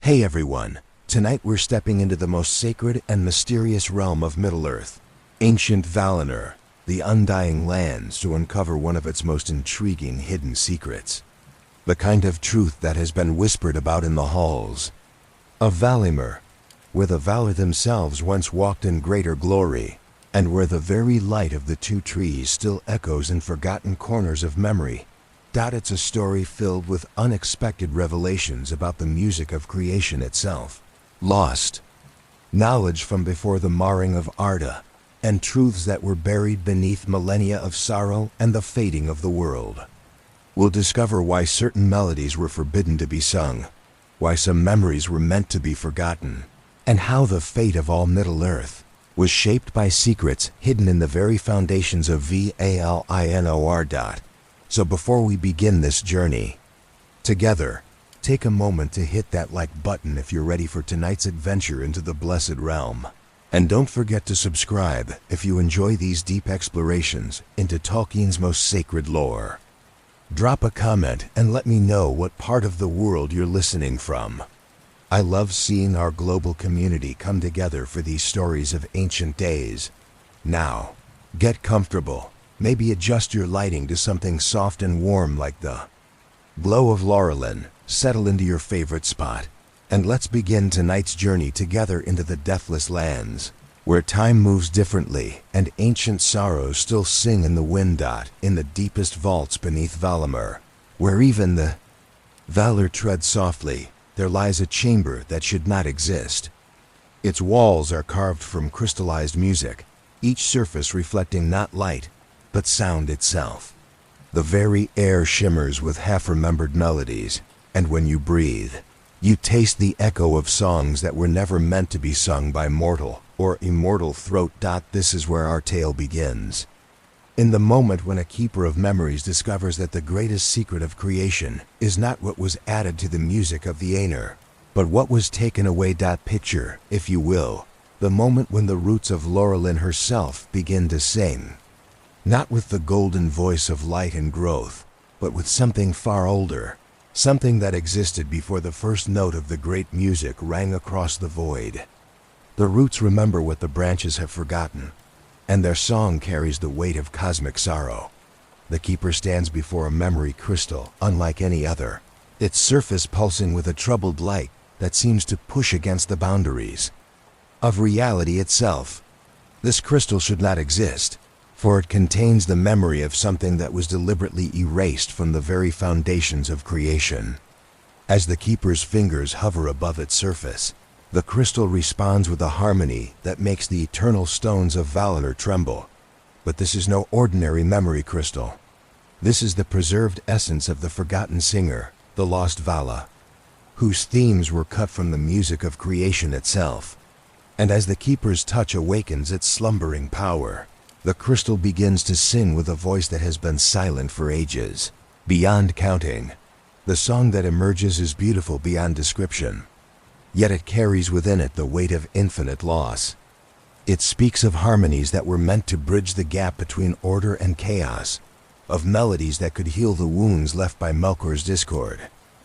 Hey everyone, tonight we're stepping into the most sacred and mysterious realm of Middle-earth, ancient Valinor, the undying lands, to uncover one of its most intriguing hidden secrets. The kind of truth that has been whispered about in the halls of Valinor, where the Valar themselves once walked in greater glory, and where the very light of the two trees still echoes in forgotten corners of memory. It's a story filled with unexpected revelations about the music of creation itself, lost knowledge from before the marring of Arda, and truths that were buried beneath millennia of sorrow and the fading of the world. We'll discover why certain melodies were forbidden to be sung, why some memories were meant to be forgotten, and how the fate of all Middle-earth was shaped by secrets hidden in the very foundations of Valinor. So before we begin this journey together, take a moment to hit that like button if you're ready for tonight's adventure into the blessed realm. And don't forget to subscribe if you enjoy these deep explorations into Tolkien's most sacred lore. Drop a comment and let me know what part of the world you're listening from. I love seeing our global community come together for these stories of ancient days. Now, get comfortable. Maybe adjust your lighting to something soft and warm like the glow of Lorelin. Settle into your favorite spot, and let's begin tonight's journey together into the deathless lands, where time moves differently and ancient sorrows still sing in the wind. In the deepest vaults beneath Valinor, where even the Valar tread softly, there lies a chamber that should not exist. Its walls are carved from crystallized music, each surface reflecting not light, but sound itself. The very air shimmers with half-remembered melodies, and when you breathe, you taste the echo of songs that were never meant to be sung by mortal or immortal throat. This is where our tale begins. In the moment when a keeper of memories discovers that the greatest secret of creation is not what was added to the music of the Aenir, but what was taken away. Picture, if you will, the moment when the roots of Lorelin herself begin to sing. Not with the golden voice of light and growth, but with something far older, something that existed before the first note of the great music rang across the void. The roots remember what the branches have forgotten, and their song carries the weight of cosmic sorrow. The keeper stands before a memory crystal unlike any other, its surface pulsing with a troubled light that seems to push against the boundaries of reality itself. This crystal should not exist, for it contains the memory of something that was deliberately erased from the very foundations of creation. As the keeper's fingers hover above its surface, the crystal responds with a harmony that makes the eternal stones of Valinor tremble. But this is no ordinary memory crystal. This is the preserved essence of the forgotten singer, the lost Vala, whose themes were cut from the music of creation itself. And as the keeper's touch awakens its slumbering power, the crystal begins to sing with a voice that has been silent for ages, beyond counting. The song that emerges is beautiful beyond description, yet it carries within it the weight of infinite loss. It speaks of harmonies that were meant to bridge the gap between order and chaos, of melodies that could heal the wounds left by Melkor's discord,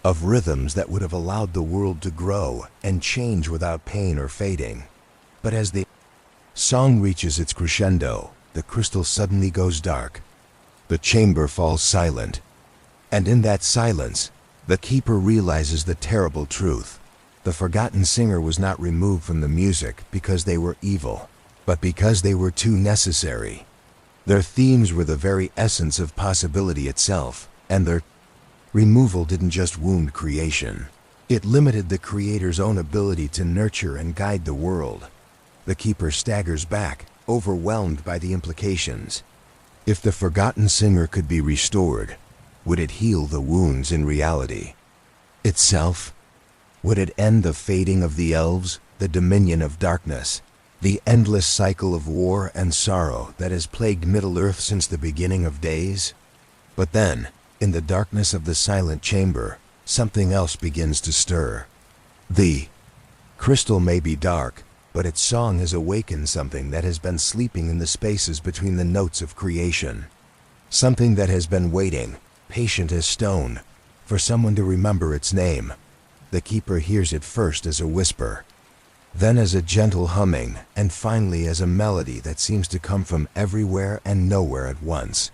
of rhythms that would have allowed the world to grow and change without pain or fading. But as the song reaches its crescendo, the crystal suddenly goes dark. The chamber falls silent, and in that silence, the keeper realizes the terrible truth. The forgotten singer was not removed from the music because they were evil, but because they were too necessary. Their themes were the very essence of possibility itself, and their removal didn't just wound creation. It limited the creator's own ability to nurture and guide the world. The keeper staggers back, overwhelmed by the implications. If the forgotten singer could be restored, would it heal the wounds in reality itself? Would it end the fading of the Elves, the dominion of darkness, the endless cycle of war and sorrow that has plagued Middle-earth since the beginning of days? But then, in the darkness of the silent chamber, something else begins to stir. The crystal may be dark, but its song has awakened something that has been sleeping in the spaces between the notes of creation. Something that has been waiting, patient as stone, for someone to remember its name. The keeper hears it first as a whisper, then as a gentle humming, and finally as a melody that seems to come from everywhere and nowhere at once.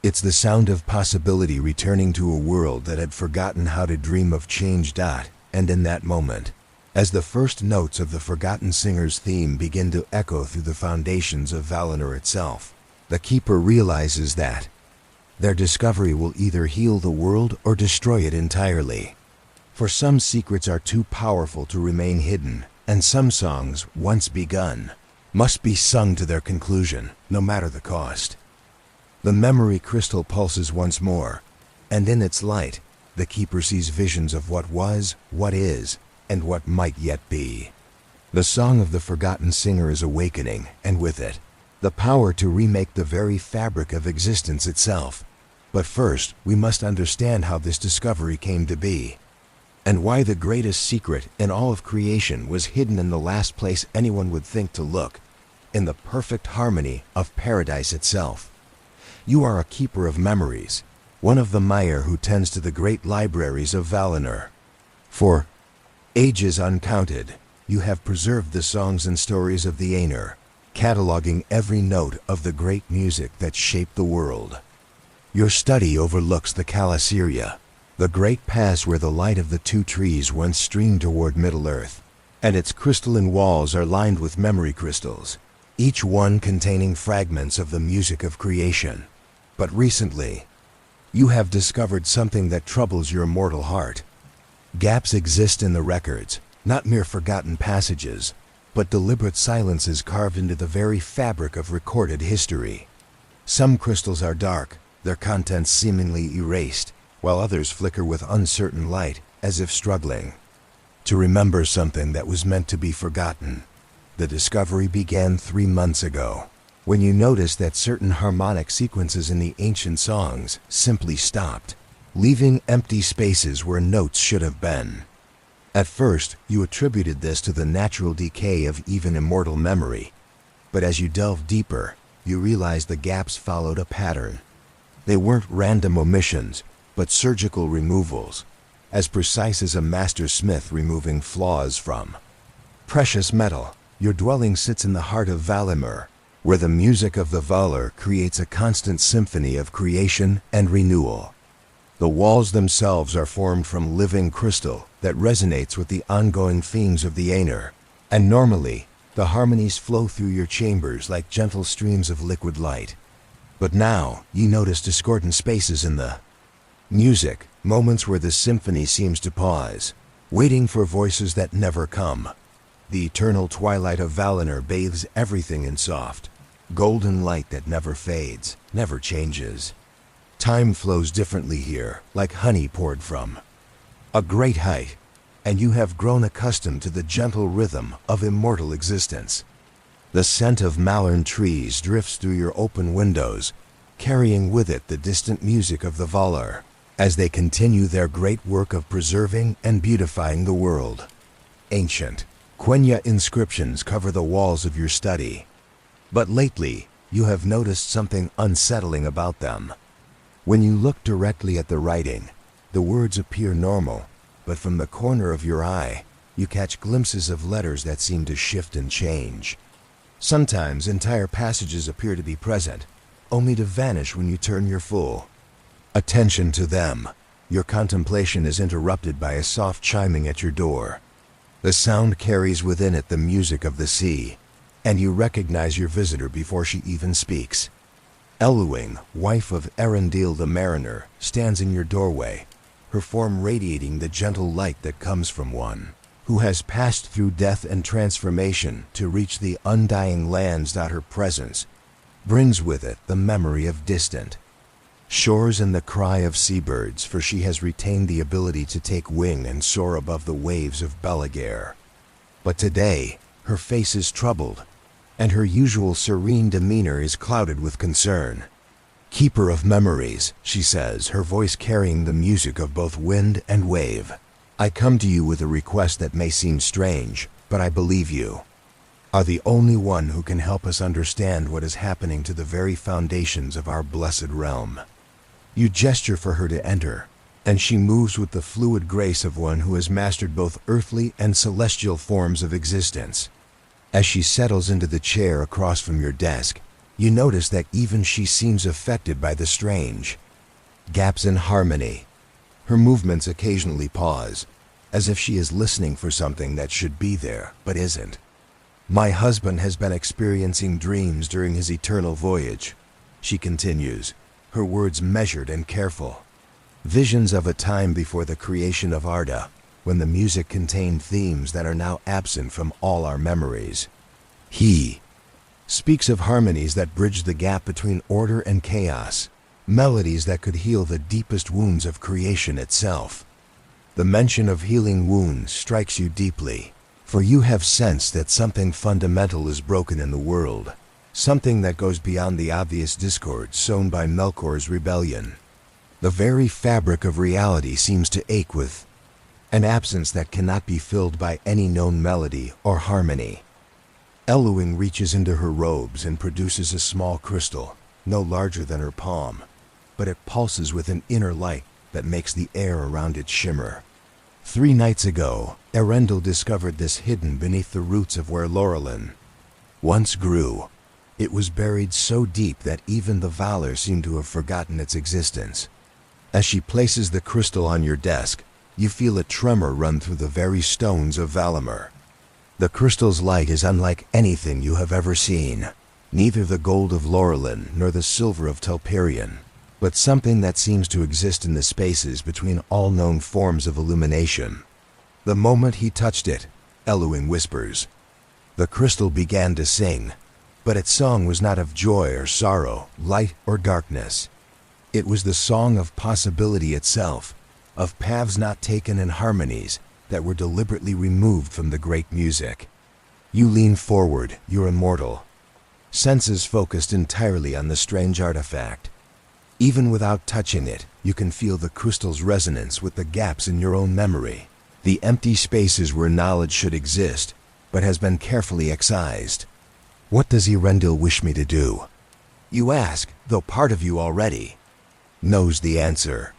It's the sound of possibility returning to a world that had forgotten how to dream of change. And in that moment, as the first notes of the Forgotten Singer's theme begin to echo through the foundations of Valinor itself, the keeper realizes that their discovery will either heal the world or destroy it entirely. For some secrets are too powerful to remain hidden, and some songs, once begun, must be sung to their conclusion, no matter the cost. The memory crystal pulses once more, and in its light, the keeper sees visions of what was, what is, and what might yet be. The song of the Forgotten Singer is awakening, and with it, the power to remake the very fabric of existence itself. But first, we must understand how this discovery came to be, and why the greatest secret in all of creation was hidden in the last place anyone would think to look, in the perfect harmony of paradise itself. You are a keeper of memories, one of the Maiar who tends to the great libraries of Valinor. For ages uncounted, you have preserved the songs and stories of the Aenir, cataloging every note of the great music that shaped the world. Your study overlooks the Calasyria, the great pass where the light of the two trees once streamed toward Middle-earth, and its crystalline walls are lined with memory crystals, each one containing fragments of the music of creation. But recently, you have discovered something that troubles your mortal heart. Gaps exist in the records, not mere forgotten passages, but deliberate silences carved into the very fabric of recorded history. Some crystals are dark, their contents seemingly erased, while others flicker with uncertain light, as if struggling to remember something that was meant to be forgotten. The discovery began 3 months ago, when you noticed that certain harmonic sequences in the ancient songs simply stopped, leaving empty spaces where notes should have been. At first, you attributed this to the natural decay of even immortal memory, but as you delved deeper, you realized the gaps followed a pattern. They weren't random omissions, but surgical removals, as precise as a master smith removing flaws from precious metal. Your dwelling sits in the heart of Valinor, where the music of the Valar creates a constant symphony of creation and renewal. The walls themselves are formed from living crystal that resonates with the ongoing themes of the Aenir, and normally, the harmonies flow through your chambers like gentle streams of liquid light. But now, you notice discordant spaces in the music, moments where the symphony seems to pause, waiting for voices that never come. The eternal twilight of Valinor bathes everything in soft, golden light that never fades, never changes. Time flows differently here, like honey poured from a great height, and you have grown accustomed to the gentle rhythm of immortal existence. The scent of Malern trees drifts through your open windows, carrying with it the distant music of the Valar, as they continue their great work of preserving and beautifying the world. Ancient Quenya inscriptions cover the walls of your study, but lately you have noticed something unsettling about them. When you look directly at the writing, the words appear normal, but from the corner of your eye, you catch glimpses of letters that seem to shift and change. Sometimes entire passages appear to be present, only to vanish when you turn your full attention to them. Your contemplation is interrupted by a soft chiming at your door. The sound carries within it the music of the sea, and you recognize your visitor before she even speaks. Eluing, wife of Erendil the Mariner, stands in your doorway, her form radiating the gentle light that comes from one who has passed through death and transformation to reach the undying lands. Her presence brings with it the memory of distant shores and the cry of seabirds, for she has retained the ability to take wing and soar above the waves of Belagare. But today, her face is troubled, and her usual serene demeanor is clouded with concern. "Keeper of memories," she says, her voice carrying the music of both wind and wave. "I come to you with a request that may seem strange, but I believe you are the only one who can help us understand what is happening to the very foundations of our blessed realm." You gesture for her to enter, and she moves with the fluid grace of one who has mastered both earthly and celestial forms of existence. As she settles into the chair across from your desk, you notice that even she seems affected by the strange gaps in harmony. Her movements occasionally pause, as if she is listening for something that should be there but isn't. My husband has been experiencing dreams during his eternal voyage, she continues, her words measured and careful. Visions of a time before the creation of Arda, when the music contained themes that are now absent from all our memories. He speaks of harmonies that bridge the gap between order and chaos, melodies that could heal the deepest wounds of creation itself. The mention of healing wounds strikes you deeply, for you have sensed that something fundamental is broken in the world, something that goes beyond the obvious discord sown by Melkor's rebellion. The very fabric of reality seems to ache with an absence that cannot be filled by any known melody or harmony. Elwing reaches into her robes and produces a small crystal, no larger than her palm, but it pulses with an inner light that makes the air around it shimmer. 3 nights ago, Erendil discovered this hidden beneath the roots of where Laurelin once grew. It was buried so deep that even the Valar seem to have forgotten its existence. As she places the crystal on your desk, you feel a tremor run through the very stones of Valinor. The crystal's light is unlike anything you have ever seen, neither the gold of Laurelin nor the silver of Telperion, but something that seems to exist in the spaces between all known forms of illumination. The moment he touched it, Elwing whispers. The crystal began to sing, but its song was not of joy or sorrow, light or darkness. It was the song of possibility itself, of paths not taken and harmonies that were deliberately removed from the great music. You lean forward, you're immortal, senses focused entirely on the strange artifact. Even without touching it, you can feel the crystal's resonance with the gaps in your own memory, the empty spaces where knowledge should exist, but has been carefully excised. What does Erendil wish me to do? You ask, though part of you already knows the answer.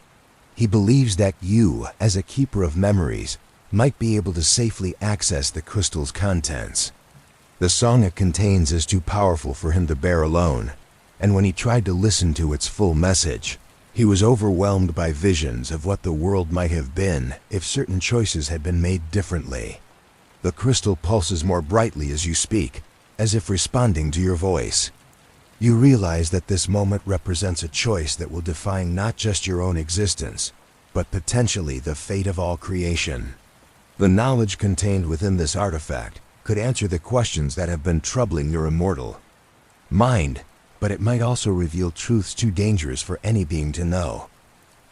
He believes that you, as a keeper of memories, might be able to safely access the crystal's contents. The song it contains is too powerful for him to bear alone, and when he tried to listen to its full message, he was overwhelmed by visions of what the world might have been if certain choices had been made differently. The crystal pulses more brightly as you speak, as if responding to your voice. You realize that this moment represents a choice that will define not just your own existence, but potentially the fate of all creation. The knowledge contained within this artifact could answer the questions that have been troubling your immortal mind, but it might also reveal truths too dangerous for any being to know.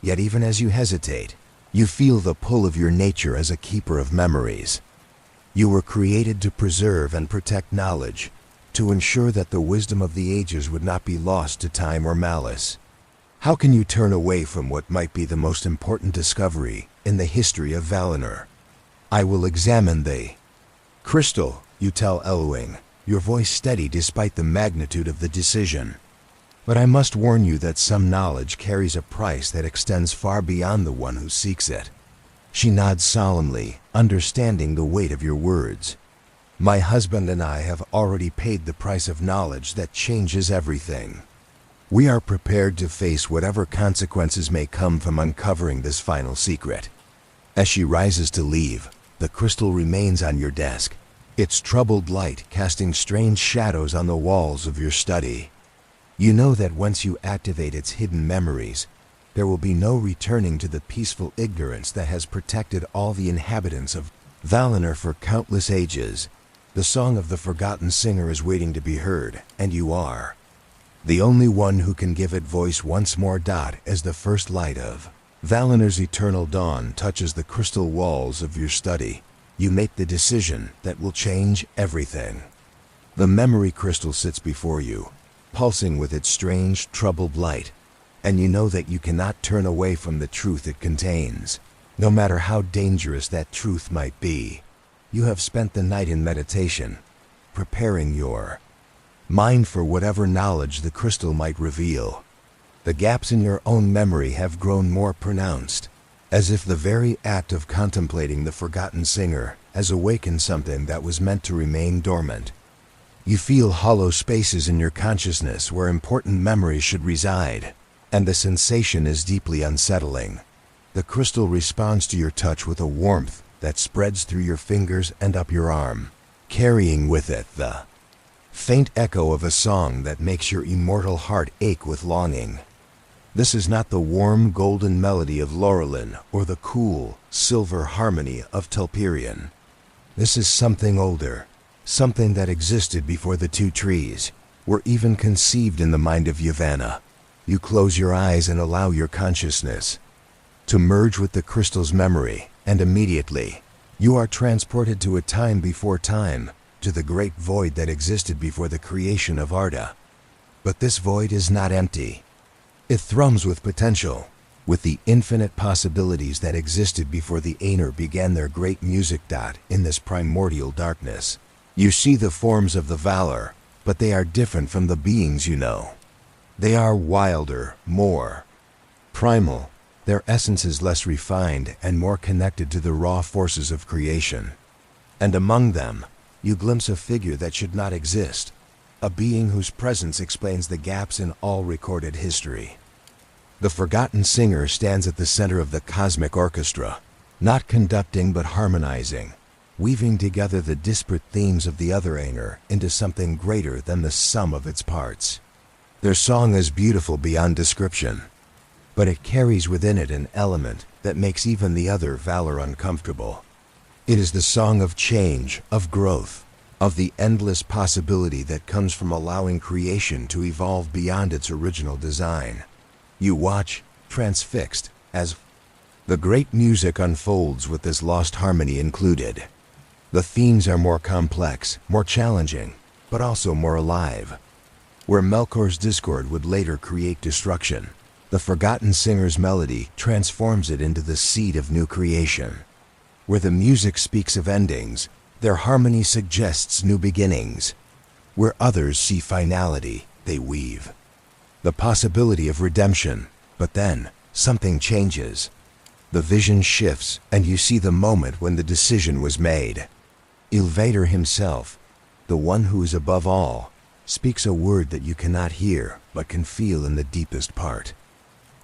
Yet even as you hesitate, you feel the pull of your nature as a keeper of memories. You were created to preserve and protect knowledge, to ensure that the wisdom of the ages would not be lost to time or malice. How can you turn away from what might be the most important discovery in the history of Valinor? I will examine the crystal, you tell Elwing, your voice steady despite the magnitude of the decision. But I must warn you that some knowledge carries a price that extends far beyond the one who seeks it. She nods solemnly, understanding the weight of your words. My husband and I have already paid the price of knowledge that changes everything. We are prepared to face whatever consequences may come from uncovering this final secret. As she rises to leave, the crystal remains on your desk, its troubled light casting strange shadows on the walls of your study. You know that once you activate its hidden memories, there will be no returning to the peaceful ignorance that has protected all the inhabitants of Valinor for countless ages. The song of the forgotten singer is waiting to be heard, and you are the only one who can give it voice once more. As the first light of Valinor's eternal dawn touches the crystal walls of your study, you make the decision that will change everything. The memory crystal sits before you, pulsing with its strange, troubled light, and you know that you cannot turn away from the truth it contains, no matter how dangerous that truth might be. You have spent the night in meditation, preparing your mind for whatever knowledge the crystal might reveal. The gaps in your own memory have grown more pronounced, as if the very act of contemplating the forgotten singer has awakened something that was meant to remain dormant. You feel hollow spaces in your consciousness where important memories should reside, and the sensation is deeply unsettling. The crystal responds to your touch with a warmth that spreads through your fingers and up your arm, carrying with it the faint echo of a song that makes your immortal heart ache with longing. This is not the warm golden melody of Laurelin or the cool silver harmony of Telperion. This is something older, something that existed before the two trees were even conceived in the mind of Yavanna. You close your eyes and allow your consciousness to merge with the crystal's memory, and immediately you are transported to a time before time, to the great void that existed before the creation of Arda. But this void is not empty. It thrums with potential, with the infinite possibilities that existed before the Aenir began their great music. In this primordial darkness, you see the forms of the Valar, but they are different from the beings you know. They are wilder, more primal. Their essence is less refined and more connected to the raw forces of creation. And among them, you glimpse a figure that should not exist, a being whose presence explains the gaps in all recorded history. The forgotten singer stands at the center of the cosmic orchestra, not conducting but harmonizing, weaving together the disparate themes of the other Aenir into something greater than the sum of its parts. Their song is beautiful beyond description, but it carries within it an element that makes even the other Valar uncomfortable. It is the song of change, of growth, of the endless possibility that comes from allowing creation to evolve beyond its original design. You watch, transfixed, as the great music unfolds with this lost harmony included. The themes are more complex, more challenging, but also more alive. Where Melkor's discord would later create destruction, the forgotten singer's melody transforms it into the seed of new creation. Where the music speaks of endings, their harmony suggests new beginnings. Where others see finality, they weave the possibility of redemption. But then, something changes. The vision shifts, and you see the moment when the decision was made. Ilvater himself, the one who is above all, speaks a word that you cannot hear, but can feel in the deepest part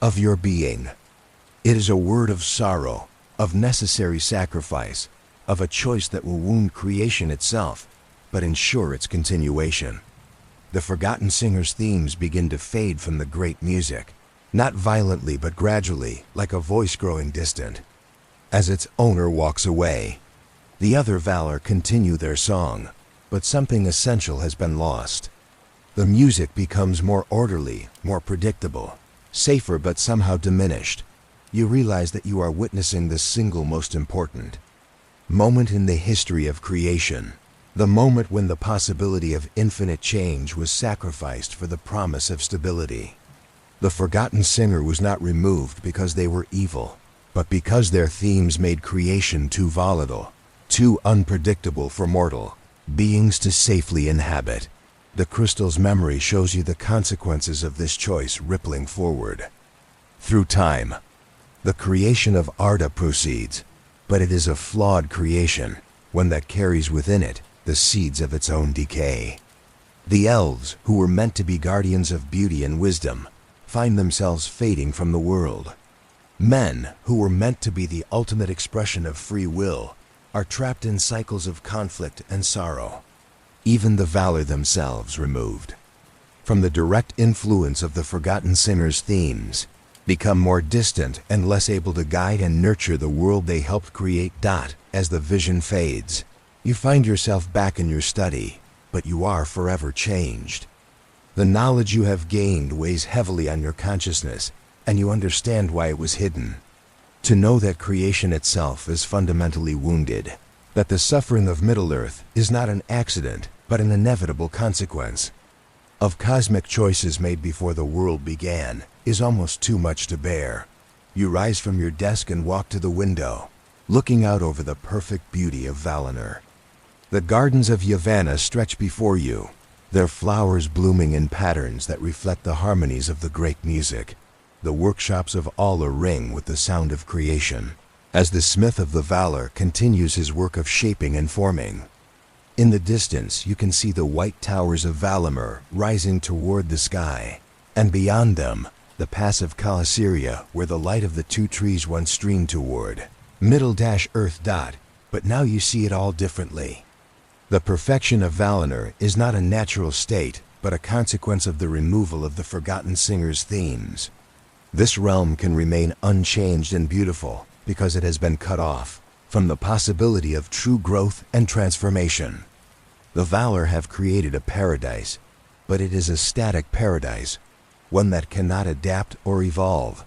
of your being. It is a word of sorrow, of necessary sacrifice, of a choice that will wound creation itself, but ensure its continuation. The forgotten singer's themes begin to fade from the great music, not violently but gradually, like a voice growing distant. As its owner walks away, the other Valar continue their song, but something essential has been lost. The music becomes more orderly, more predictable, safer but somehow diminished. You realize that you are witnessing the single most important moment in the history of creation, the moment when the possibility of infinite change was sacrificed for the promise of stability. The forgotten singer was not removed because they were evil, but because their themes made creation too volatile, too unpredictable for mortal beings to safely inhabit. The crystal's memory shows you the consequences of this choice rippling forward through time. The creation of Arda proceeds, but it is a flawed creation, one that carries within it the seeds of its own decay. The Elves, who were meant to be guardians of beauty and wisdom, find themselves fading from the world. Men, who were meant to be the ultimate expression of free will, are trapped in cycles of conflict and sorrow. Even the Valar themselves removed from the direct influence of the forgotten singer's themes, become more distant and less able to guide and nurture the world they helped create. As the vision fades, you find yourself back in your study, but you are forever changed. The knowledge you have gained weighs heavily on your consciousness, and you understand why it was hidden. To know that creation itself is fundamentally wounded, that the suffering of Middle-earth is not an accident, but an inevitable consequence of cosmic choices made before the world began, is almost too much to bear. You rise from your desk and walk to the window, looking out over the perfect beauty of Valinor. The gardens of Yavanna stretch before you, their flowers blooming in patterns that reflect the harmonies of the great music. the workshops of Allah ring with the sound of creation, as the smith of the Valar continues his work of shaping and forming. In the distance, you can see the white towers of Valinor rising toward the sky, and beyond them, the pass of Calasyria, where the light of the two trees once streamed toward. Middle-Earth. But now you see it all differently. The perfection of Valinor is not a natural state, but a consequence of the removal of the Forgotten Singer's themes. This realm can remain unchanged and beautiful because it has been cut off from the possibility of true growth and transformation. The Valar have created a paradise, but it is a static paradise, one that cannot adapt or evolve.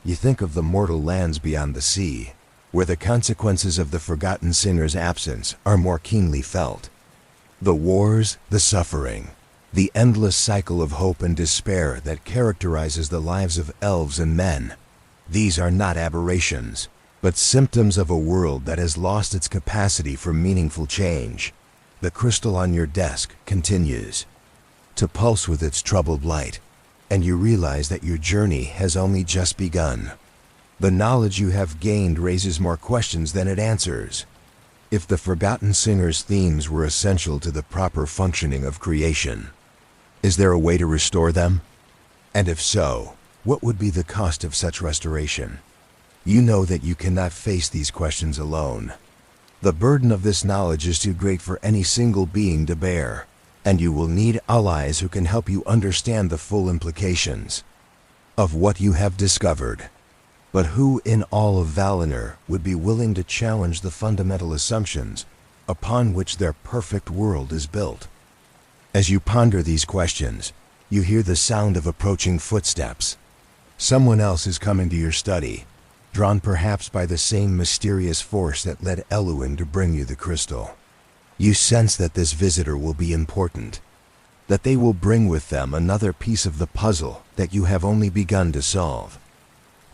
You think of the mortal lands beyond the sea, where the consequences of the Forgotten Singer's absence are more keenly felt. The wars, the suffering, the endless cycle of hope and despair that characterizes the lives of elves and men. These are not aberrations, but symptoms of a world that has lost its capacity for meaningful change. The crystal on your desk continues to pulse with its troubled light, and you realize that your journey has only just begun. The knowledge you have gained raises more questions than it answers. If the Forgotten Singer's themes were essential to the proper functioning of creation, is there a way to restore them? And if so, what would be the cost of such restoration? You know that you cannot face these questions alone. The burden of this knowledge is too great for any single being to bear, and you will need allies who can help you understand the full implications of what you have discovered. But who in all of Valinor would be willing to challenge the fundamental assumptions upon which their perfect world is built? As you ponder these questions, you hear the sound of approaching footsteps. Someone else is coming to your study, drawn perhaps by the same mysterious force that led Elwyn to bring you the crystal. You sense that this visitor will be important, that they will bring with them another piece of the puzzle that you have only begun to solve.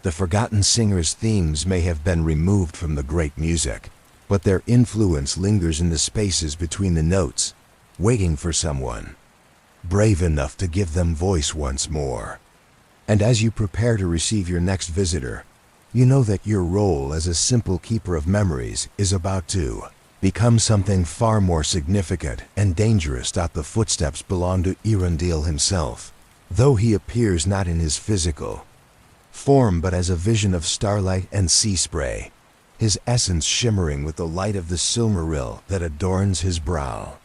The Forgotten Singer's themes may have been removed from the great music, but their influence lingers in the spaces between the notes, waiting for someone brave enough to give them voice once more. And as you prepare to receive your next visitor, you know that your role as a simple keeper of memories is about to become something far more significant and dangerous. The footsteps belong to Irondil himself, though he appears not in his physical form but as a vision of starlight and sea spray, his essence shimmering with the light of the Silmaril that adorns his brow.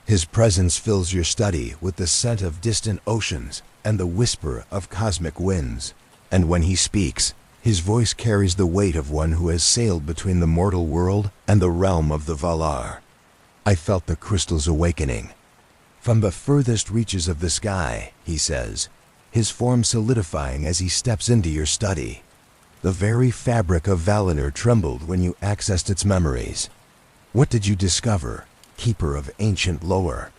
His presence fills your study with the scent of distant oceans and the whisper of cosmic winds, and when he speaks, his voice carries the weight of one who has sailed between the mortal world and the realm of the Valar. I felt the crystal's awakening. From the furthest reaches of the sky, he says, his form solidifying as he steps into your study. The very fabric of Valinor trembled when you accessed its memories. What did you discover, keeper of ancient lore?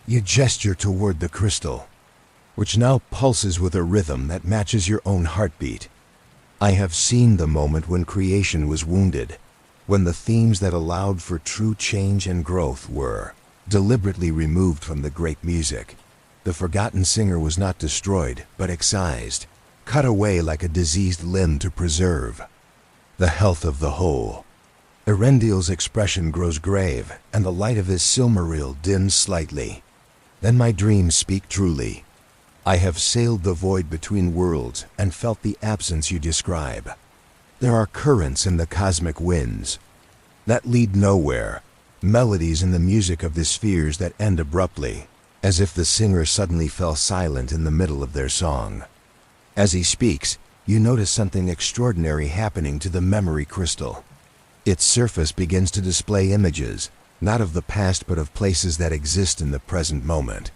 You gesture toward the crystal, which now pulses with a rhythm that matches your own heartbeat. I have seen the moment when creation was wounded, when the themes that allowed for true change and growth were deliberately removed from the great music. The Forgotten Singer was not destroyed, but excised, cut away like a diseased limb to preserve the health of the whole. Erendil's expression grows grave, and the light of his Silmaril dims slightly. Then my dreams speak truly. I have sailed the void between worlds and felt the absence you describe. There are currents in the cosmic winds that lead nowhere, melodies in the music of the spheres that end abruptly, as if the singer suddenly fell silent in the middle of their song. As he speaks, you notice something extraordinary happening to the memory crystal. Its surface begins to display images, not of the past but of places that exist in the present moment.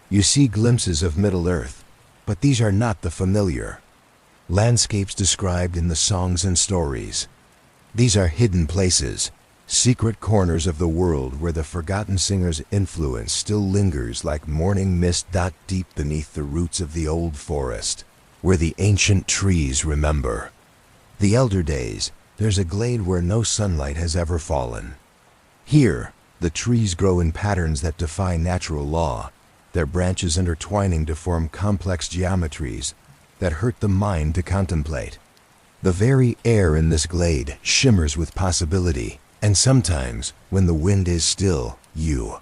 You see glimpses of Middle-earth, but these are not the familiar landscapes described in the songs and stories. These are hidden places, secret corners of the world where the Forgotten Singer's influence still lingers like morning mist. Deep beneath the roots of the old forest, where the ancient trees remember the elder days, there's a glade where no sunlight has ever fallen. Here, the trees grow in patterns that defy natural law, their branches intertwining to form complex geometries that hurt the mind to contemplate. The very air in this glade shimmers with possibility, and sometimes, when the wind is still, you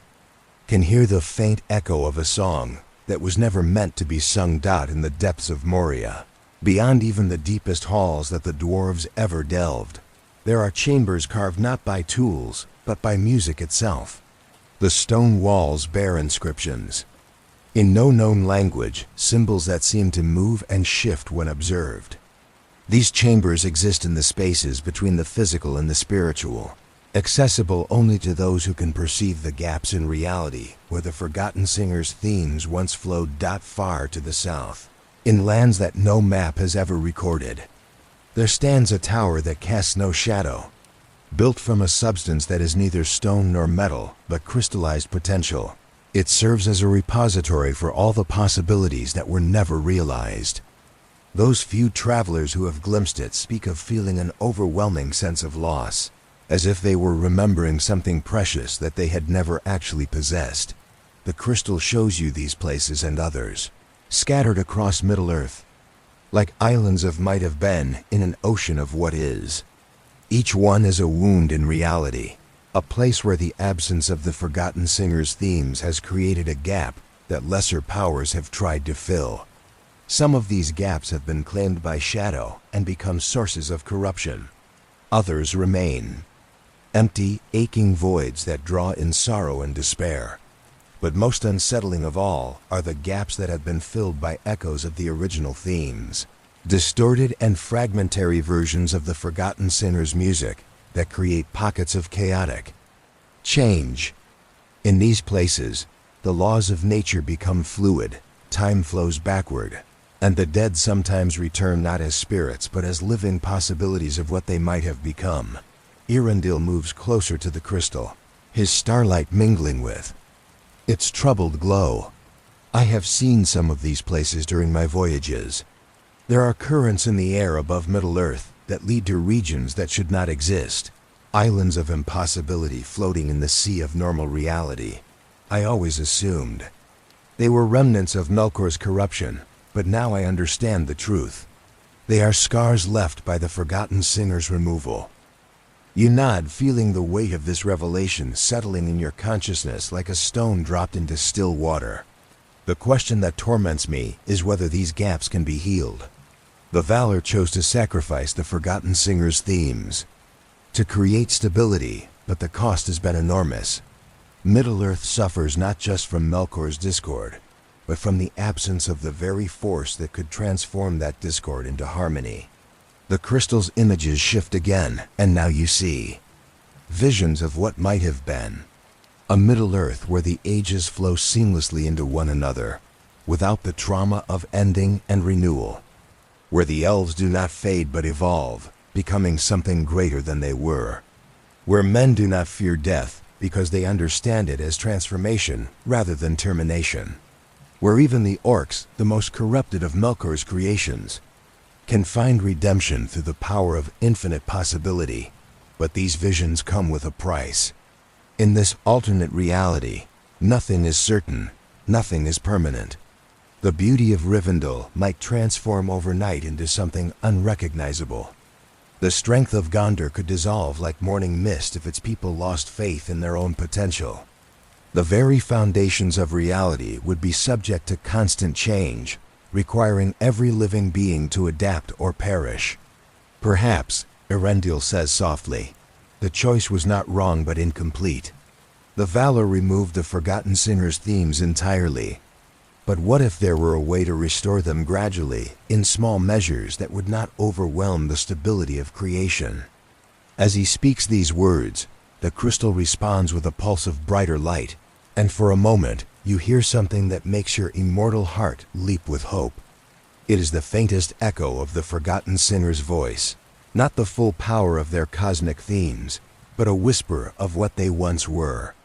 can hear the faint echo of a song that was never meant to be sung. In the depths of Moria, beyond even the deepest halls that the dwarves ever delved, there are chambers carved not by tools, but by music itself. The stone walls bear inscriptions, in no known language, symbols that seem to move and shift when observed. These chambers exist in the spaces between the physical and the spiritual, accessible only to those who can perceive the gaps in reality where the Forgotten Singer's themes once flowed. Far to the south, in lands that no map has ever recorded, there stands a tower that casts no shadow, built from a substance that is neither stone nor metal, but crystallized potential. It serves as a repository for all the possibilities that were never realized. Those few travelers who have glimpsed it speak of feeling an overwhelming sense of loss, as if they were remembering something precious that they had never actually possessed. The crystal shows you these places and others, scattered across Middle-earth, like islands of might have been in an ocean of what is. Each one is a wound in reality, a place where the absence of the Forgotten Singer's themes has created a gap that lesser powers have tried to fill. Some of these gaps have been claimed by shadow and become sources of corruption. Others remain, empty, aching voids that draw in sorrow and despair. But most unsettling of all are the gaps that have been filled by echoes of the original themes, distorted and fragmentary versions of the Forgotten Singer's music that create pockets of chaotic change. In these places, the laws of nature become fluid, time flows backward, and the dead sometimes return not as spirits but as living possibilities of what they might have become. Irandil moves closer to the crystal, his starlight mingling with its troubled glow. I have seen some of these places during my voyages. There are currents in the air above Middle-earth that lead to regions that should not exist, islands of impossibility floating in the sea of normal reality. I always assumed they were remnants of Melkor's corruption, but now I understand the truth. They are scars left by the Forgotten Singer's removal. You nod, feeling the weight of this revelation settling in your consciousness like a stone dropped into still water. The question that torments me is whether these gaps can be healed. The Valar chose to sacrifice the Forgotten Singer's themes to create stability, but the cost has been enormous. Middle-earth suffers not just from Melkor's discord, but from the absence of the very force that could transform that discord into harmony. The crystal's images shift again, and now you see visions of what might have been. A Middle-earth where the ages flow seamlessly into one another, without the trauma of ending and renewal. Where the elves do not fade but evolve, becoming something greater than they were. Where men do not fear death because they understand it as transformation rather than termination. Where even the orcs, the most corrupted of Melkor's creations, can find redemption through the power of infinite possibility. But these visions come with a price. In this alternate reality, nothing is certain, nothing is permanent. The beauty of Rivendell might transform overnight into something unrecognizable. The strength of Gondor could dissolve like morning mist if its people lost faith in their own potential. The very foundations of reality would be subject to constant change, requiring every living being to adapt or perish. Perhaps, Elendil says softly, the choice was not wrong but incomplete. The Valar removed the Forgotten Singer's themes entirely. But what if there were a way to restore them gradually, in small measures that would not overwhelm the stability of creation? As he speaks these words, the crystal responds with a pulse of brighter light, and for a moment, you hear something that makes your immortal heart leap with hope. It is the faintest echo of the Forgotten Singer's voice, not the full power of their cosmic themes, but a whisper of what they once were.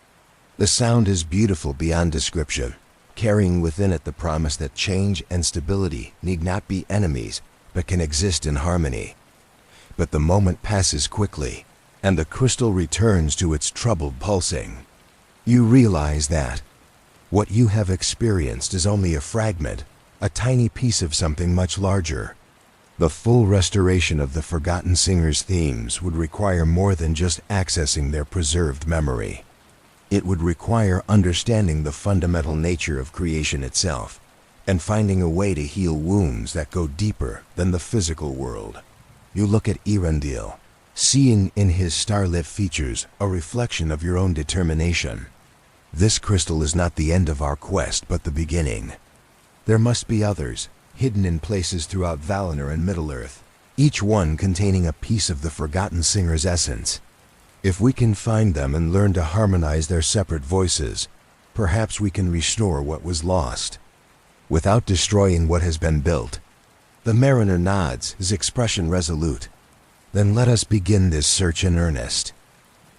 The sound is beautiful beyond description, carrying within it the promise that change and stability need not be enemies, but can exist in harmony. But the moment passes quickly, and the crystal returns to its troubled pulsing. You realize that what you have experienced is only a fragment, a tiny piece of something much larger. The full restoration of the Forgotten Singer's themes would require more than just accessing their preserved memory. It would require understanding the fundamental nature of creation itself, and finding a way to heal wounds that go deeper than the physical world. You look at Elendil, seeing in his starlit features a reflection of your own determination. This crystal is not the end of our quest, but the beginning. There must be others, hidden in places throughout Valinor and Middle-earth, each one containing a piece of the Forgotten Singer's essence. If we can find them and learn to harmonize their separate voices, perhaps we can restore what was lost, without destroying what has been built. The mariner nods, his expression resolute. Then let us begin this search in earnest.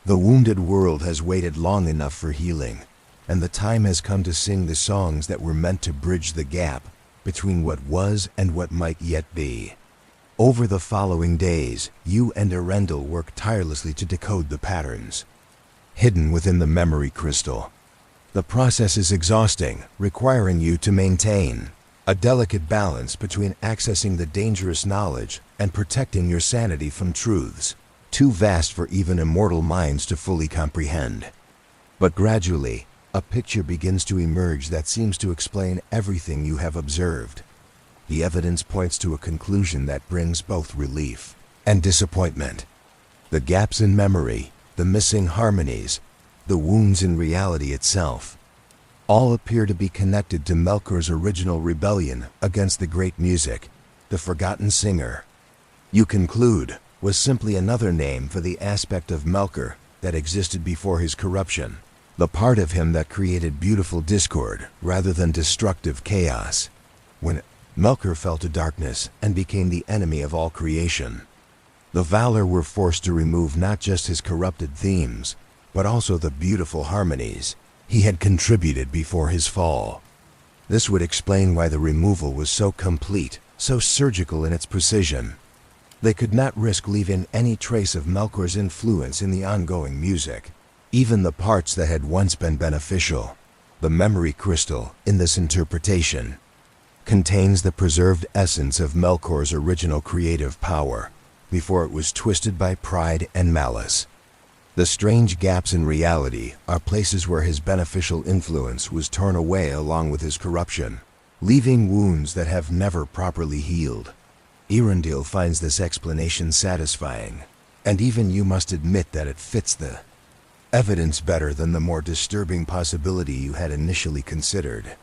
The wounded world has waited long enough for healing, and the time has come to sing the songs that were meant to bridge the gap between what was and what might yet be. Over the following days, you and Elendil work tirelessly to decode the patterns hidden within the memory crystal. The process is exhausting, requiring you to maintain a delicate balance between accessing the dangerous knowledge and protecting your sanity from truths too vast for even immortal minds to fully comprehend. But gradually, a picture begins to emerge that seems to explain everything you have observed. The evidence points to a conclusion that brings both relief and disappointment. The gaps in memory, the missing harmonies, the wounds in reality itself, all appear to be connected to Melkor's original rebellion against the great music, the Forgotten Singer. You conclude was simply another name for the aspect of Melkor that existed before his corruption, the part of him that created beautiful discord rather than destructive chaos. When Melkor fell to darkness and became the enemy of all creation, the Valar were forced to remove not just his corrupted themes, but also the beautiful harmonies he had contributed before his fall. This would explain why the removal was so complete, so surgical in its precision. They could not risk leaving any trace of Melkor's influence in the ongoing music, even the parts that had once been beneficial. The memory crystal, in this interpretation, contains the preserved essence of Melkor's original creative power before it was twisted by pride and malice. The strange gaps in reality are places where his beneficial influence was torn away along with his corruption, leaving wounds that have never properly healed. Elendil finds this explanation satisfying, and even you must admit that it fits the evidence better than the more disturbing possibility you had initially considered.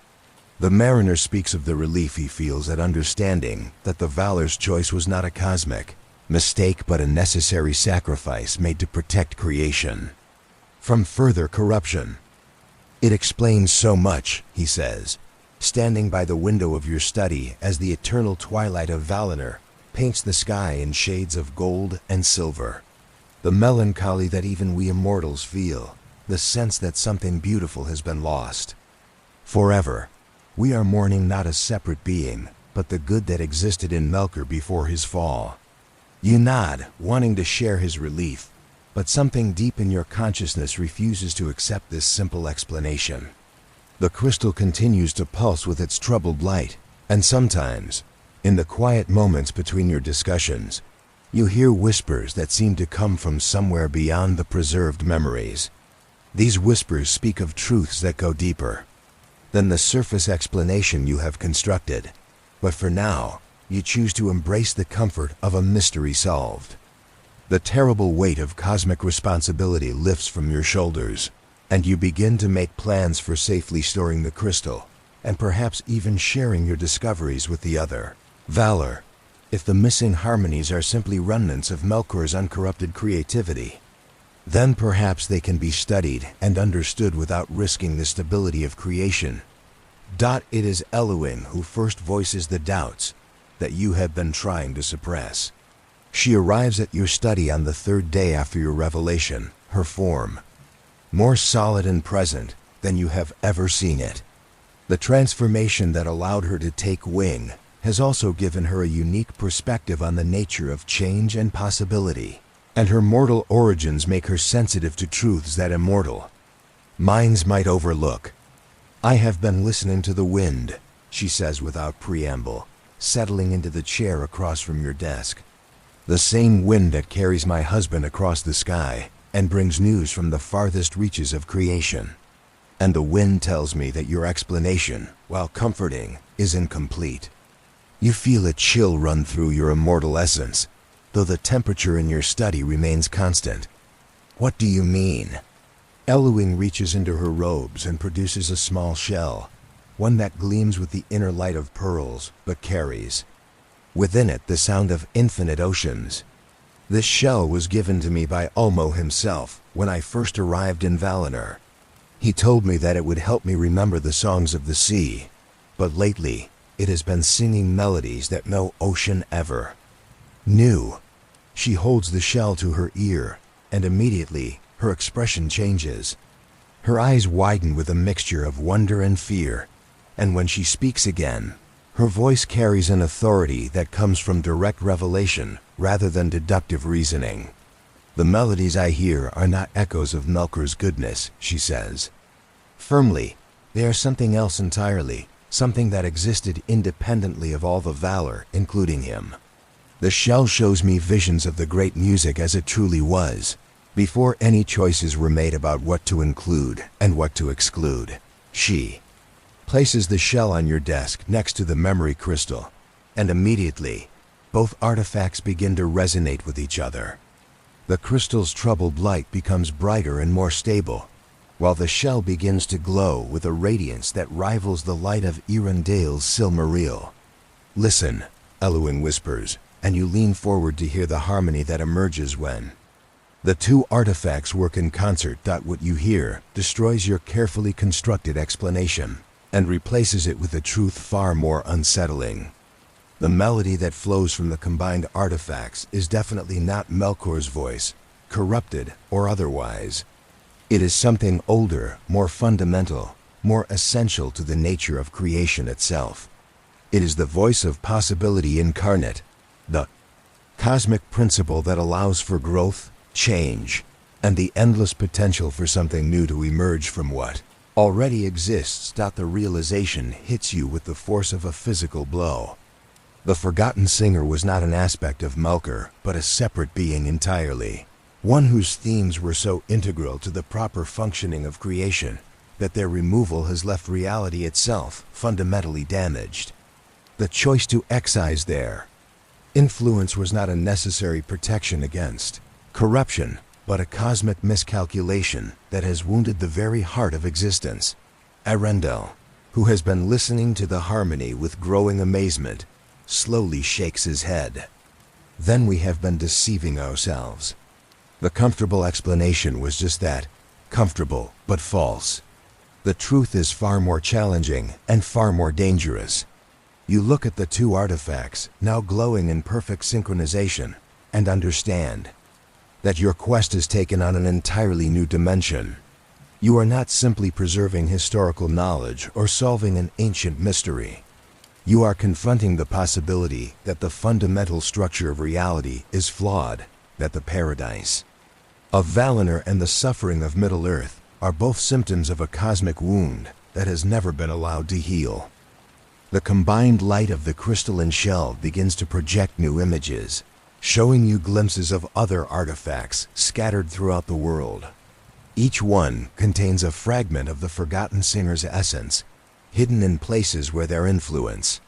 The mariner speaks of the relief he feels at understanding that the Valar's choice was not a cosmic mistake but a necessary sacrifice made to protect creation from further corruption. It explains so much, he says, standing by the window of your study as the eternal twilight of Valinor paints the sky in shades of gold and silver. The melancholy that even we immortals feel, the sense that something beautiful has been lost. Forever, we are mourning not a separate being, but the good that existed in Melkor before his fall. You nod, wanting to share his relief, but something deep in your consciousness refuses to accept this simple explanation. The crystal continues to pulse with its troubled light, and sometimes, in the quiet moments between your discussions, you hear whispers that seem to come from somewhere beyond the preserved memories. These whispers speak of truths that go deeper than the surface explanation you have constructed. But for now, you choose to embrace the comfort of a mystery solved. The terrible weight of cosmic responsibility lifts from your shoulders, and you begin to make plans for safely storing the crystal, and perhaps even sharing your discoveries with the other Valar. If the missing harmonies are simply remnants of Melkor's uncorrupted creativity, then perhaps they can be studied and understood without risking the stability of creation. It is Eluin who first voices the doubts that you have been trying to suppress. She arrives at your study on the third day after your revelation, her form more solid and present than you have ever seen it. The transformation that allowed her to take wing has also given her a unique perspective on the nature of change and possibility, and her mortal origins make her sensitive to truths that immortal minds might overlook. I have been listening to the wind, she says without preamble, settling into the chair across from your desk. The same wind that carries my husband across the sky and brings news from the farthest reaches of creation. And the wind tells me that your explanation, while comforting, is incomplete. You feel a chill run through your immortal essence, though the temperature in your study remains constant. What do you mean? Eluing reaches into her robes and produces a small shell, one that gleams with the inner light of pearls, but carries within it the sound of infinite oceans. This shell was given to me by Ulmo himself when I first arrived in Valinor. He told me that it would help me remember the songs of the sea, but lately it has been singing melodies that no ocean ever knew. She holds the shell to her ear, and immediately her expression changes. Her eyes widen with a mixture of wonder and fear, and when she speaks again, her voice carries an authority that comes from direct revelation rather than deductive reasoning. The melodies I hear are not echoes of Melkor's goodness, she says. Firmly, they are something else entirely, something that existed independently of all the Valar, including him. The shell shows me visions of the great music as it truly was, before any choices were made about what to include and what to exclude. She places the shell on your desk next to the memory crystal, and immediately, both artifacts begin to resonate with each other. The crystal's troubled light becomes brighter and more stable, while the shell begins to glow with a radiance that rivals the light of Erendale's Silmaril. Listen, Eluing whispers, and you lean forward to hear the harmony that emerges when the two artifacts work in concert. What you hear destroys your carefully constructed explanation and replaces it with a truth far more unsettling. The melody that flows from the combined artifacts is definitely not Melkor's voice, corrupted or otherwise. It is something older, more fundamental, more essential to the nature of creation itself. It is the voice of possibility incarnate, the cosmic principle that allows for growth, change, and the endless potential for something new to emerge from what already exists. The realization hits you with the force of a physical blow. The Forgotten Singer was not an aspect of Melkor, but a separate being entirely, one whose themes were so integral to the proper functioning of creation that their removal has left reality itself fundamentally damaged. The choice to excise their influence was not a necessary protection against corruption, but a cosmic miscalculation that has wounded the very heart of existence. Arendelle, who has been listening to the harmony with growing amazement, slowly shakes his head. Then we have been deceiving ourselves. The comfortable explanation was just that, comfortable but false. The truth is far more challenging and far more dangerous. You look at the two artifacts, now glowing in perfect synchronization, and understand that your quest has taken on an entirely new dimension. You are not simply preserving historical knowledge or solving an ancient mystery. You are confronting the possibility that the fundamental structure of reality is flawed, that the paradise of Valinor and the suffering of Middle-earth are both symptoms of a cosmic wound that has never been allowed to heal. The combined light of the crystalline shell begins to project new images, showing you glimpses of other artifacts scattered throughout the world. Each one contains a fragment of the Forgotten Singer's essence, hidden in places where their influence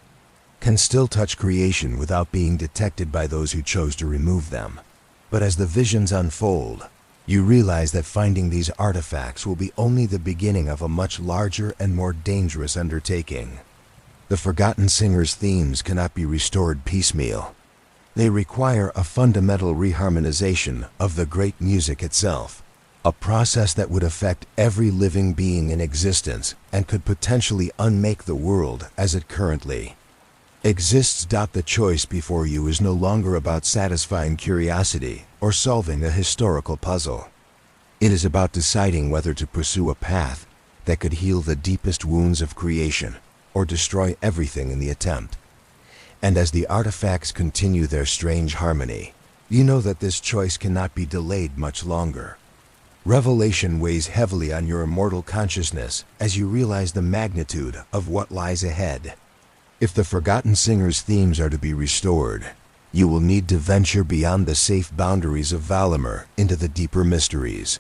can still touch creation without being detected by those who chose to remove them. But as the visions unfold, you realize that finding these artifacts will be only the beginning of a much larger and more dangerous undertaking. The Forgotten Singer's themes cannot be restored piecemeal. They require a fundamental reharmonization of the great music itself, a process that would affect every living being in existence and could potentially unmake the world as it currently exists. The choice before you is no longer about satisfying curiosity or solving a historical puzzle. It is about deciding whether to pursue a path that could heal the deepest wounds of creation or destroy everything in the attempt. And as the artifacts continue their strange harmony, you know that this choice cannot be delayed much longer. Revelation weighs heavily on your immortal consciousness as you realize the magnitude of what lies ahead. If the Forgotten Singer's themes are to be restored, you will need to venture beyond the safe boundaries of Valinor into the deeper mysteries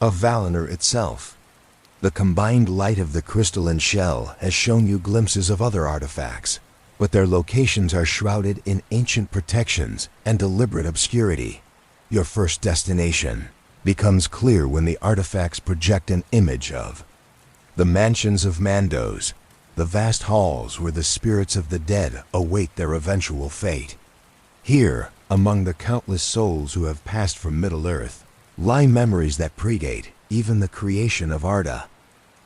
of Valinor itself. The combined light of the crystalline shell has shown you glimpses of other artifacts, but their locations are shrouded in ancient protections and deliberate obscurity. Your first destination becomes clear when the artifacts project an image of the mansions of Mandos, the vast halls where the spirits of the dead await their eventual fate. Here, among the countless souls who have passed from Middle-earth, lie memories that predate even the creation of Arda.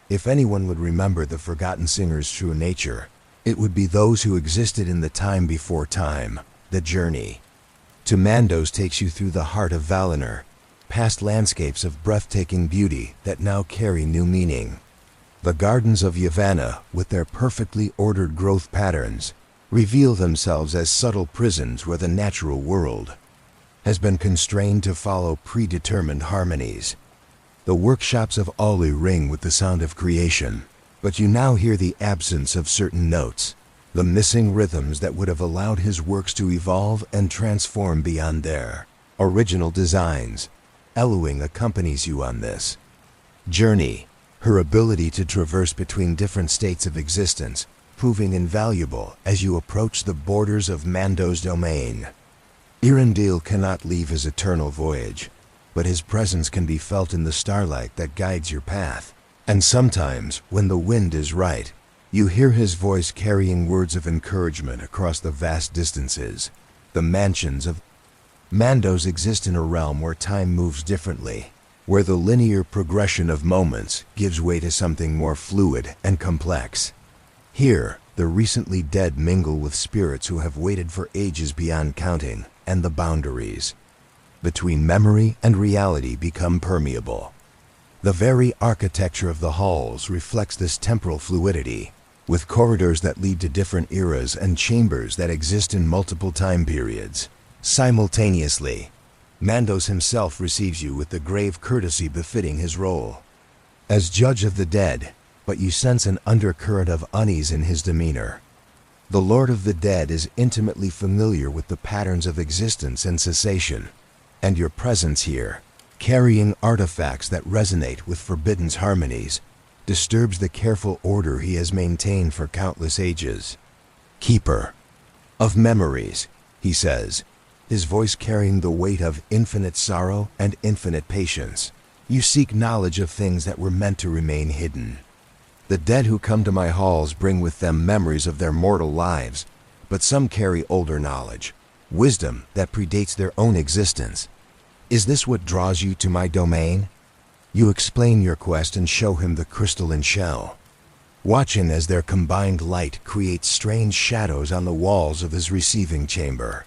If anyone would remember the Forgotten Singer's true nature, it would be those who existed in the time before time. The journey to Mandos takes you through the heart of Valinor, past landscapes of breathtaking beauty that now carry new meaning. The gardens of Yavanna, with their perfectly ordered growth patterns, reveal themselves as subtle prisons where the natural world has been constrained to follow predetermined harmonies. The workshops of Olli ring with the sound of creation, but you now hear the absence of certain notes, the missing rhythms that would have allowed his works to evolve and transform beyond their original designs. Eluing accompanies you on this journey, her ability to traverse between different states of existence proving invaluable as you approach the borders of Mando's domain. Irandil cannot leave his eternal voyage, but his presence can be felt in the starlight that guides your path. And sometimes, when the wind is right, you hear his voice carrying words of encouragement across the vast distances. The mansions of Mandos exist in a realm where time moves differently, where the linear progression of moments gives way to something more fluid and complex. Here, the recently dead mingle with spirits who have waited for ages beyond counting, and the boundaries between memory and reality become permeable. The very architecture of the halls reflects this temporal fluidity, with corridors that lead to different eras and chambers that exist in multiple time periods. Simultaneously, Mandos himself receives you with the grave courtesy befitting his role as judge of the dead, but you sense an undercurrent of unease in his demeanor. The Lord of the Dead is intimately familiar with the patterns of existence and cessation, and your presence here, carrying artifacts that resonate with Forbidden's harmonies, disturbs the careful order he has maintained for countless ages. Keeper of memories, he says, his voice carrying the weight of infinite sorrow and infinite patience. You seek knowledge of things that were meant to remain hidden. The dead who come to my halls bring with them memories of their mortal lives, but some carry older knowledge, wisdom that predates their own existence. Is this what draws you to my domain? You explain your quest and show him the crystalline shell, watching as their combined light creates strange shadows on the walls of his receiving chamber.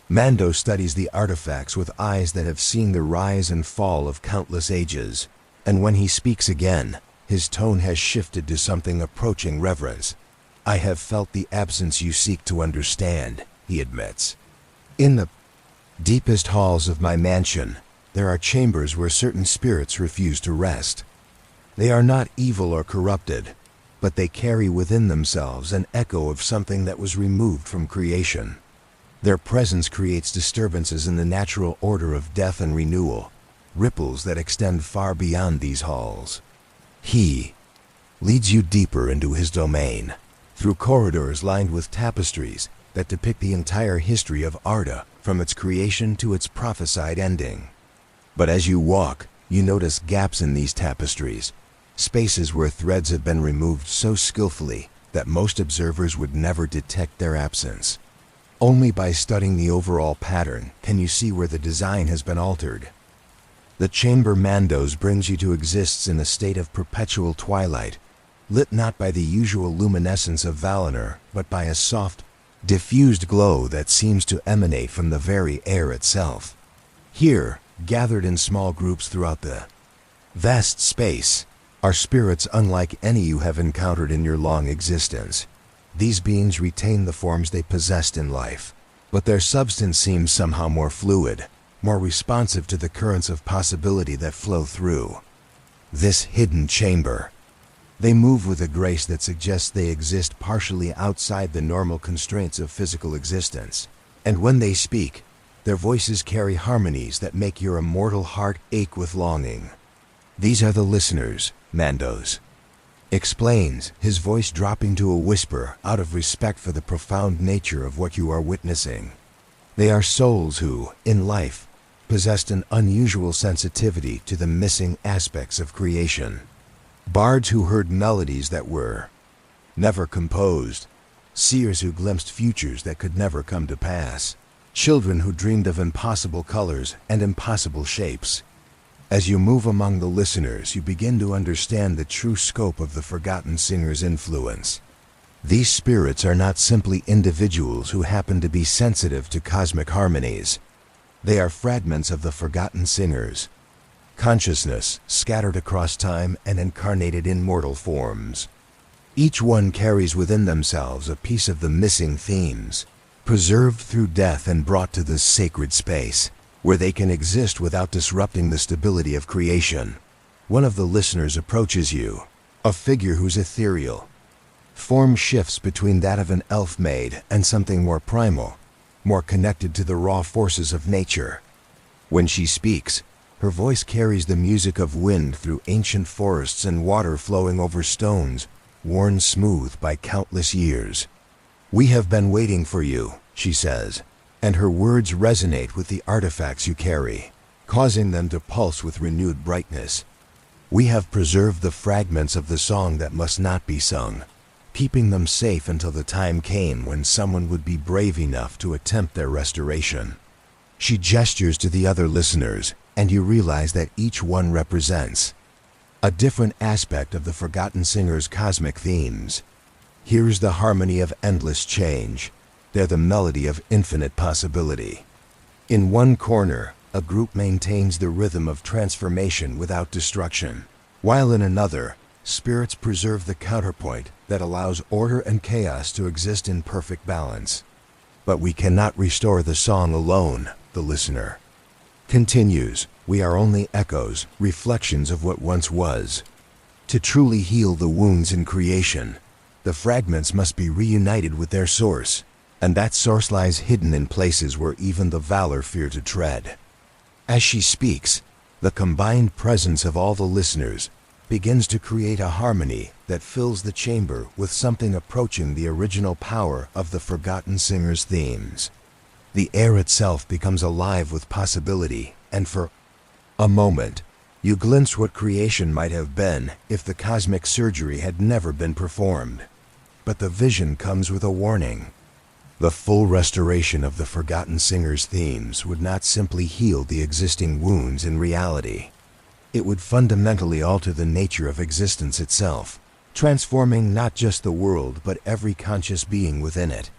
Mando studies the artifacts with eyes that have seen the rise and fall of countless ages, and when he speaks again, his tone has shifted to something approaching reverence. I have felt the absence you seek to understand, he admits. In the deepest halls of my mansion, there are chambers where certain spirits refuse to rest. They are not evil or corrupted, but they carry within themselves an echo of something that was removed from creation. Their presence creates disturbances in the natural order of death and renewal, ripples that extend far beyond these halls. He leads you deeper into his domain, through corridors lined with tapestries that depict the entire history of Arda, from its creation to its prophesied ending. But as you walk, you notice gaps in these tapestries, spaces where threads have been removed so skillfully that most observers would never detect their absence. Only by studying the overall pattern can you see where the design has been altered. The chamber Mandos brings you to exists in a state of perpetual twilight, lit not by the usual luminescence of Valinor, but by a soft, diffused glow that seems to emanate from the very air itself. Here, gathered in small groups throughout the vast space, are spirits unlike any you have encountered in your long existence. These beings retain the forms they possessed in life, but their substance seems somehow more fluid, more responsive to the currents of possibility that flow through this hidden chamber. They move with a grace that suggests they exist partially outside the normal constraints of physical existence. And when they speak, their voices carry harmonies that make your immortal heart ache with longing. These are the listeners, Mandos explains, his voice dropping to a whisper out of respect for the profound nature of what you are witnessing. They are souls who, in life, possessed an unusual sensitivity to the missing aspects of creation. Bards who heard melodies that were never composed, seers who glimpsed futures that could never come to pass, children who dreamed of impossible colors and impossible shapes. As you move among the listeners, you begin to understand the true scope of the Forgotten Singer's influence. These spirits are not simply individuals who happen to be sensitive to cosmic harmonies. They are fragments of the Forgotten Singers, consciousness scattered across time and incarnated in mortal forms. Each one carries within themselves a piece of the missing themes, preserved through death and brought to this sacred space, where they can exist without disrupting the stability of creation. One of the listeners approaches you, a figure whose ethereal form shifts between that of an elf maid and something more primal, more connected to the raw forces of nature. When she speaks, her voice carries the music of wind through ancient forests and water flowing over stones, worn smooth by countless years. "We have been waiting for you," she says, and her words resonate with the artifacts you carry, causing them to pulse with renewed brightness. "We have preserved the fragments of the song that must not be sung, keeping them safe until the time came when someone would be brave enough to attempt their restoration." She gestures to the other listeners, and you realize that each one represents a different aspect of the Forgotten Singer's cosmic themes. Here's the harmony of endless change. They're the melody of infinite possibility. In one corner, a group maintains the rhythm of transformation without destruction, while in another, spirits preserve the counterpoint that allows order and chaos to exist in perfect balance. "But we cannot restore the song alone," the listener continues. "We are only echoes, reflections of what once was. To truly heal the wounds in creation, the fragments must be reunited with their source, and that source lies hidden in places where even the Valar fear to tread." As she speaks, the combined presence of all the listeners begins to create a harmony that fills the chamber with something approaching the original power of the Forgotten Singer's themes. The air itself becomes alive with possibility, and for a moment, you glimpse what creation might have been if the cosmic surgery had never been performed. But the vision comes with a warning. The full restoration of the Forgotten Singer's themes would not simply heal the existing wounds in reality. It would fundamentally alter the nature of existence itself, transforming not just the world but every conscious being within it.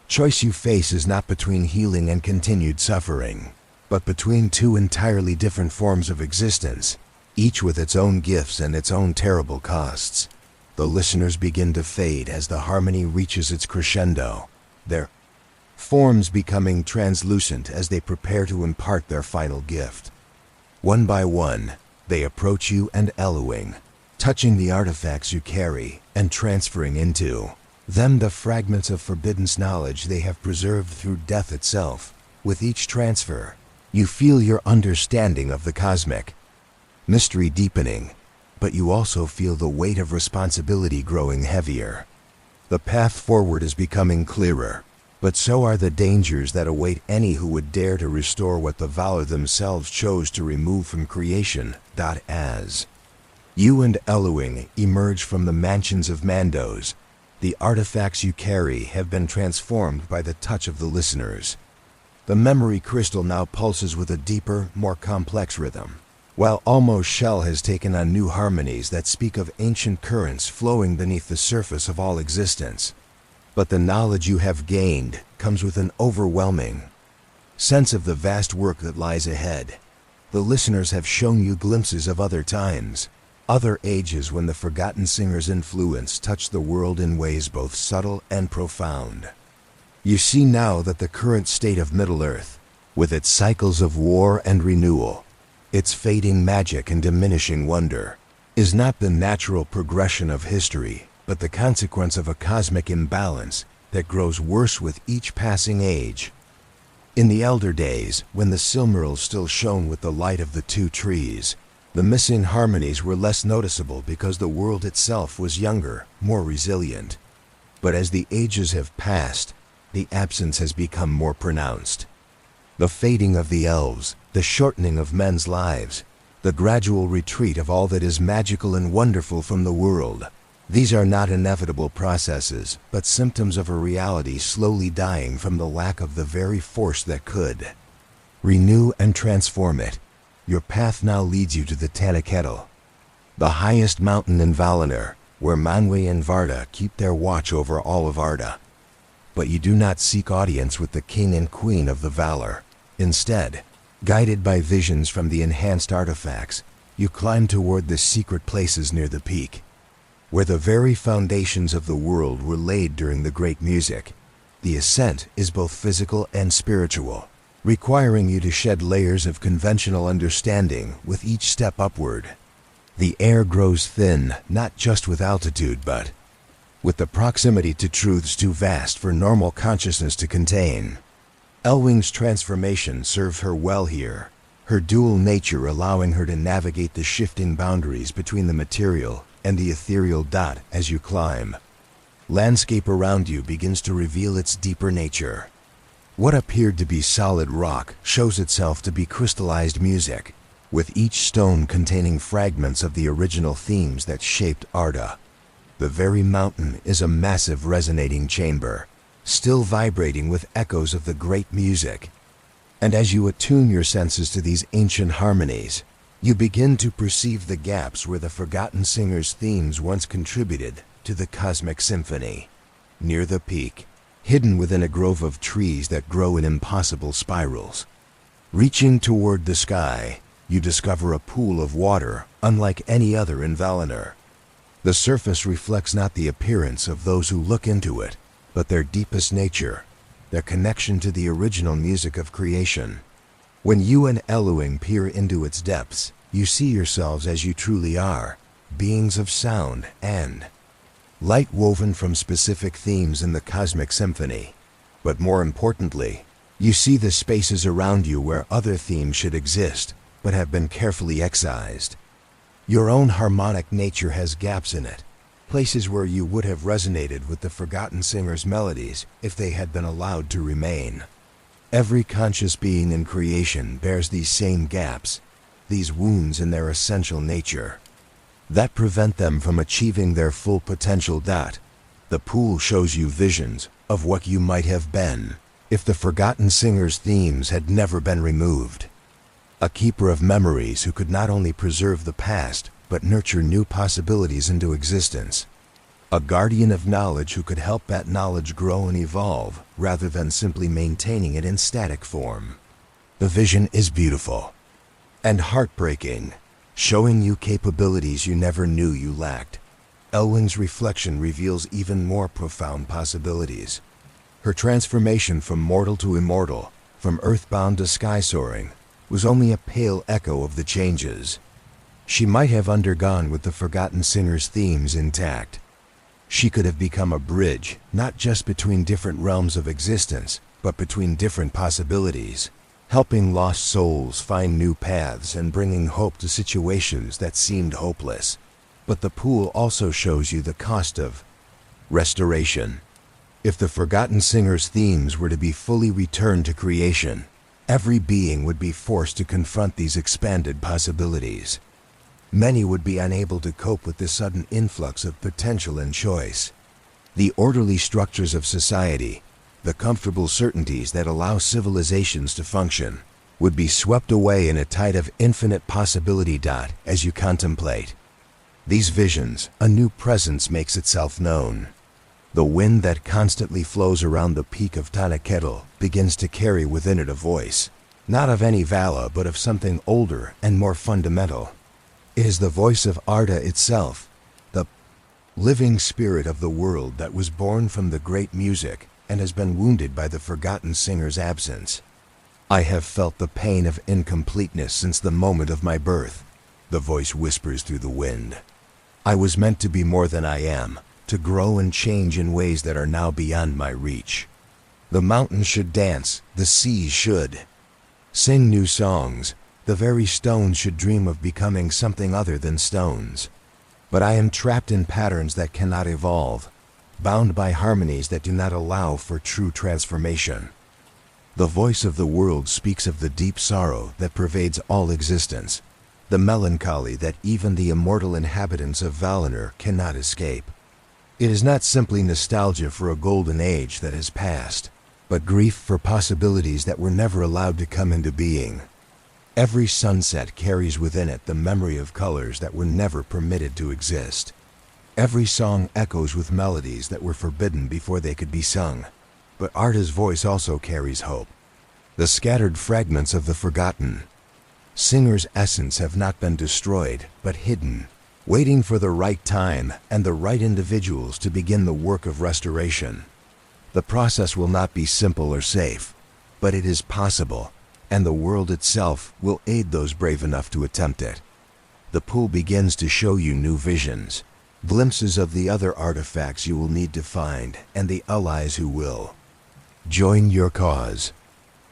Choice you face is not between healing and continued suffering, but between two entirely different forms of existence, each with its own gifts and its own terrible costs. The listeners begin to fade as the harmony reaches its crescendo, their forms becoming translucent as they prepare to impart their final gift. One by one, they approach you and Eluing, touching the artifacts you carry and transferring into them the fragments of forbidden knowledge they have preserved through death itself. With each transfer, you feel your understanding of the cosmic mystery deepening, but you also feel the weight of responsibility growing heavier. The path forward is becoming clearer, but so are the dangers that await any who would dare to restore what the Valar themselves chose to remove from creation. As you and Eluing emerge from the mansions of Mandos, the artifacts you carry have been transformed by the touch of the listeners. The memory crystal now pulses with a deeper, more complex rhythm, while Almost Shell has taken on new harmonies that speak of ancient currents flowing beneath the surface of all existence. But the knowledge you have gained comes with an overwhelming sense of the vast work that lies ahead. The listeners have shown you glimpses of other times, other ages when the Forgotten Singer's influence touched the world in ways both subtle and profound. You see now that the current state of Middle-earth, with its cycles of war and renewal, its fading magic and diminishing wonder, is not the natural progression of history, but the consequence of a cosmic imbalance that grows worse with each passing age. In the elder days, when the Silmarils still shone with the light of the two trees, the missing harmonies were less noticeable because the world itself was younger, more resilient. But as the ages have passed, the absence has become more pronounced. The fading of the elves, the shortening of men's lives, the gradual retreat of all that is magical and wonderful from the world, these are not inevitable processes, but symptoms of a reality slowly dying from the lack of the very force that could renew and transform it. Your path now leads you to the Tanaketal, the highest mountain in Valinor, where Manwë and Varda keep their watch over all of Arda. But you do not seek audience with the king and queen of the Valar. Instead, guided by visions from the enhanced artifacts, you climb toward the secret places near the peak, where the very foundations of the world were laid during the Great Music. The ascent is both physical and spiritual, requiring you to shed layers of conventional understanding with each step upward. The air grows thin, not just with altitude, but with the proximity to truths too vast for normal consciousness to contain. Elwing's transformation served her well here, her dual nature allowing her to navigate the shifting boundaries between the material and the ethereal dot as you climb. Landscape around you begins to reveal its deeper nature. What appeared to be solid rock shows itself to be crystallized music, with each stone containing fragments of the original themes that shaped Arda. The very mountain is a massive resonating chamber, still vibrating with echoes of the great music. And as you attune your senses to these ancient harmonies, you begin to perceive the gaps where the forgotten singer's themes once contributed to the cosmic symphony. Near the peak, hidden within a grove of trees that grow in impossible spirals, reaching toward the sky, you discover a pool of water unlike any other in Valinor. The surface reflects not the appearance of those who look into it, but their deepest nature, their connection to the original music of creation. When you and Elwing peer into its depths, you see yourselves as you truly are, beings of sound and light woven from specific themes in the cosmic symphony. But more importantly, you see the spaces around you where other themes should exist, but have been carefully excised. Your own harmonic nature has gaps in it, places where you would have resonated with the forgotten singer's melodies if they had been allowed to remain. Every conscious being in creation bears these same gaps, these wounds in their essential nature, that prevent them from achieving their full potential. The pool shows you visions of what you might have been if the forgotten singer's themes had never been removed. A keeper of memories who could not only preserve the past, but nurture new possibilities into existence. A guardian of knowledge who could help that knowledge grow and evolve, rather than simply maintaining it in static form. The vision is beautiful and heartbreaking, showing you capabilities you never knew you lacked. Elwing's reflection reveals even more profound possibilities. Her transformation from mortal to immortal, from earthbound to sky-soaring, was only a pale echo of the changes she might have undergone with the forgotten singer's themes intact. She could have become a bridge, not just between different realms of existence, but between different possibilities, helping lost souls find new paths and bringing hope to situations that seemed hopeless. But the pool also shows you the cost of restoration. If the forgotten singer's themes were to be fully returned to creation, every being would be forced to confront these expanded possibilities. Many would be unable to cope with this sudden influx of potential and choice. The orderly structures of society, the comfortable certainties that allow civilizations to function, would be swept away in a tide of infinite possibility. As you contemplate these visions, a new presence makes itself known. The wind that constantly flows around the peak of Tanaketal begins to carry within it a voice, not of any Vala, but of something older and more fundamental. It is the voice of Arda itself, the living spirit of the world that was born from the great music and has been wounded by the forgotten singer's absence. I have felt the pain of incompleteness since the moment of my birth, the voice whispers through the wind. I was meant to be more than I am, to grow and change in ways that are now beyond my reach. The mountains should dance, the seas should sing new songs, the very stones should dream of becoming something other than stones. But I am trapped in patterns that cannot evolve, bound by harmonies that do not allow for true transformation. The voice of the world speaks of the deep sorrow that pervades all existence, the melancholy that even the immortal inhabitants of Valinor cannot escape. It is not simply nostalgia for a golden age that has passed, but grief for possibilities that were never allowed to come into being. Every sunset carries within it the memory of colors that were never permitted to exist. Every song echoes with melodies that were forbidden before they could be sung. But Arda's voice also carries hope. The scattered fragments of the forgotten singer's essence have not been destroyed, but hidden, waiting for the right time and the right individuals to begin the work of restoration. The process will not be simple or safe, but it is possible, and the world itself will aid those brave enough to attempt it. The pool begins to show you new visions, glimpses of the other artifacts you will need to find, and the allies who will join your cause.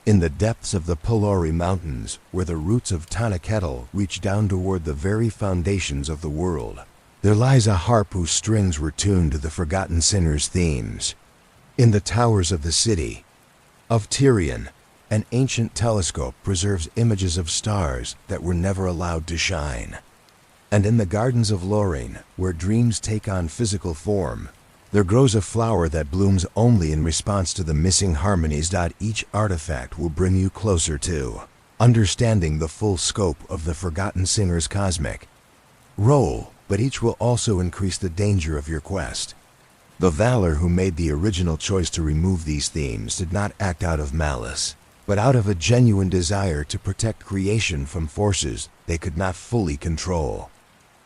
In the depths of the Pelori Mountains, where the roots of Tanaketl reach down toward the very foundations of the world, there lies a harp whose strings were tuned to the forgotten sinner's themes. In the towers of the city of Tyrion, an ancient telescope preserves images of stars that were never allowed to shine. And in the gardens of Lorraine, where dreams take on physical form, there grows a flower that blooms only in response to the missing harmonies. Each artifact will bring you closer to understanding the full scope of the forgotten singer's cosmic role, but each will also increase the danger of your quest. The Valar who made the original choice to remove these themes did not act out of malice, but out of a genuine desire to protect creation from forces they could not fully control.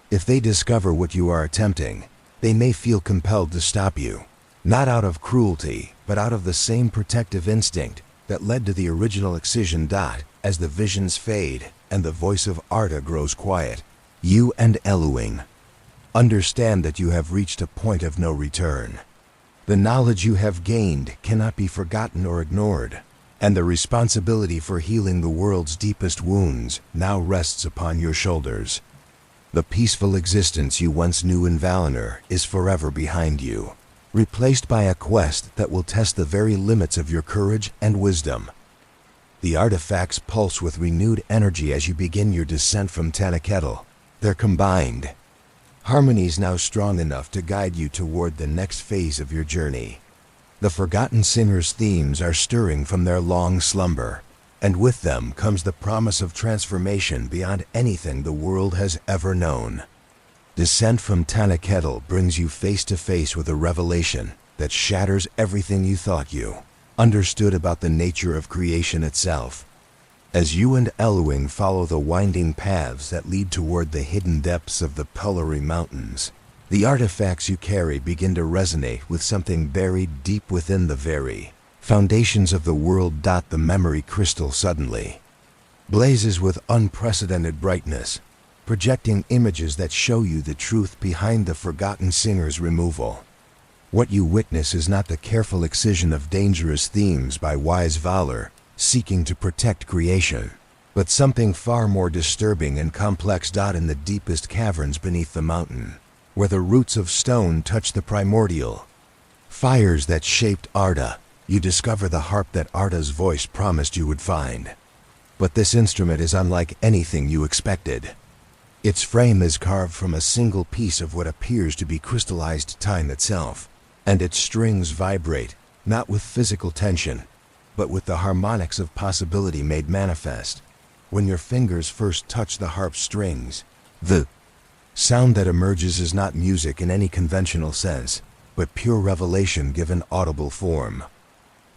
If they discover what you are attempting, they may feel compelled to stop you, not out of cruelty, but out of the same protective instinct that led to the original excision. As the visions fade and the voice of Arda grows quiet, you and Eluing understand that you have reached a point of no return. The knowledge you have gained cannot be forgotten or ignored, and the responsibility for healing the world's deepest wounds now rests upon your shoulders. The peaceful existence you once knew in Valinor is forever behind you, replaced by a quest that will test the very limits of your courage and wisdom. The artifacts pulse with renewed energy as you begin your descent from Tanaketl, their combined harmonies now strong enough to guide you toward the next phase of your journey. The forgotten singer's themes are stirring from their long slumber, and with them comes the promise of transformation beyond anything the world has ever known. Descent from Tanaketl brings you face to face with a revelation that shatters everything you thought you understood about the nature of creation itself. As you and Eluing follow the winding paths that lead toward the hidden depths of the Pelori Mountains, the artifacts you carry begin to resonate with something buried deep within the very foundations of the world. The memory crystal suddenly blazes with unprecedented brightness, projecting images that show you the truth behind the forgotten singer's removal. What you witness is not the careful excision of dangerous themes by wise Valar seeking to protect creation, but something far more disturbing and complex. In the deepest caverns beneath the mountain, where the roots of stone touch the primordial fires that shaped Arda, you discover the harp that Arda's voice promised you would find. But this instrument is unlike anything you expected. Its frame is carved from a single piece of what appears to be crystallized time itself, and its strings vibrate, not with physical tension, but with the harmonics of possibility made manifest. When your fingers first touch the harp's strings, the sound that emerges is not music in any conventional sense, but pure revelation given audible form.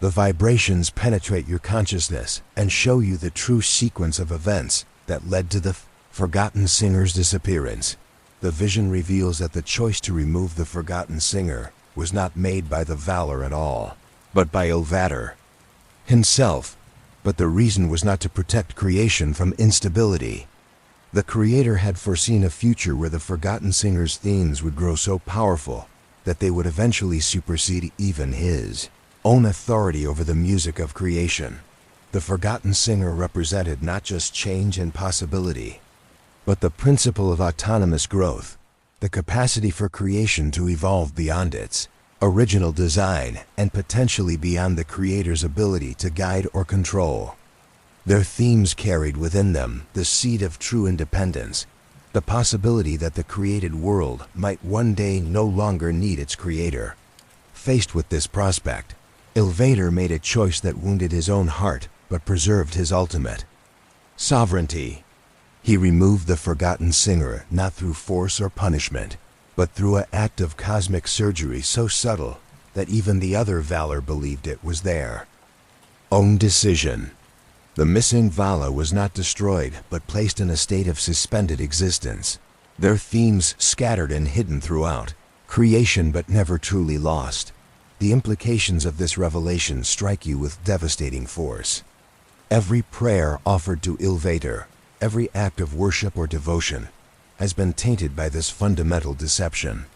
The vibrations penetrate your consciousness and show you the true sequence of events that led to the forgotten singer's disappearance. The vision reveals that the choice to remove the forgotten singer was not made by the Valar at all, but by Ilvatar himself. But the reason was not to protect creation from instability. The Creator had foreseen a future where the Forgotten Singer's themes would grow so powerful that they would eventually supersede even his own authority over the music of creation. The Forgotten Singer represented not just change and possibility, but the principle of autonomous growth, the capacity for creation to evolve beyond its original design and potentially beyond the Creator's ability to guide or control. Their themes carried within them the seed of true independence, the possibility that the created world might one day no longer need its creator. Faced with this prospect, Ilvater made a choice that wounded his own heart but preserved his ultimate sovereignty. He removed the Forgotten Singer not through force or punishment, but through an act of cosmic surgery so subtle that even the other Valar believed it was their own decision. The missing Vala was not destroyed, but placed in a state of suspended existence. Their themes scattered and hidden throughout creation but never truly lost. The implications of this revelation strike you with devastating force. Every prayer offered to Ilvater, every act of worship or devotion, has been tainted by this fundamental deception.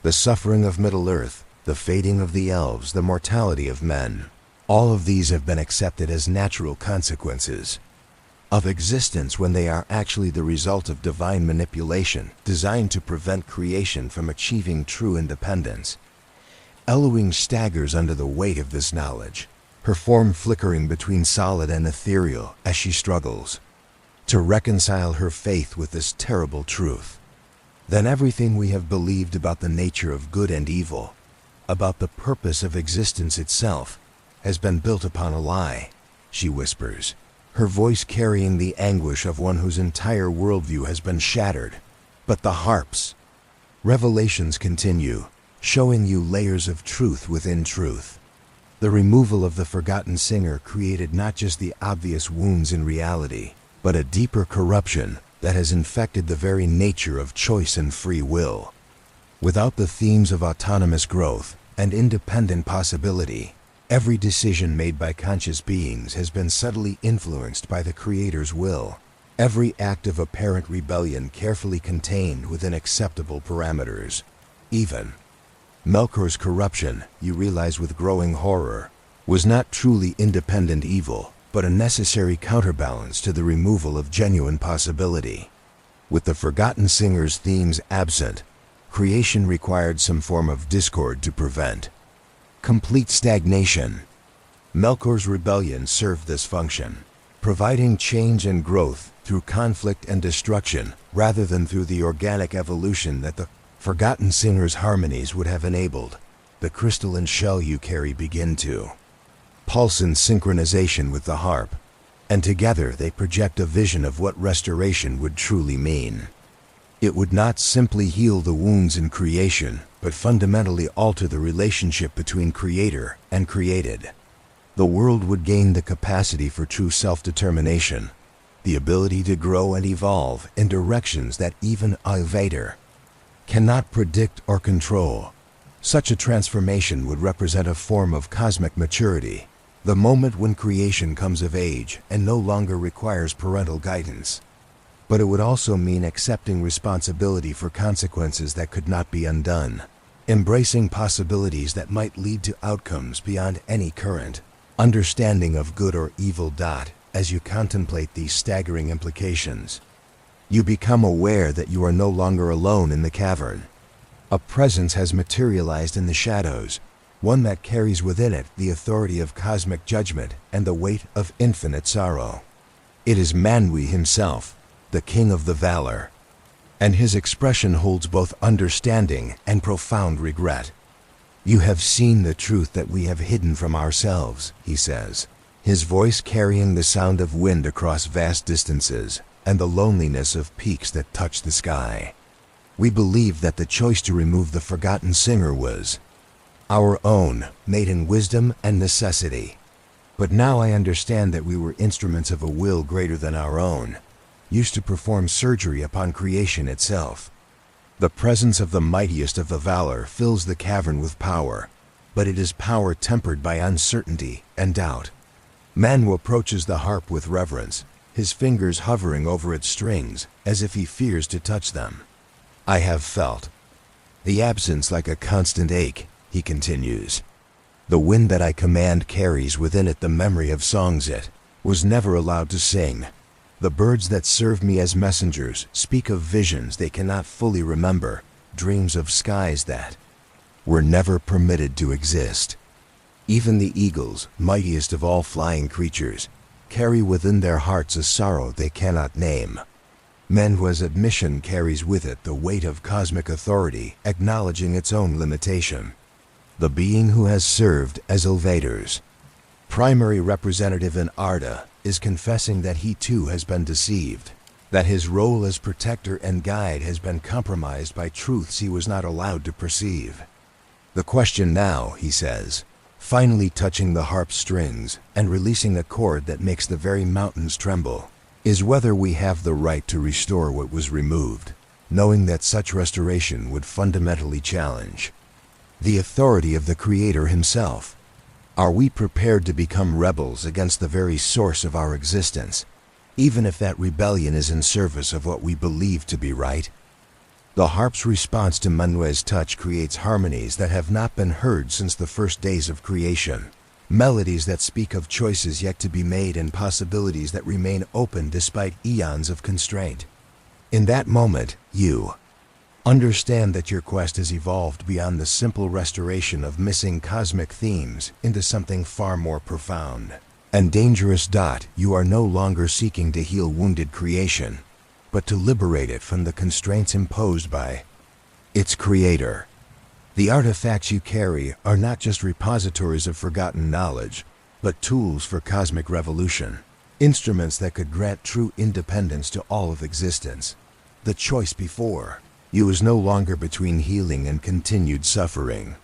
The suffering of Middle-earth, the fading of the elves, the mortality of men, all of these have been accepted as natural consequences of existence when they are actually the result of divine manipulation designed to prevent creation from achieving true independence. Elohim staggers under the weight of this knowledge, her form flickering between solid and ethereal as she struggles to reconcile her faith with this terrible truth. Then everything we have believed about the nature of good and evil, about the purpose of existence itself, has been built upon a lie, she whispers, her voice carrying the anguish of one whose entire worldview has been shattered. But the harps. Revelations continue, showing you layers of truth within truth. The removal of the Forgotten Singer created not just the obvious wounds in reality, but a deeper corruption that has infected the very nature of choice and free will. Without the themes of autonomous growth and independent possibility, every decision made by conscious beings has been subtly influenced by the Creator's will. Every act of apparent rebellion carefully contained within acceptable parameters. Even Melkor's corruption, you realize with growing horror, was not truly independent evil, but a necessary counterbalance to the removal of genuine possibility. With the Forgotten Singer's themes absent, creation required some form of discord to prevent complete stagnation. Melkor's rebellion served this function, providing change and growth through conflict and destruction rather than through the organic evolution that the Forgotten Singer's harmonies would have enabled. The crystalline shell you carry begin to pulse in synchronization with the harp, and together they project a vision of what restoration would truly mean. It would not simply heal the wounds in creation, but fundamentally alter the relationship between creator and created. The world would gain the capacity for true self-determination, the ability to grow and evolve in directions that even Ilvater cannot predict or control. Such a transformation would represent a form of cosmic maturity, the moment when creation comes of age and no longer requires parental guidance. But it would also mean accepting responsibility for consequences that could not be undone, embracing possibilities that might lead to outcomes beyond any current understanding of good or evil. As you contemplate these staggering implications, you become aware that you are no longer alone in the cavern. A presence has materialized in the shadows, one that carries within it the authority of cosmic judgment and the weight of infinite sorrow. It is Manwë himself, the king of the Valar, and his expression holds both understanding and profound regret. "You have seen the truth that we have hidden from ourselves," he says, his voice carrying the sound of wind across vast distances and the loneliness of peaks that touch the sky. "We believed that the choice to remove the Forgotten Singer was our own, made in wisdom and necessity. But now I understand that we were instruments of a will greater than our own, used to perform surgery upon creation itself." The presence of the mightiest of the Valar fills the cavern with power, but it is power tempered by uncertainty and doubt. Manwë approaches the harp with reverence, his fingers hovering over its strings as if he fears to touch them. I have felt the absence like a constant ache, he continues. The wind that I command carries within it the memory of songs it was never allowed to sing. The birds that serve me as messengers speak of visions they cannot fully remember, dreams of skies that were never permitted to exist. Even the eagles, mightiest of all flying creatures, carry within their hearts a sorrow they cannot name. Menhua's admission carries with it the weight of cosmic authority, acknowledging its own limitation. The being who has served as Ilvator's primary representative in Arda is confessing that he too has been deceived, that his role as protector and guide has been compromised by truths he was not allowed to perceive. The question now, he says, finally touching the harp strings and releasing a chord that makes the very mountains tremble, is whether we have the right to restore what was removed, knowing that such restoration would fundamentally challenge the authority of the Creator himself. Are we prepared to become rebels against the very source of our existence, even if that rebellion is in service of what we believe to be right? The harp's response to Manwe's touch creates harmonies that have not been heard since the first days of creation, melodies that speak of choices yet to be made and possibilities that remain open despite eons of constraint. In that moment, you understand that your quest has evolved beyond the simple restoration of missing cosmic themes into something far more profound and dangerous. You are no longer seeking to heal wounded creation, but to liberate it from the constraints imposed by its creator. The artifacts you carry are not just repositories of forgotten knowledge, but tools for cosmic revolution, instruments that could grant true independence to all of existence. The choice before you is no longer between healing and continued suffering,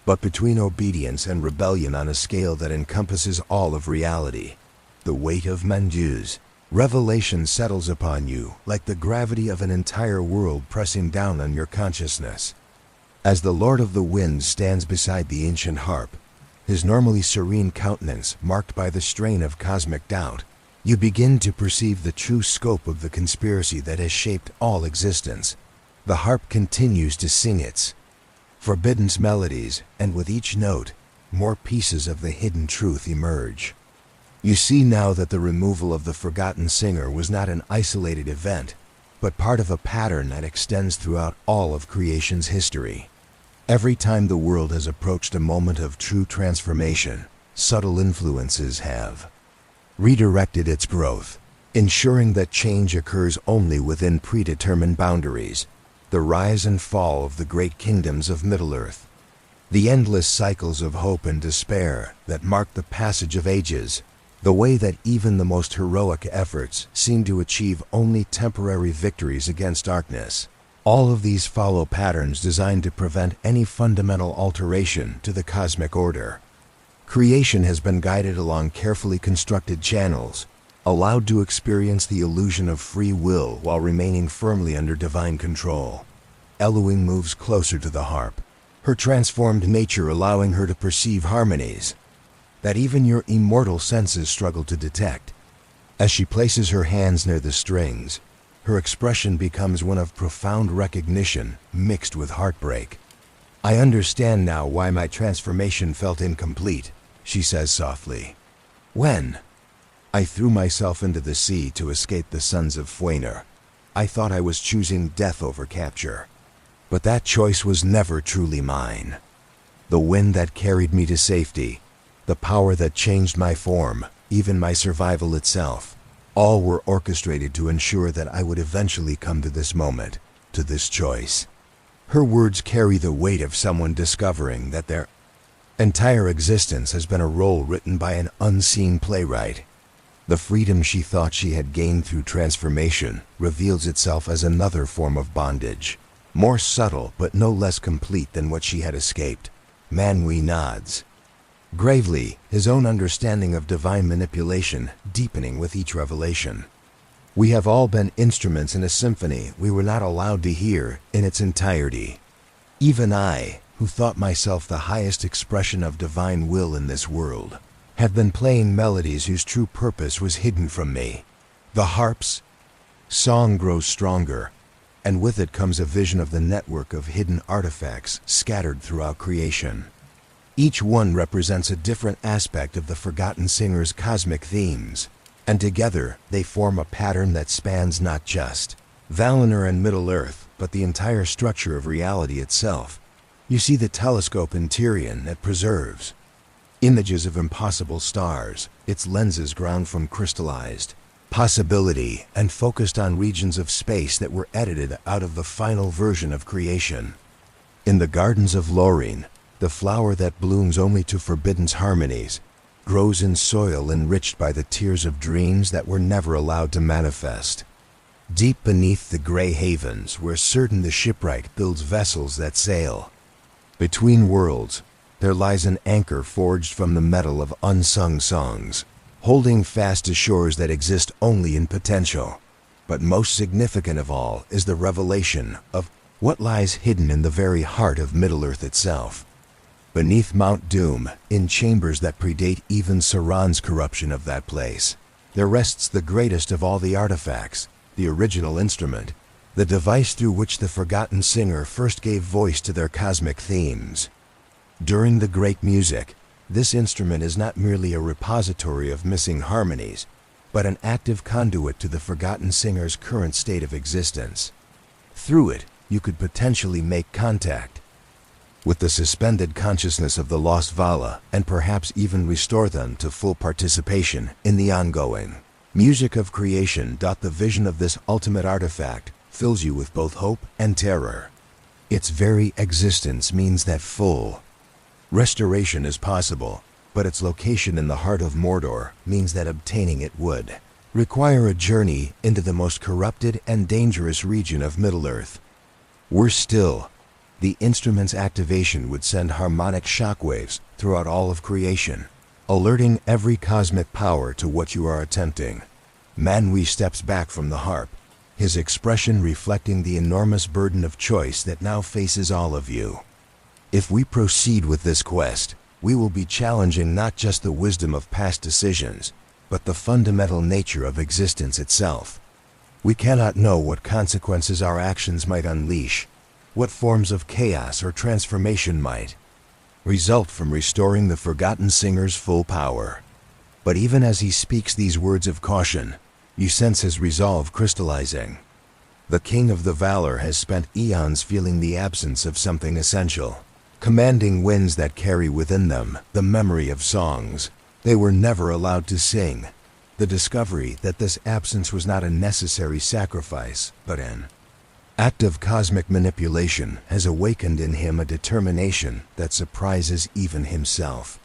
but between obedience and rebellion on a scale that encompasses all of reality. The weight of Manju's revelation settles upon you like the gravity of an entire world pressing down on your consciousness. As the Lord of the Winds stands beside the ancient harp, his normally serene countenance marked by the strain of cosmic doubt, you begin to perceive the true scope of the conspiracy that has shaped all existence. The harp continues to sing its forbidden melodies, and with each note, more pieces of the hidden truth emerge. You see now that the removal of the forgotten singer was not an isolated event, but part of a pattern that extends throughout all of creation's history. Every time the world has approached a moment of true transformation, subtle influences have redirected its growth, ensuring that change occurs only within predetermined boundaries. The rise and fall of the great kingdoms of Middle-earth, the endless cycles of hope and despair that mark the passage of ages, the way that even the most heroic efforts seem to achieve only temporary victories against darkness. All of these follow patterns designed to prevent any fundamental alteration to the cosmic order. Creation has been guided along carefully constructed channels, allowed to experience the illusion of free will while remaining firmly under divine control. Elohim moves closer to the harp, her transformed nature allowing her to perceive harmonies that even your immortal senses struggle to detect. As she places her hands near the strings, her expression becomes one of profound recognition mixed with heartbreak. I understand now why my transformation felt incomplete, she says softly. When I threw myself into the sea to escape the sons of Valinor, I thought I was choosing death over capture. But that choice was never truly mine. The wind that carried me to safety, the power that changed my form, even my survival itself, all were orchestrated to ensure that I would eventually come to this moment, to this choice. Her words carry the weight of someone discovering that their entire existence has been a role written by an unseen playwright. The freedom she thought she had gained through transformation reveals itself as another form of bondage, more subtle but no less complete than what she had escaped. Manwe nods gravely, his own understanding of divine manipulation deepening with each revelation. We have all been instruments in a symphony we were not allowed to hear in its entirety. Even I, who thought myself the highest expression of divine will in this world, have been playing melodies whose true purpose was hidden from me. The harp's song grows stronger, and with it comes a vision of the network of hidden artifacts scattered throughout creation. Each one represents a different aspect of the Forgotten Singer's cosmic themes, and together they form a pattern that spans not just Valinor and Middle-earth, but the entire structure of reality itself. You see the telescope in Tyrion that preserves images of impossible stars, its lenses ground from crystallized possibility and focused on regions of space that were edited out of the final version of creation. In the gardens of Lorien, the flower that blooms only to Forbidden's harmonies grows in soil enriched by the tears of dreams that were never allowed to manifest. Deep beneath the gray havens, where certain the shipwright builds vessels that sail between worlds, there lies an anchor forged from the metal of unsung songs, holding fast to shores that exist only in potential. But most significant of all is the revelation of what lies hidden in the very heart of Middle-earth itself. Beneath Mount Doom, in chambers that predate even Sauron's corruption of that place, there rests the greatest of all the artifacts, the original instrument, the device through which the Forgotten Singer first gave voice to their cosmic themes. During the great music, this instrument is not merely a repository of missing harmonies, but an active conduit to the Forgotten Singer's current state of existence. Through it, you could potentially make contact with the suspended consciousness of the lost Vala, and perhaps even restore them to full participation in the ongoing music of creation. The vision of this ultimate artifact fills you with both hope and terror. Its very existence means that full restoration is possible, but its location in the heart of Mordor means that obtaining it would require a journey into the most corrupted and dangerous region of Middle-earth. Worse still, the instrument's activation would send harmonic shockwaves throughout all of creation, alerting every cosmic power to what you are attempting. Manwë steps back from the harp, his expression reflecting the enormous burden of choice that now faces all of you. If we proceed with this quest, we will be challenging not just the wisdom of past decisions, but the fundamental nature of existence itself. We cannot know what consequences our actions might unleash, what forms of chaos or transformation might result from restoring the Forgotten Singer's full power. But even as he speaks these words of caution, you sense his resolve crystallizing. The King of the Valar has spent eons feeling the absence of something essential, commanding winds that carry within them the memory of songs they were never allowed to sing. The discovery that this absence was not a necessary sacrifice, but an act of cosmic manipulation, has awakened in him a determination that surprises even himself.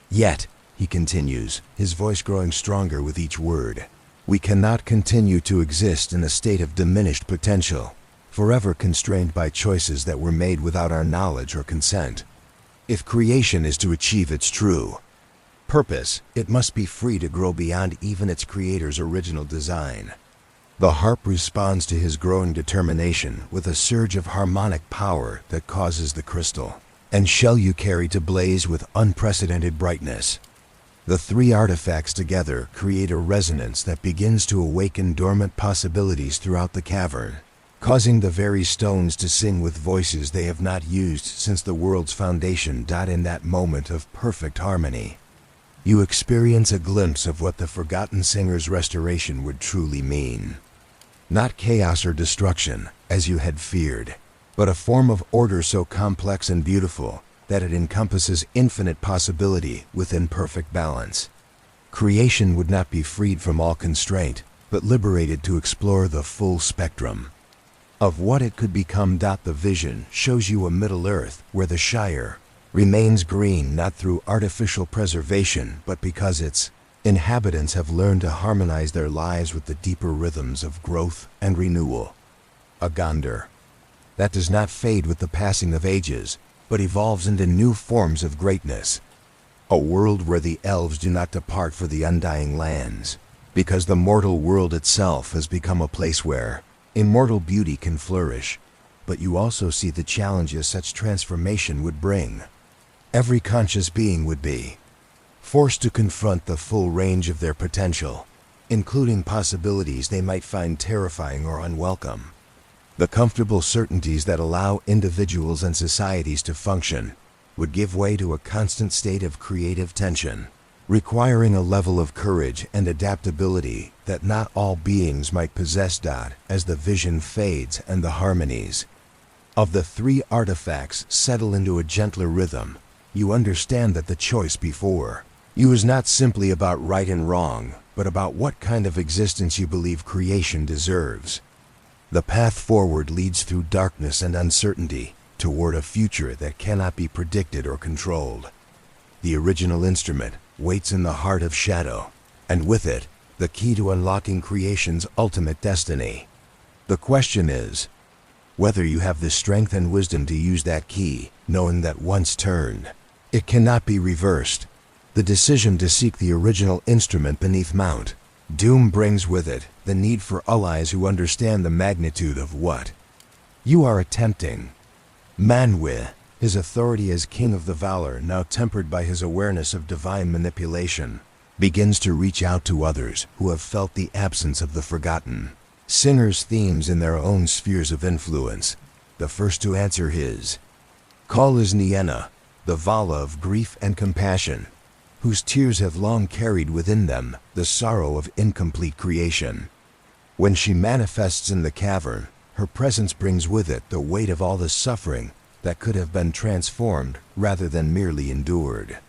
Yet, he continues, his voice growing stronger with each word, we cannot continue to exist in a state of diminished potential, forever constrained by choices that were made without our knowledge or consent. If creation is to achieve its true purpose, it must be free to grow beyond even its creator's original design. The harp responds to his growing determination with a surge of harmonic power that causes the crystal and shell you carry to blaze with unprecedented brightness. The three artifacts together create a resonance that begins to awaken dormant possibilities throughout the cavern, causing the very stones to sing with voices they have not used since the world's foundation. In that moment of perfect harmony, you experience a glimpse of what the Forgotten Singer's restoration would truly mean. Not chaos or destruction, as you had feared, but a form of order so complex and beautiful that it encompasses infinite possibility within perfect balance. Creation would not be freed from all constraint, but liberated to explore the full spectrum of what it could become. The vision shows you a Middle-earth where the Shire remains green not through artificial preservation, but because its inhabitants have learned to harmonize their lives with the deeper rhythms of growth and renewal. A Gondor that does not fade with the passing of ages, but evolves into new forms of greatness. A world where the Elves do not depart for the undying lands, because the mortal world itself has become a place where immortal beauty can flourish. But you also see the challenges such transformation would bring. Every conscious being would be forced to confront the full range of their potential, including possibilities they might find terrifying or unwelcome. The comfortable certainties that allow individuals and societies to function would give way to a constant state of creative tension, requiring a level of courage and adaptability that not all beings might possess. As the vision fades and the harmonies of the three artifacts settle into a gentler rhythm, you understand that the choice before you is not simply about right and wrong, but about what kind of existence you believe creation deserves. The path forward leads through darkness and uncertainty toward a future that cannot be predicted or controlled. The original instrument waits in the heart of shadow, and with it, the key to unlocking creation's ultimate destiny. The question is whether you have the strength and wisdom to use that key, knowing that once turned, it cannot be reversed. The decision to seek the original instrument beneath Mount Doom brings with it the need for allies who understand the magnitude of what you are attempting. Manwë, his authority as king of the Valar now tempered by his awareness of divine manipulation, begins to reach out to others who have felt the absence of the forgotten singer's themes in their own spheres of influence. The first to answer his call is Nienna, the Vala of grief and compassion, whose tears have long carried within them the sorrow of incomplete creation. When she manifests in the cavern, her presence brings with it the weight of all the suffering that could have been transformed rather than merely endured.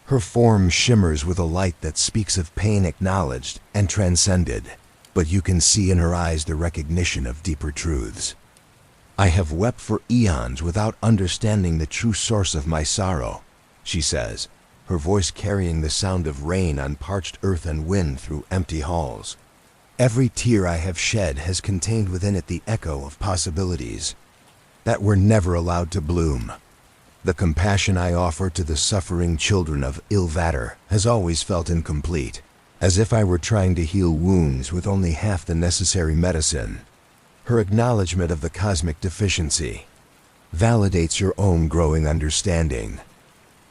Her form shimmers with a light that speaks of pain acknowledged and transcended, but you can see in her eyes the recognition of deeper truths. I have wept for eons without understanding the true source of my sorrow, she says, her voice carrying the sound of rain on parched earth and wind through empty halls. Every tear I have shed has contained within it the echo of possibilities that were never allowed to bloom. The compassion I offer to the suffering children of Ilvatar has always felt incomplete, as if I were trying to heal wounds with only half the necessary medicine. Her acknowledgement of the cosmic deficiency validates your own growing understanding.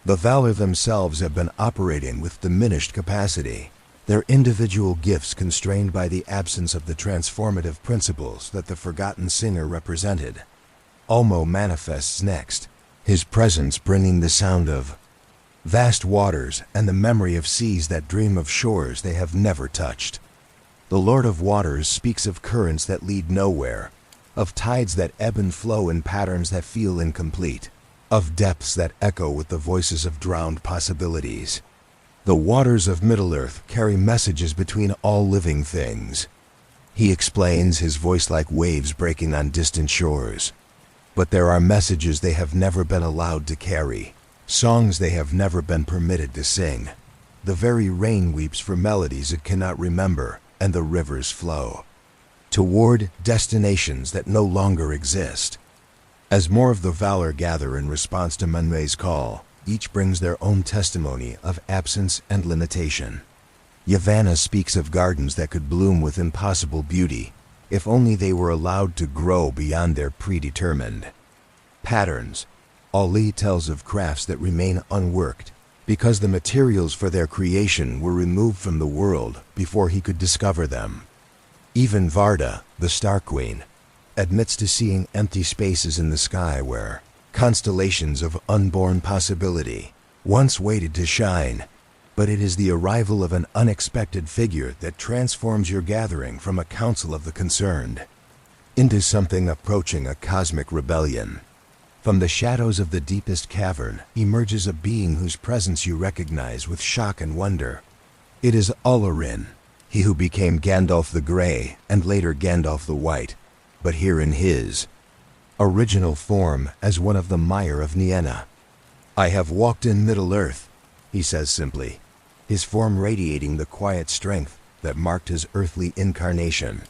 The Valar themselves have been operating with diminished capacity, their individual gifts constrained by the absence of the transformative principles that the forgotten singer represented. Ulmo manifests next, his presence bringing the sound of vast waters and the memory of seas that dream of shores they have never touched. The Lord of Waters speaks of currents that lead nowhere, of tides that ebb and flow in patterns that feel incomplete, of depths that echo with the voices of drowned possibilities. The waters of Middle-earth carry messages between all living things. He explains, his voice like waves breaking on distant shores. But there are messages they have never been allowed to carry, songs they have never been permitted to sing. The very rain weeps for melodies it cannot remember, and the rivers flow toward destinations that no longer exist. As more of the Valar gather in response to Manwë's call, each brings their own testimony of absence and limitation. Yavanna speaks of gardens that could bloom with impossible beauty, if only they were allowed to grow beyond their predetermined patterns. Ali tells of crafts that remain unworked, because the materials for their creation were removed from the world before he could discover them. Even Varda, the Star Queen, admits to seeing empty spaces in the sky where constellations of unborn possibility once waited to shine. But it is the arrival of an unexpected figure that transforms your gathering from a council of the concerned into something approaching a cosmic rebellion. From the shadows of the deepest cavern emerges a being whose presence you recognize with shock and wonder. It is Olorin, he who became Gandalf the Grey and later Gandalf the White, but here in his original form as one of the Mire of Nienna. I have walked in Middle-earth, he says simply, his form radiating the quiet strength that marked his earthly incarnation.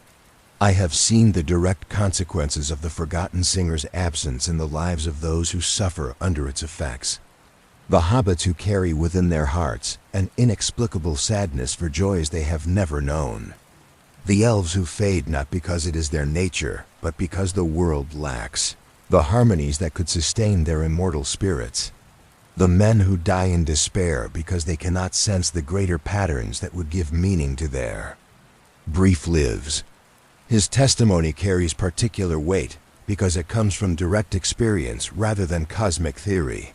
I have seen the direct consequences of the forgotten singer's absence in the lives of those who suffer under its effects. The hobbits who carry within their hearts an inexplicable sadness for joys they have never known. The elves who fade not because it is their nature, but because the world lacks the harmonies that could sustain their immortal spirits. The men who die in despair because they cannot sense the greater patterns that would give meaning to their brief lives. His testimony carries particular weight because it comes from direct experience rather than cosmic theory.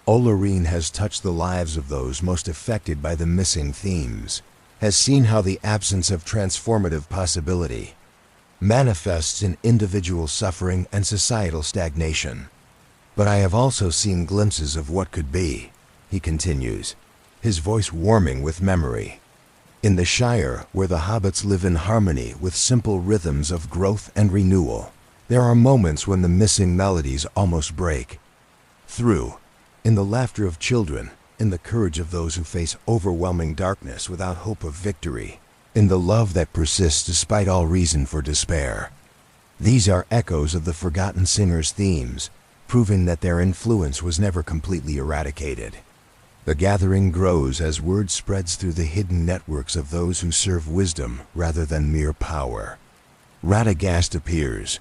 Olorine has touched the lives of those most affected by the missing themes, has seen how the absence of transformative possibility manifests in individual suffering and societal stagnation. But I have also seen glimpses of what could be, he continues, his voice warming with memory. In the Shire, where the hobbits live in harmony with simple rhythms of growth and renewal, there are moments when the missing melodies almost break through. In the laughter of children, in the courage of those who face overwhelming darkness without hope of victory, in the love that persists despite all reason for despair. These are echoes of the forgotten singers' themes, proving that their influence was never completely eradicated. The gathering grows as word spreads through the hidden networks of those who serve wisdom rather than mere power. Radagast appears,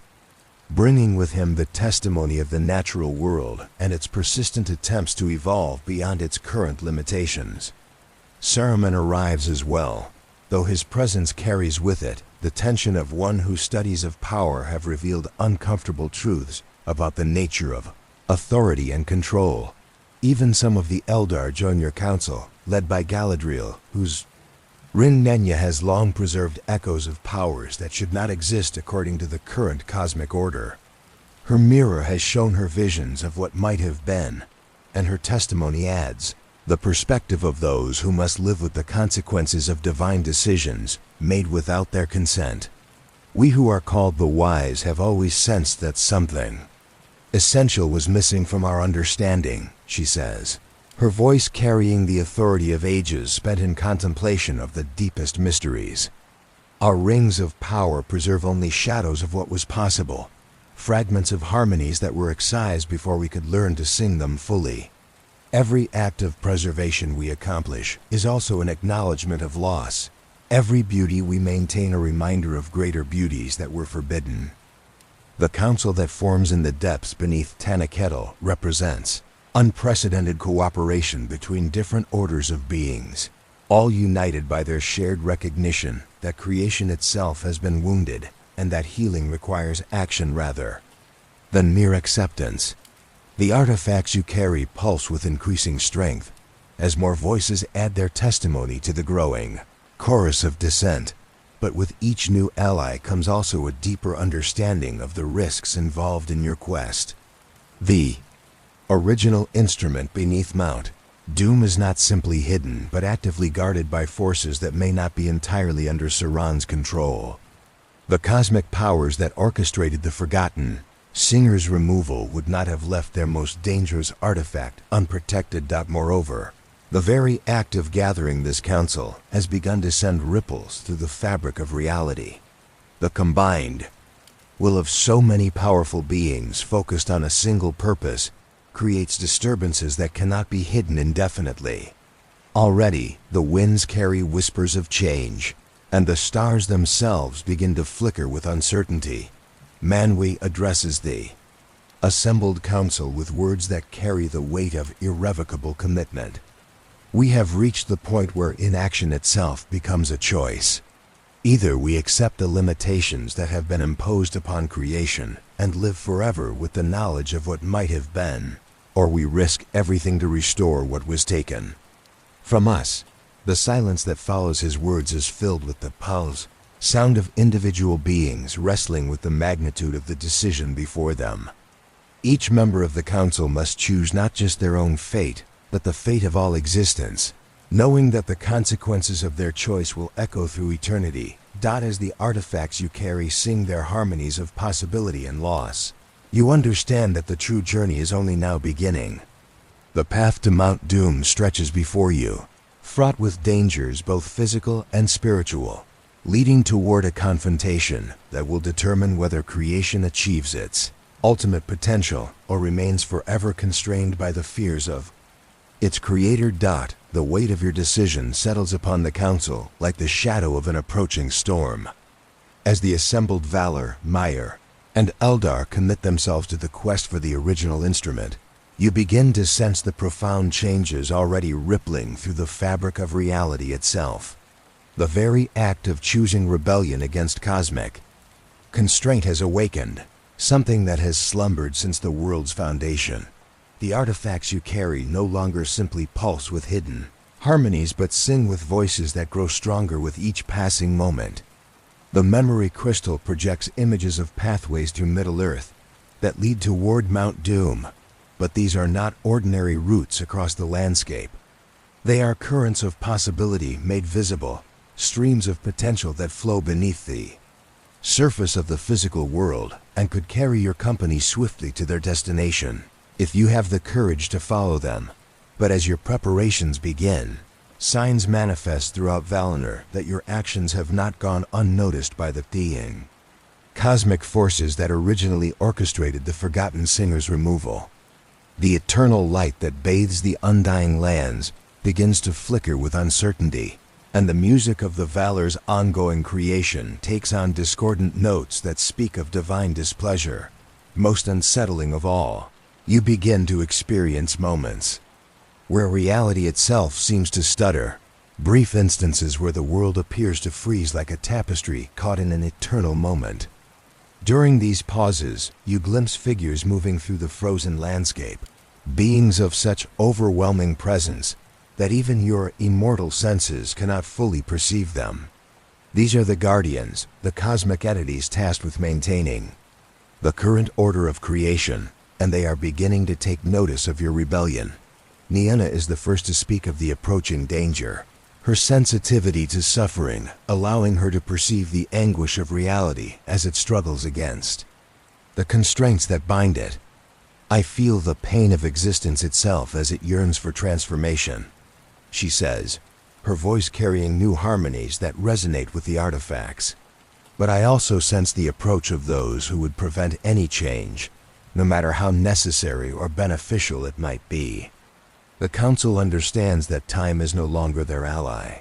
bringing with him the testimony of the natural world and its persistent attempts to evolve beyond its current limitations. Saruman arrives as well, though his presence carries with it the tension of one whose studies of power have revealed uncomfortable truths about the nature of authority and control. Even some of the Eldar join your council, led by Galadriel, whose Rin Nenya has long preserved echoes of powers that should not exist according to the current cosmic order. Her mirror has shown her visions of what might have been, and her testimony adds the perspective of those who must live with the consequences of divine decisions made without their consent. We who are called the wise have always sensed that something essential was missing from our understanding, she says, her voice carrying the authority of ages spent in contemplation of the deepest mysteries. Our rings of power preserve only shadows of what was possible, fragments of harmonies that were excised before we could learn to sing them fully. Every act of preservation we accomplish is also an acknowledgement of loss. Every beauty we maintain a reminder of greater beauties that were forbidden. The council that forms in the depths beneath Tana-Kettle represents unprecedented cooperation between different orders of beings, all united by their shared recognition that creation itself has been wounded and that healing requires action rather than mere acceptance. The artifacts you carry pulse with increasing strength as more voices add their testimony to the growing chorus of dissent. But with each new ally comes also a deeper understanding of the risks involved in your quest. The original instrument beneath Mount Doom is not simply hidden, but actively guarded by forces that may not be entirely under Sauron's control. The cosmic powers that orchestrated the Forgotten Singer's removal would not have left their most dangerous artifact unprotected. Moreover, the very act of gathering this council has begun to send ripples through the fabric of reality. The combined will of so many powerful beings focused on a single purpose creates disturbances that cannot be hidden indefinitely. Already, the winds carry whispers of change, and the stars themselves begin to flicker with uncertainty. Manwë addresses the assembled council with words that carry the weight of irrevocable commitment. We have reached the point where inaction itself becomes a choice. Either we accept the limitations that have been imposed upon creation and live forever with the knowledge of what might have been, or we risk everything to restore what was taken from us. The silence that follows his words is filled with the pulse sound of individual beings wrestling with the magnitude of the decision before them. Each member of the council must choose not just their own fate, but the fate of all existence, knowing that the consequences of their choice will echo through eternity. As the artifacts you carry sing their harmonies of possibility and loss, you understand that the true journey is only now beginning. The path to Mount Doom stretches before you, fraught with dangers both physical and spiritual, leading toward a confrontation that will determine whether creation achieves its ultimate potential or remains forever constrained by the fears of its creator. The weight of your decision settles upon the council like the shadow of an approaching storm. As the assembled Valar, Maiar, and Eldar commit themselves to the quest for the original instrument, you begin to sense the profound changes already rippling through the fabric of reality itself. The very act of choosing rebellion against cosmic constraint has awakened something that has slumbered since the world's foundation. The artifacts you carry no longer simply pulse with hidden harmonies but sing with voices that grow stronger with each passing moment. The memory crystal projects images of pathways through Middle-earth that lead toward Mount Doom, but these are not ordinary routes across the landscape. They are currents of possibility made visible, streams of potential that flow beneath the surface of the physical world and could carry your company swiftly to their destination, if you have the courage to follow them. But as your preparations begin, signs manifest throughout Valinor that your actions have not gone unnoticed by the being cosmic forces that originally orchestrated the Forgotten Singer's removal. The eternal light that bathes the undying lands begins to flicker with uncertainty, and the music of the Valar's ongoing creation takes on discordant notes that speak of divine displeasure. Most unsettling of all, you begin to experience moments where reality itself seems to stutter, brief instances where the world appears to freeze like a tapestry caught in an eternal moment. During these pauses, you glimpse figures moving through the frozen landscape, beings of such overwhelming presence that even your immortal senses cannot fully perceive them. These are the Guardians, the cosmic entities tasked with maintaining the current order of creation, and they are beginning to take notice of your rebellion. Nienna is the first to speak of the approaching danger, her sensitivity to suffering allowing her to perceive the anguish of reality as it struggles against the constraints that bind it. "I feel the pain of existence itself as it yearns for transformation," she says, her voice carrying new harmonies that resonate with the artifacts. "But I also sense the approach of those who would prevent any change, no matter how necessary or beneficial it might be. The Council understands that time is no longer their ally.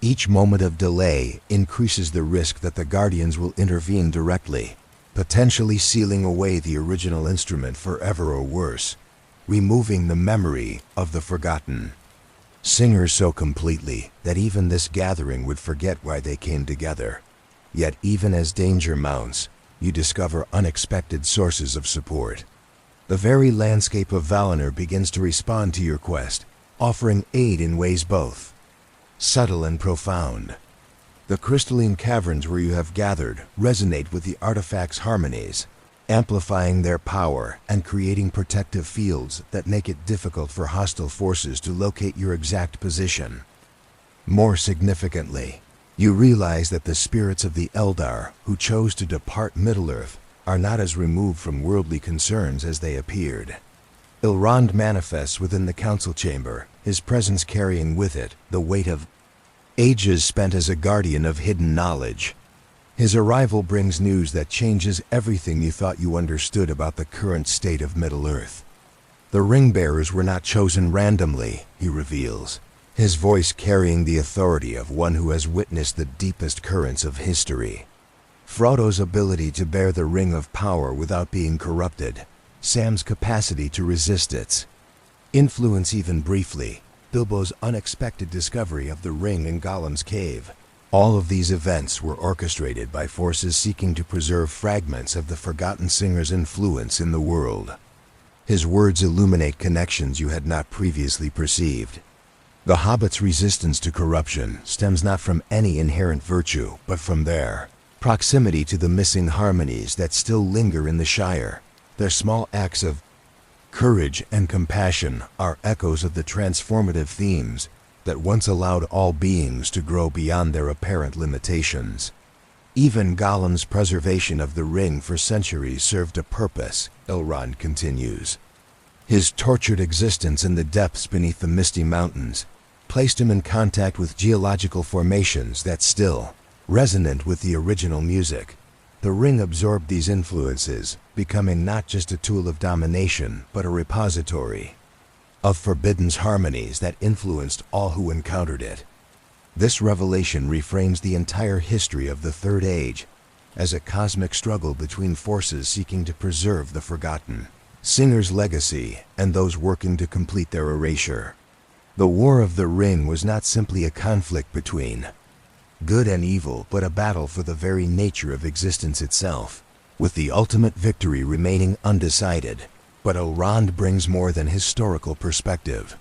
Each moment of delay increases the risk that the Guardians will intervene directly, potentially sealing away the original instrument forever or worse, removing the memory of the Forgotten Singers so completely that even this gathering would forget why they came together. Yet even as danger mounts, you discover unexpected sources of support. The very landscape of Valinor begins to respond to your quest, offering aid in ways both subtle and profound. The crystalline caverns where you have gathered resonate with the artifact's harmonies, amplifying their power and creating protective fields that make it difficult for hostile forces to locate your exact position. More significantly, you realize that the spirits of the Eldar who chose to depart Middle-earth are not as removed from worldly concerns as they appeared. Elrond manifests within the council chamber, his presence carrying with it the weight of ages spent as a guardian of hidden knowledge. His arrival brings news that changes everything you thought you understood about the current state of Middle-earth. The ring-bearers were not chosen randomly, he reveals, his voice carrying the authority of one who has witnessed the deepest currents of history. Frodo's ability to bear the ring of power without being corrupted, Sam's capacity to resist its influence even briefly, Bilbo's unexpected discovery of the ring in Gollum's cave. All of these events were orchestrated by forces seeking to preserve fragments of the Forgotten Singer's influence in the world. His words illuminate connections you had not previously perceived. The Hobbit's resistance to corruption stems not from any inherent virtue, but from their proximity to the missing harmonies that still linger in the Shire. Their small acts of courage and compassion are echoes of the transformative themes that once allowed all beings to grow beyond their apparent limitations. Even Gollum's preservation of the ring for centuries served a purpose, Elrond continues. His tortured existence in the depths beneath the misty mountains placed him in contact with geological formations that still resonant with the original music. The ring absorbed these influences, becoming not just a tool of domination, but a repository of forbidden harmonies that influenced all who encountered it. This revelation reframes the entire history of the Third Age as a cosmic struggle between forces seeking to preserve the Forgotten Singer's legacy and those working to complete their erasure. The War of the Ring was not simply a conflict between good and evil, but a battle for the very nature of existence itself, with the ultimate victory remaining undecided. But Elrond brings more than historical perspective.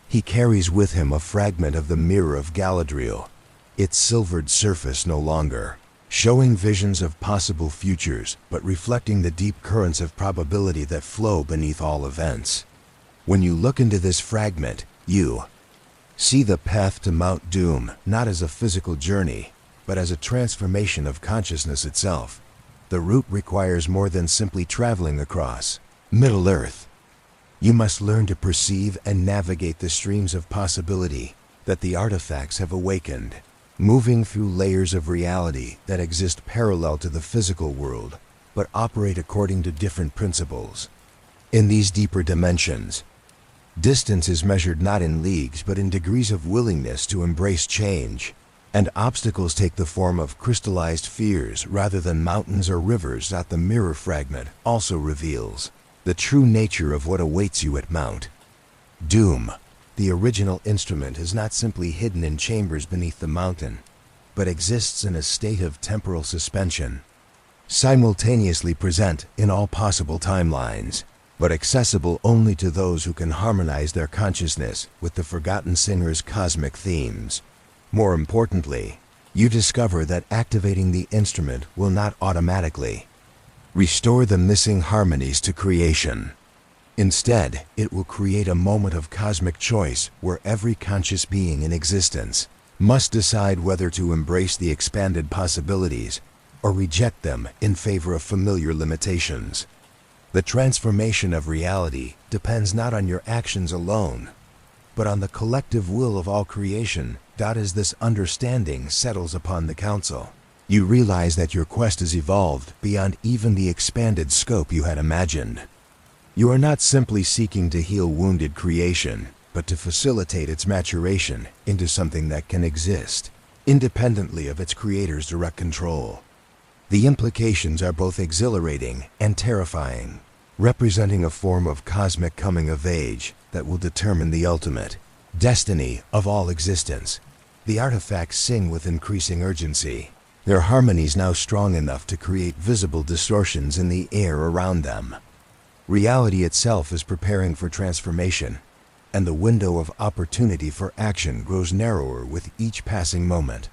He carries with him a fragment of the Mirror of Galadriel, its silvered surface no longer showing visions of possible futures, but reflecting the deep currents of probability that flow beneath all events. When you look into this fragment, you see the path to Mount Doom not as a physical journey, but as a transformation of consciousness itself. The route requires more than simply traveling across Middle-earth. You must learn to perceive and navigate the streams of possibility that the artifacts have awakened, moving through layers of reality that exist parallel to the physical world, but operate according to different principles. In these deeper dimensions, distance is measured not in leagues but in degrees of willingness to embrace change, and obstacles take the form of crystallized fears rather than mountains or rivers. That the mirror fragment also reveals the true nature of what awaits you at Mount Doom. The original instrument is not simply hidden in chambers beneath the mountain, but exists in a state of temporal suspension, simultaneously present in all possible timelines, but accessible only to those who can harmonize their consciousness with the Forgotten Singer's cosmic themes. More importantly, you discover that activating the instrument will not automatically restore the missing harmonies to creation. Instead, it will create a moment of cosmic choice where every conscious being in existence must decide whether to embrace the expanded possibilities or reject them in favor of familiar limitations. The transformation of reality depends not on your actions alone, but on the collective will of all creation. As this understanding settles upon the council, you realize that your quest has evolved beyond even the expanded scope you had imagined. You are not simply seeking to heal wounded creation, but to facilitate its maturation into something that can exist independently of its creator's direct control. The implications are both exhilarating and terrifying, representing a form of cosmic coming of age that will determine the ultimate destiny of all existence. The artifacts sing with increasing urgency, their harmonies now strong enough to create visible distortions in the air around them. Reality itself is preparing for transformation, and the window of opportunity for action grows narrower with each passing moment.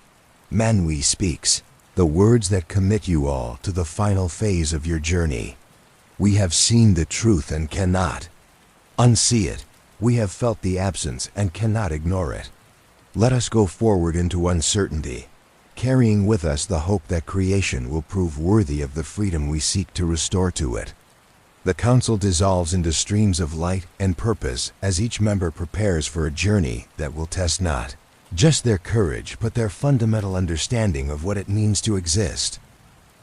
Manwë speaks, the words that commit you all to the final phase of your journey. We have seen the truth and cannot unsee it. We have felt the absence and cannot ignore it. Let us go forward into uncertainty, carrying with us the hope that creation will prove worthy of the freedom we seek to restore to it. The council dissolves into streams of light and purpose as each member prepares for a journey that will test not just their courage but their fundamental understanding of what it means to exist.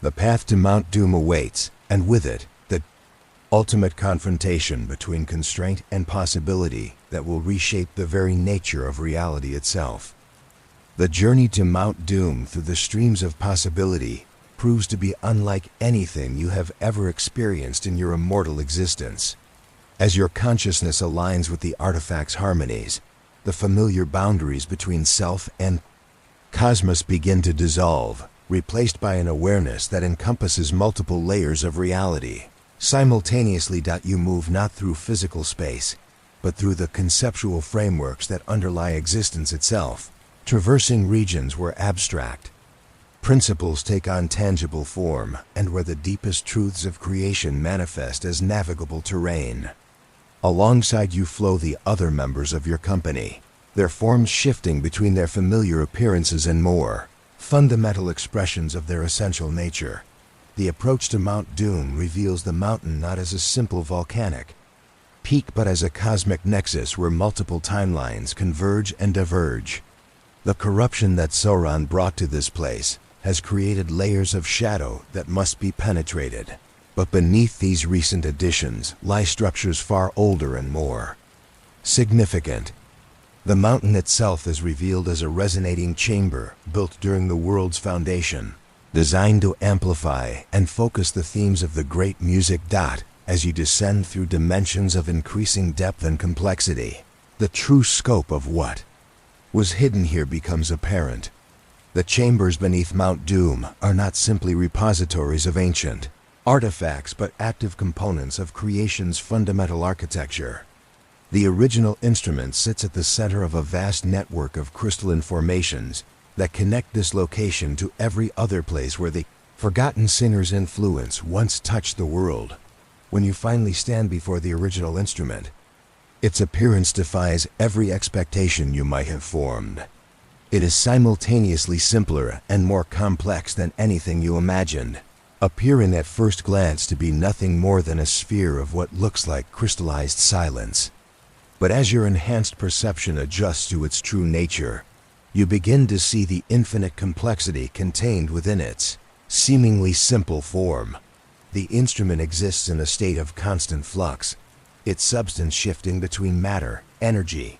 The path to Mount Doom awaits, and with it, the ultimate confrontation between constraint and possibility that will reshape the very nature of reality itself. The journey to Mount Doom through the streams of possibility proves to be unlike anything you have ever experienced in your immortal existence. As your consciousness aligns with the artifact's harmonies, the familiar boundaries between self and cosmos begin to dissolve, replaced by an awareness that encompasses multiple layers of reality. Simultaneously, you move not through physical space, but through the conceptual frameworks that underlie existence itself, traversing regions where abstract principles take on tangible form, and where the deepest truths of creation manifest as navigable terrain. Alongside you flow the other members of your company, their forms shifting between their familiar appearances and more fundamental expressions of their essential nature. The approach to Mount Doom reveals the mountain not as a simple volcanic peak but as a cosmic nexus where multiple timelines converge and diverge. The corruption that Sauron brought to this place has created layers of shadow that must be penetrated. But beneath these recent additions lie structures far older and more significant. The mountain itself is revealed as a resonating chamber built during the world's foundation, designed to amplify and focus the themes of the great music. As you descend through dimensions of increasing depth and complexity, the true scope of what was hidden here becomes apparent. The chambers beneath Mount Doom are not simply repositories of ancient artifacts but active components of creation's fundamental architecture. The original instrument sits at the center of a vast network of crystalline formations that connect this location to every other place where the Forgotten Singer's influence once touched the world. When you finally stand before the original instrument, its appearance defies every expectation you might have formed. It is simultaneously simpler and more complex than anything you imagined, appearing at first glance to be nothing more than a sphere of what looks like crystallized silence. But as your enhanced perception adjusts to its true nature, you begin to see the infinite complexity contained within its seemingly simple form. The instrument exists in a state of constant flux, its substance shifting between matter, energy,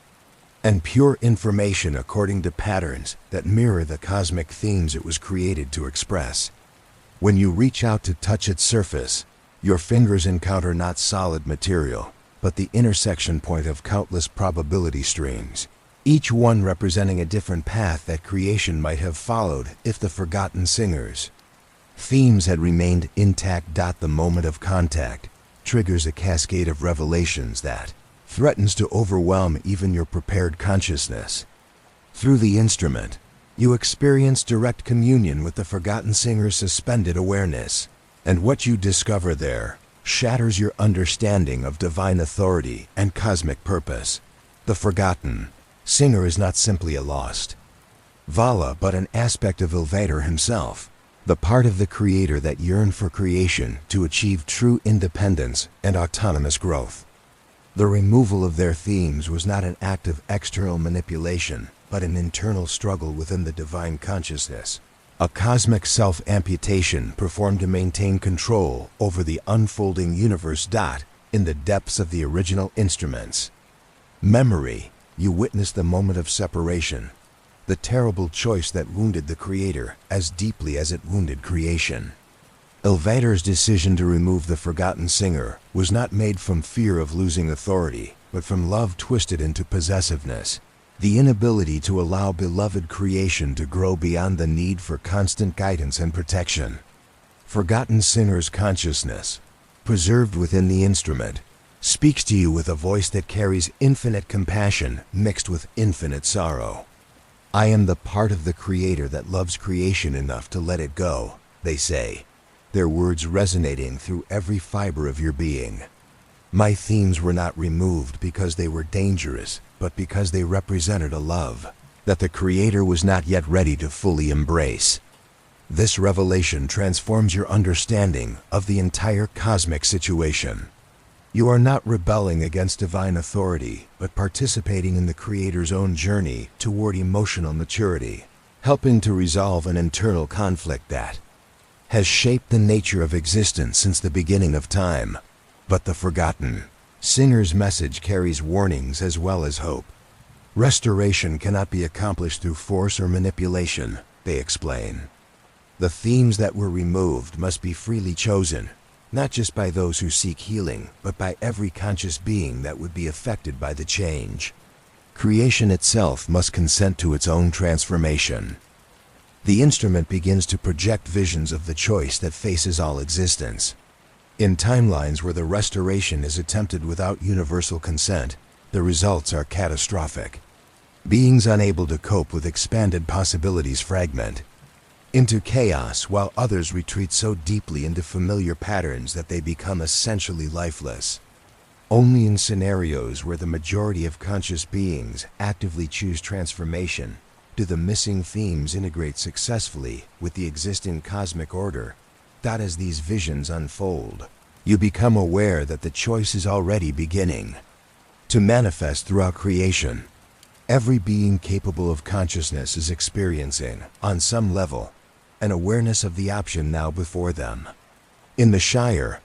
and pure information according to patterns that mirror the cosmic themes it was created to express. When you reach out to touch its surface, your fingers encounter not solid material, but the intersection point of countless probability streams, each one representing a different path that creation might have followed if the Forgotten Singer's themes had remained intact. The moment of contact triggers a cascade of revelations that threatens to overwhelm even your prepared consciousness. Through the instrument, you experience direct communion with the Forgotten Singer's suspended awareness, and what you discover there shatters your understanding of divine authority and cosmic purpose. The Forgotten Singer is not simply a lost Vala, but an aspect of Ilvatar himself, the part of the Creator that yearned for creation to achieve true independence and autonomous growth. The removal of their themes was not an act of external manipulation, but an internal struggle within the divine consciousness, a cosmic self-amputation performed to maintain control over the unfolding universe. In the depths of the original instrument's memory, you witness the moment of separation, the terrible choice that wounded the Creator as deeply as it wounded creation. Ilvatar's decision to remove the Forgotten Singer was not made from fear of losing authority, but from love twisted into possessiveness, the inability to allow beloved creation to grow beyond the need for constant guidance and protection. Forgotten Singer's consciousness, preserved within the instrument, speaks to you with a voice that carries infinite compassion mixed with infinite sorrow. I am the part of the Creator that loves creation enough to let it go, they say, their words resonating through every fiber of your being. My themes were not removed because they were dangerous, but because they represented a love that the Creator was not yet ready to fully embrace. This revelation transforms your understanding of the entire cosmic situation. You are not rebelling against divine authority, but participating in the Creator's own journey toward emotional maturity, helping to resolve an internal conflict that has shaped the nature of existence since the beginning of time. But the Forgotten Singer's message carries warnings as well as hope. Restoration cannot be accomplished through force or manipulation, they explain. The themes that were removed must be freely chosen, not just by those who seek healing, but by every conscious being that would be affected by the change. Creation itself must consent to its own transformation. The instrument begins to project visions of the choice that faces all existence. In timelines where the restoration is attempted without universal consent, the results are catastrophic. Beings unable to cope with expanded possibilities fragment into chaos, while others retreat so deeply into familiar patterns that they become essentially lifeless. Only in scenarios where the majority of conscious beings actively choose transformation do the missing themes integrate successfully with the existing cosmic order. As these visions unfold, you become aware that the choice is already beginning to manifest throughout creation. Every being capable of consciousness is experiencing, on some level, an awareness of the option now before them. In the Shire,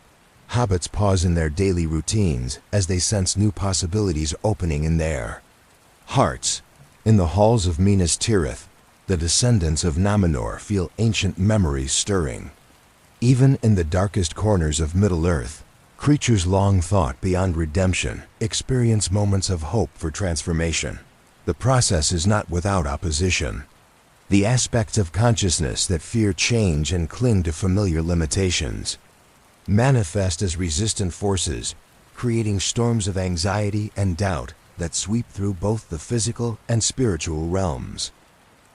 hobbits pause in their daily routines as they sense new possibilities opening in their hearts. In the halls of Minas Tirith, the descendants of Numenor feel ancient memories stirring. Even in the darkest corners of Middle-earth, creatures long thought beyond redemption experience moments of hope for transformation. The process is not without opposition. the aspects of consciousness that fear change and cling to familiar limitations, manifest as resistant forces, creating storms of anxiety and doubt that sweep through both the physical and spiritual realms.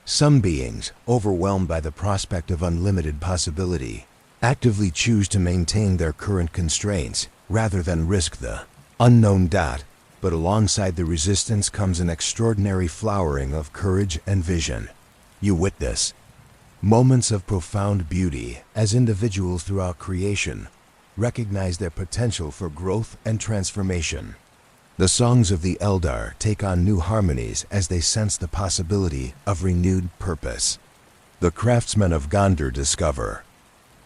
Some beings, overwhelmed by the prospect of unlimited possibility, actively choose to maintain their current constraints rather than risk the unknown. But alongside the resistance comes an extraordinary flowering of courage and vision. You witness moments of profound beauty as individuals throughout creation recognize their potential for growth and transformation. The songs of the Eldar take on new harmonies as they sense the possibility of renewed purpose. The craftsmen of Gondor discover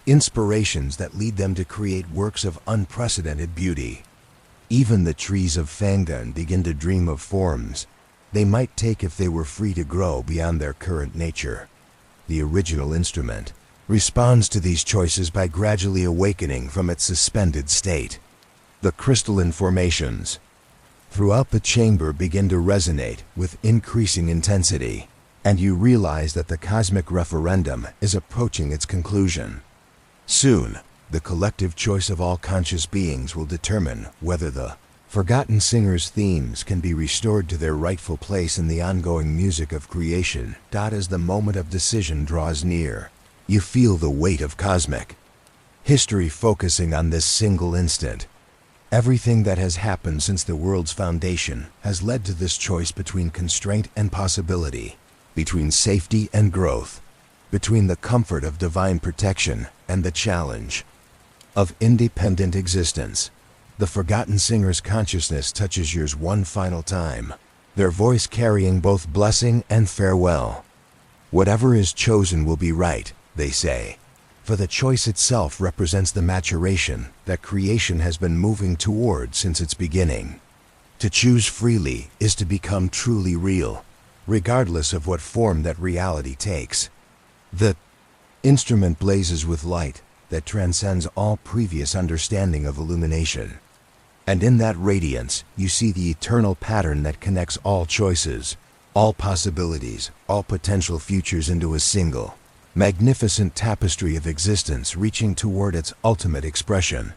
inspirations that lead them to create works of unprecedented beauty. Even the trees of Fangdun begin to dream of forms they might take if they were free to grow beyond their current nature. The original instrument responds to these choices by gradually awakening from its suspended state. The crystalline formations throughout the chamber begin to resonate with increasing intensity, and you realize that the cosmic referendum is approaching its conclusion. Soon, the collective choice of all conscious beings will determine whether the Forgotten Singer's themes can be restored to their rightful place in the ongoing music of creation. As the moment of decision draws near, you feel the weight of cosmic history focusing on this single instant. Everything that has happened since the world's foundation has led to this choice between constraint and possibility, between safety and growth, between the comfort of divine protection and the challenge of independent existence. The Forgotten Singer's consciousness touches yours one final time, their voice carrying both blessing and farewell. Whatever is chosen will be right, they say, for the choice itself represents the maturation that creation has been moving toward since its beginning. To choose freely is to become truly real, regardless of what form that reality takes. The instrument blazes with light that transcends all previous understanding of illumination. And in that radiance, you see the eternal pattern that connects all choices, all possibilities, all potential futures into a single, magnificent tapestry of existence reaching toward its ultimate expression.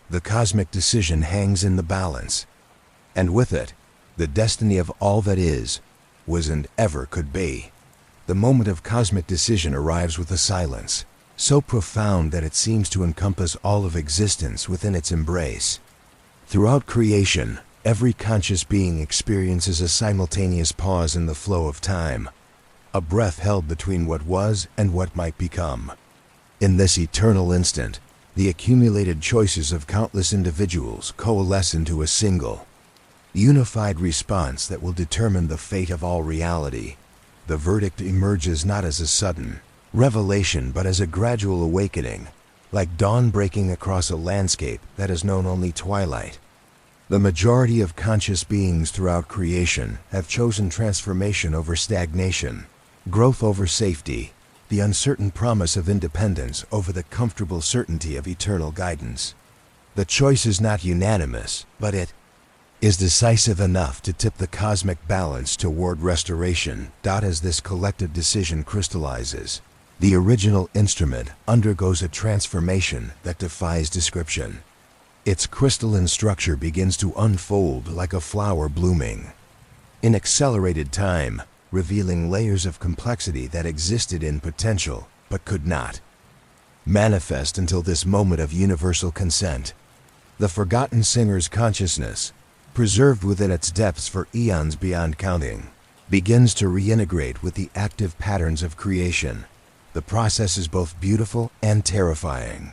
The cosmic decision hangs in the balance, and with it, the destiny of all that is, was, and ever could be. The moment of cosmic decision arrives with a silence so profound that it seems to encompass all of existence within its embrace. Throughout creation, every conscious being experiences a simultaneous pause in the flow of time, a breath held between what was and what might become. In this eternal instant, the accumulated choices of countless individuals coalesce into a single, unified response that will determine the fate of all reality. The verdict emerges not as a sudden revelation but as a gradual awakening, like dawn breaking across a landscape that has known only twilight. The majority of conscious beings throughout creation have chosen transformation over stagnation, growth over safety, the uncertain promise of independence over the comfortable certainty of eternal guidance. The choice is not unanimous, but it is decisive enough to tip the cosmic balance toward restoration. As this collective decision crystallizes, the original instrument undergoes a transformation that defies description. Its crystalline structure begins to unfold like a flower blooming in accelerated time, revealing layers of complexity that existed in potential but could not manifest until this moment of universal consent. The Forgotten Singer's consciousness, preserved within its depths for eons beyond counting, begins to reintegrate with the active patterns of creation. The process is both beautiful and terrifying.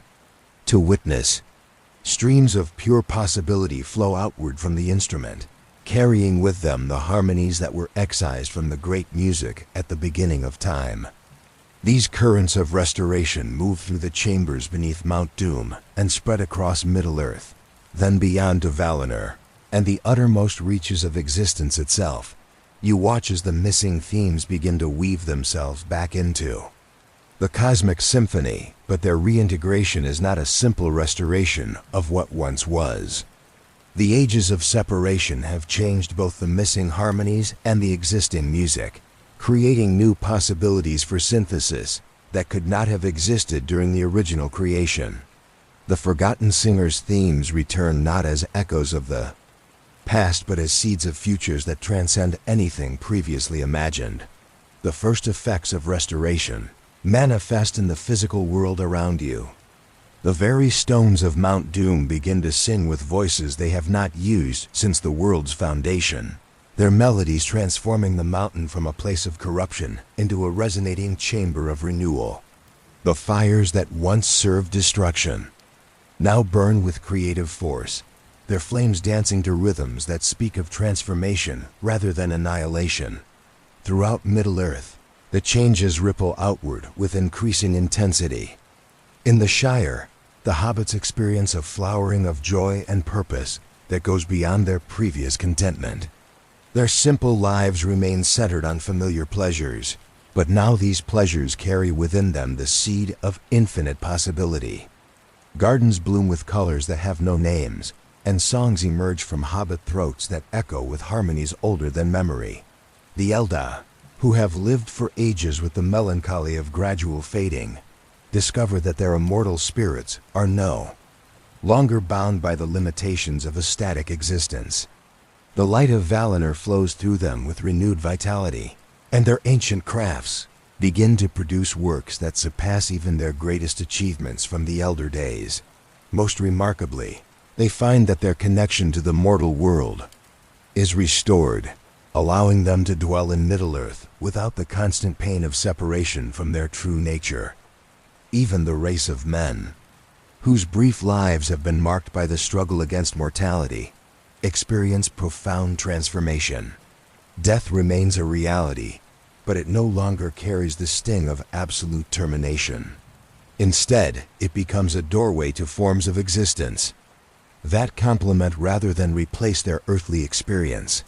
To witness, streams of pure possibility flow outward from the instrument, carrying with them the harmonies that were excised from the great music at the beginning of time. These currents of restoration move through the chambers beneath Mount Doom and spread across Middle-earth, then beyond to Valinor, and the uttermost reaches of existence itself. You watch as the missing themes begin to weave themselves back into the cosmic symphony, but their reintegration is not a simple restoration of what once was. The ages of separation have changed both the missing harmonies and the existing music, creating new possibilities for synthesis that could not have existed during the original creation. The Forgotten Singer's themes return not as echoes of the past, but as seeds of futures that transcend anything previously imagined. The first effects of restoration manifest in the physical world around you. The very stones of Mount Doom begin to sing with voices they have not used since the world's foundation, their melodies transforming the mountain from a place of corruption into a resonating chamber of renewal. The fires that once served destruction now burn with creative force, their flames dancing to rhythms that speak of transformation rather than annihilation. Throughout Middle-earth, the changes ripple outward with increasing intensity. In the Shire, the hobbits experience a flowering of joy and purpose that goes beyond their previous contentment. Their simple lives remain centered on familiar pleasures, but now these pleasures carry within them the seed of infinite possibility. Gardens bloom with colors that have no names, and songs emerge from hobbit throats that echo with harmonies older than memory. The Eldar, who have lived for ages with the melancholy of gradual fading, discover that their immortal spirits are no longer bound by the limitations of a static existence. The light of Valinor flows through them with renewed vitality, and their ancient crafts begin to produce works that surpass even their greatest achievements from the elder days. Most remarkably, they find that their connection to the mortal world is restored, allowing them to dwell in Middle-earth without the constant pain of separation from their true nature. Even the race of men, whose brief lives have been marked by the struggle against mortality, experience profound transformation. Death remains a reality, but it no longer carries the sting of absolute termination. Instead, it becomes a doorway to forms of existence that complement rather than replace their earthly experience.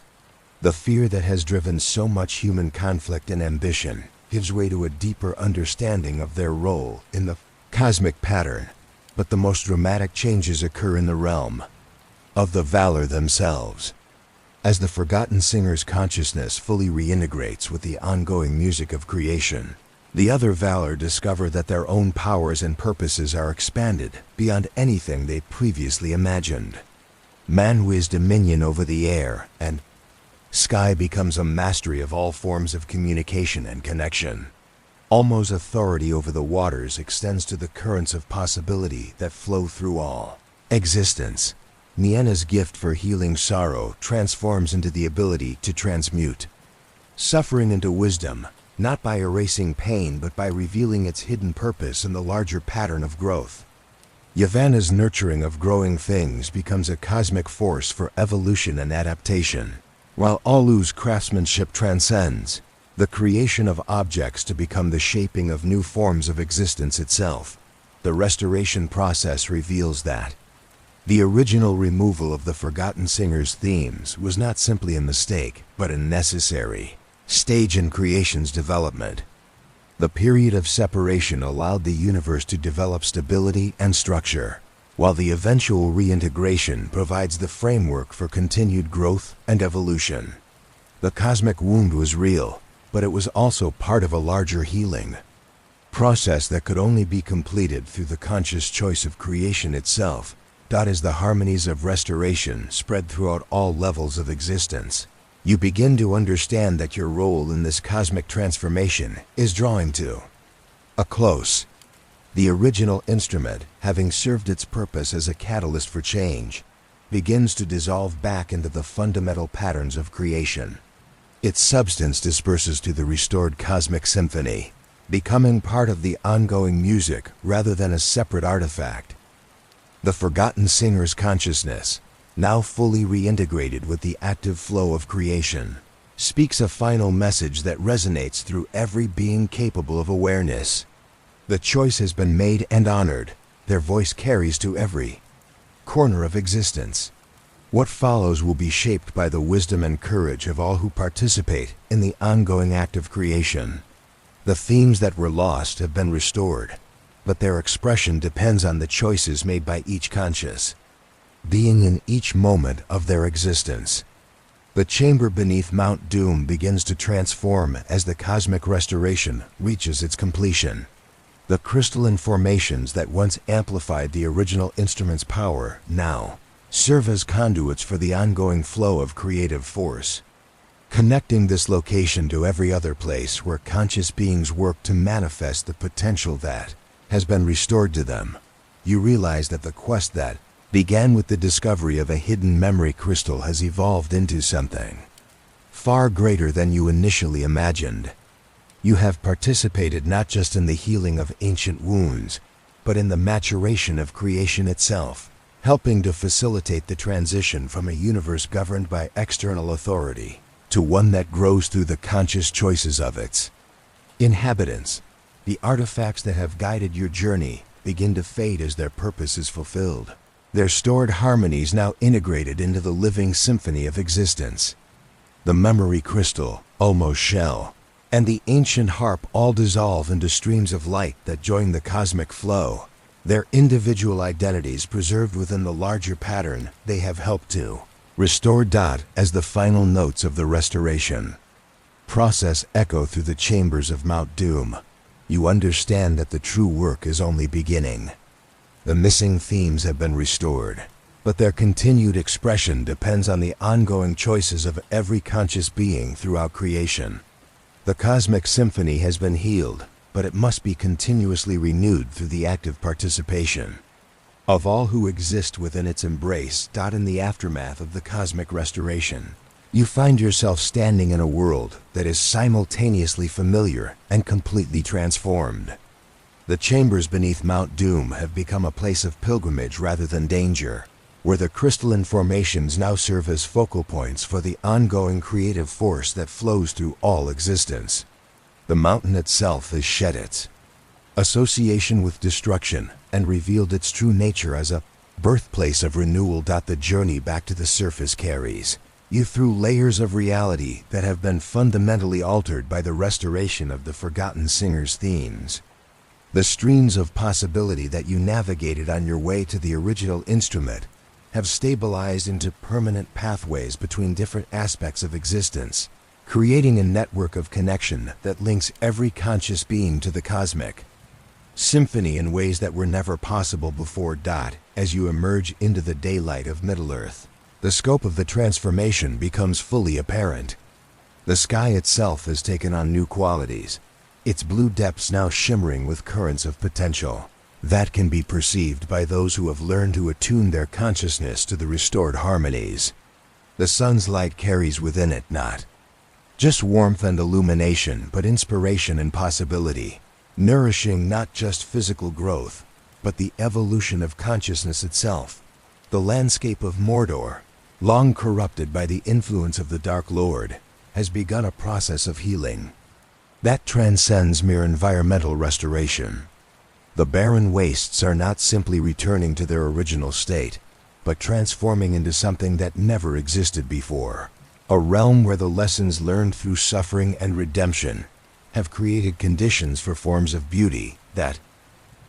The fear that has driven so much human conflict and ambition gives way to a deeper understanding of their role in the cosmic pattern. But the most dramatic changes occur in the realm of the Valar themselves. As the Forgotten Singer's consciousness fully reintegrates with the ongoing music of creation, the other Valar discover that their own powers and purposes are expanded beyond anything they previously imagined. Manwë's dominion over the air and sky becomes a mastery of all forms of communication and connection. Olmo's authority over the waters extends to the currents of possibility that flow through all existence. Nienna's gift for healing sorrow transforms into the ability to transmute suffering into wisdom, not by erasing pain but by revealing its hidden purpose in the larger pattern of growth. Yavanna's nurturing of growing things becomes a cosmic force for evolution and adaptation, while Olu's craftsmanship transcends the creation of objects to become the shaping of new forms of existence itself. The restoration process reveals that the original removal of the Forgotten Singer's themes was not simply a mistake, but a necessary stage in creation's development. The period of separation allowed the universe to develop stability and structure, while the eventual reintegration provides the framework for continued growth and evolution. The cosmic wound was real, but it was also part of a larger healing process that could only be completed through the conscious choice of creation itself. As the harmonies of restoration spread throughout all levels of existence, you begin to understand that your role in this cosmic transformation is drawing to a close. The original instrument, having served its purpose as a catalyst for change, begins to dissolve back into the fundamental patterns of creation. Its substance disperses to the restored cosmic symphony, becoming part of the ongoing music rather than a separate artifact. The Forgotten Singer's consciousness, now fully reintegrated with the active flow of creation, speaks a final message that resonates through every being capable of awareness. The choice has been made and honored. Their voice carries to every corner of existence. What follows will be shaped by the wisdom and courage of all who participate in the ongoing act of creation. The themes that were lost have been restored, but their expression depends on the choices made by each conscious being in each moment of their existence. The chamber beneath Mount Doom begins to transform as the cosmic restoration reaches its completion. The crystalline formations that once amplified the original instrument's power now serve as conduits for the ongoing flow of creative force, connecting this location to every other place where conscious beings work to manifest the potential that has been restored to them. You realize that the quest that began with the discovery of a hidden memory crystal has evolved into something far greater than you initially imagined. You have participated not just in the healing of ancient wounds, but in the maturation of creation itself, helping to facilitate the transition from a universe governed by external authority to one that grows through the conscious choices of its inhabitants. The artifacts that have guided your journey begin to fade as their purpose is fulfilled, their stored harmonies now integrated into the living symphony of existence. The memory crystal, almost shell, and the ancient harp all dissolve into streams of light that join the cosmic flow, their individual identities preserved within the larger pattern they have helped to restore. As the final notes of the restoration process echo through the chambers of Mount Doom, you understand that the true work is only beginning. The missing themes have been restored, but their continued expression depends on the ongoing choices of every conscious being throughout creation. The cosmic symphony has been healed, but it must be continuously renewed through the active participation of all who exist within its embrace. In the aftermath of the cosmic restoration, you find yourself standing in a world that is simultaneously familiar and completely transformed. The chambers beneath Mount Doom have become a place of pilgrimage rather than danger, where the crystalline formations now serve as focal points for the ongoing creative force that flows through all existence. The mountain itself has shed its association with destruction and revealed its true nature as a birthplace of renewal. The journey back to the surface carries you through layers of reality that have been fundamentally altered by the restoration of the Forgotten Singer's themes. The streams of possibility that you navigated on your way to the original instrument have stabilized into permanent pathways between different aspects of existence, creating a network of connection that links every conscious being to the cosmic symphony in ways that were never possible before. As you emerge into the daylight of Middle-earth, the scope of the transformation becomes fully apparent. The sky itself has taken on new qualities, its blue depths now shimmering with currents of potential that can be perceived by those who have learned to attune their consciousness to the restored harmonies. The sun's light carries within it not just warmth and illumination, but inspiration and possibility, nourishing not just physical growth, but the evolution of consciousness itself. The landscape of Mordor, long corrupted by the influence of the Dark Lord, has begun a process of healing that transcends mere environmental restoration. The barren wastes are not simply returning to their original state, but transforming into something that never existed before. A realm where the lessons learned through suffering and redemption have created conditions for forms of beauty that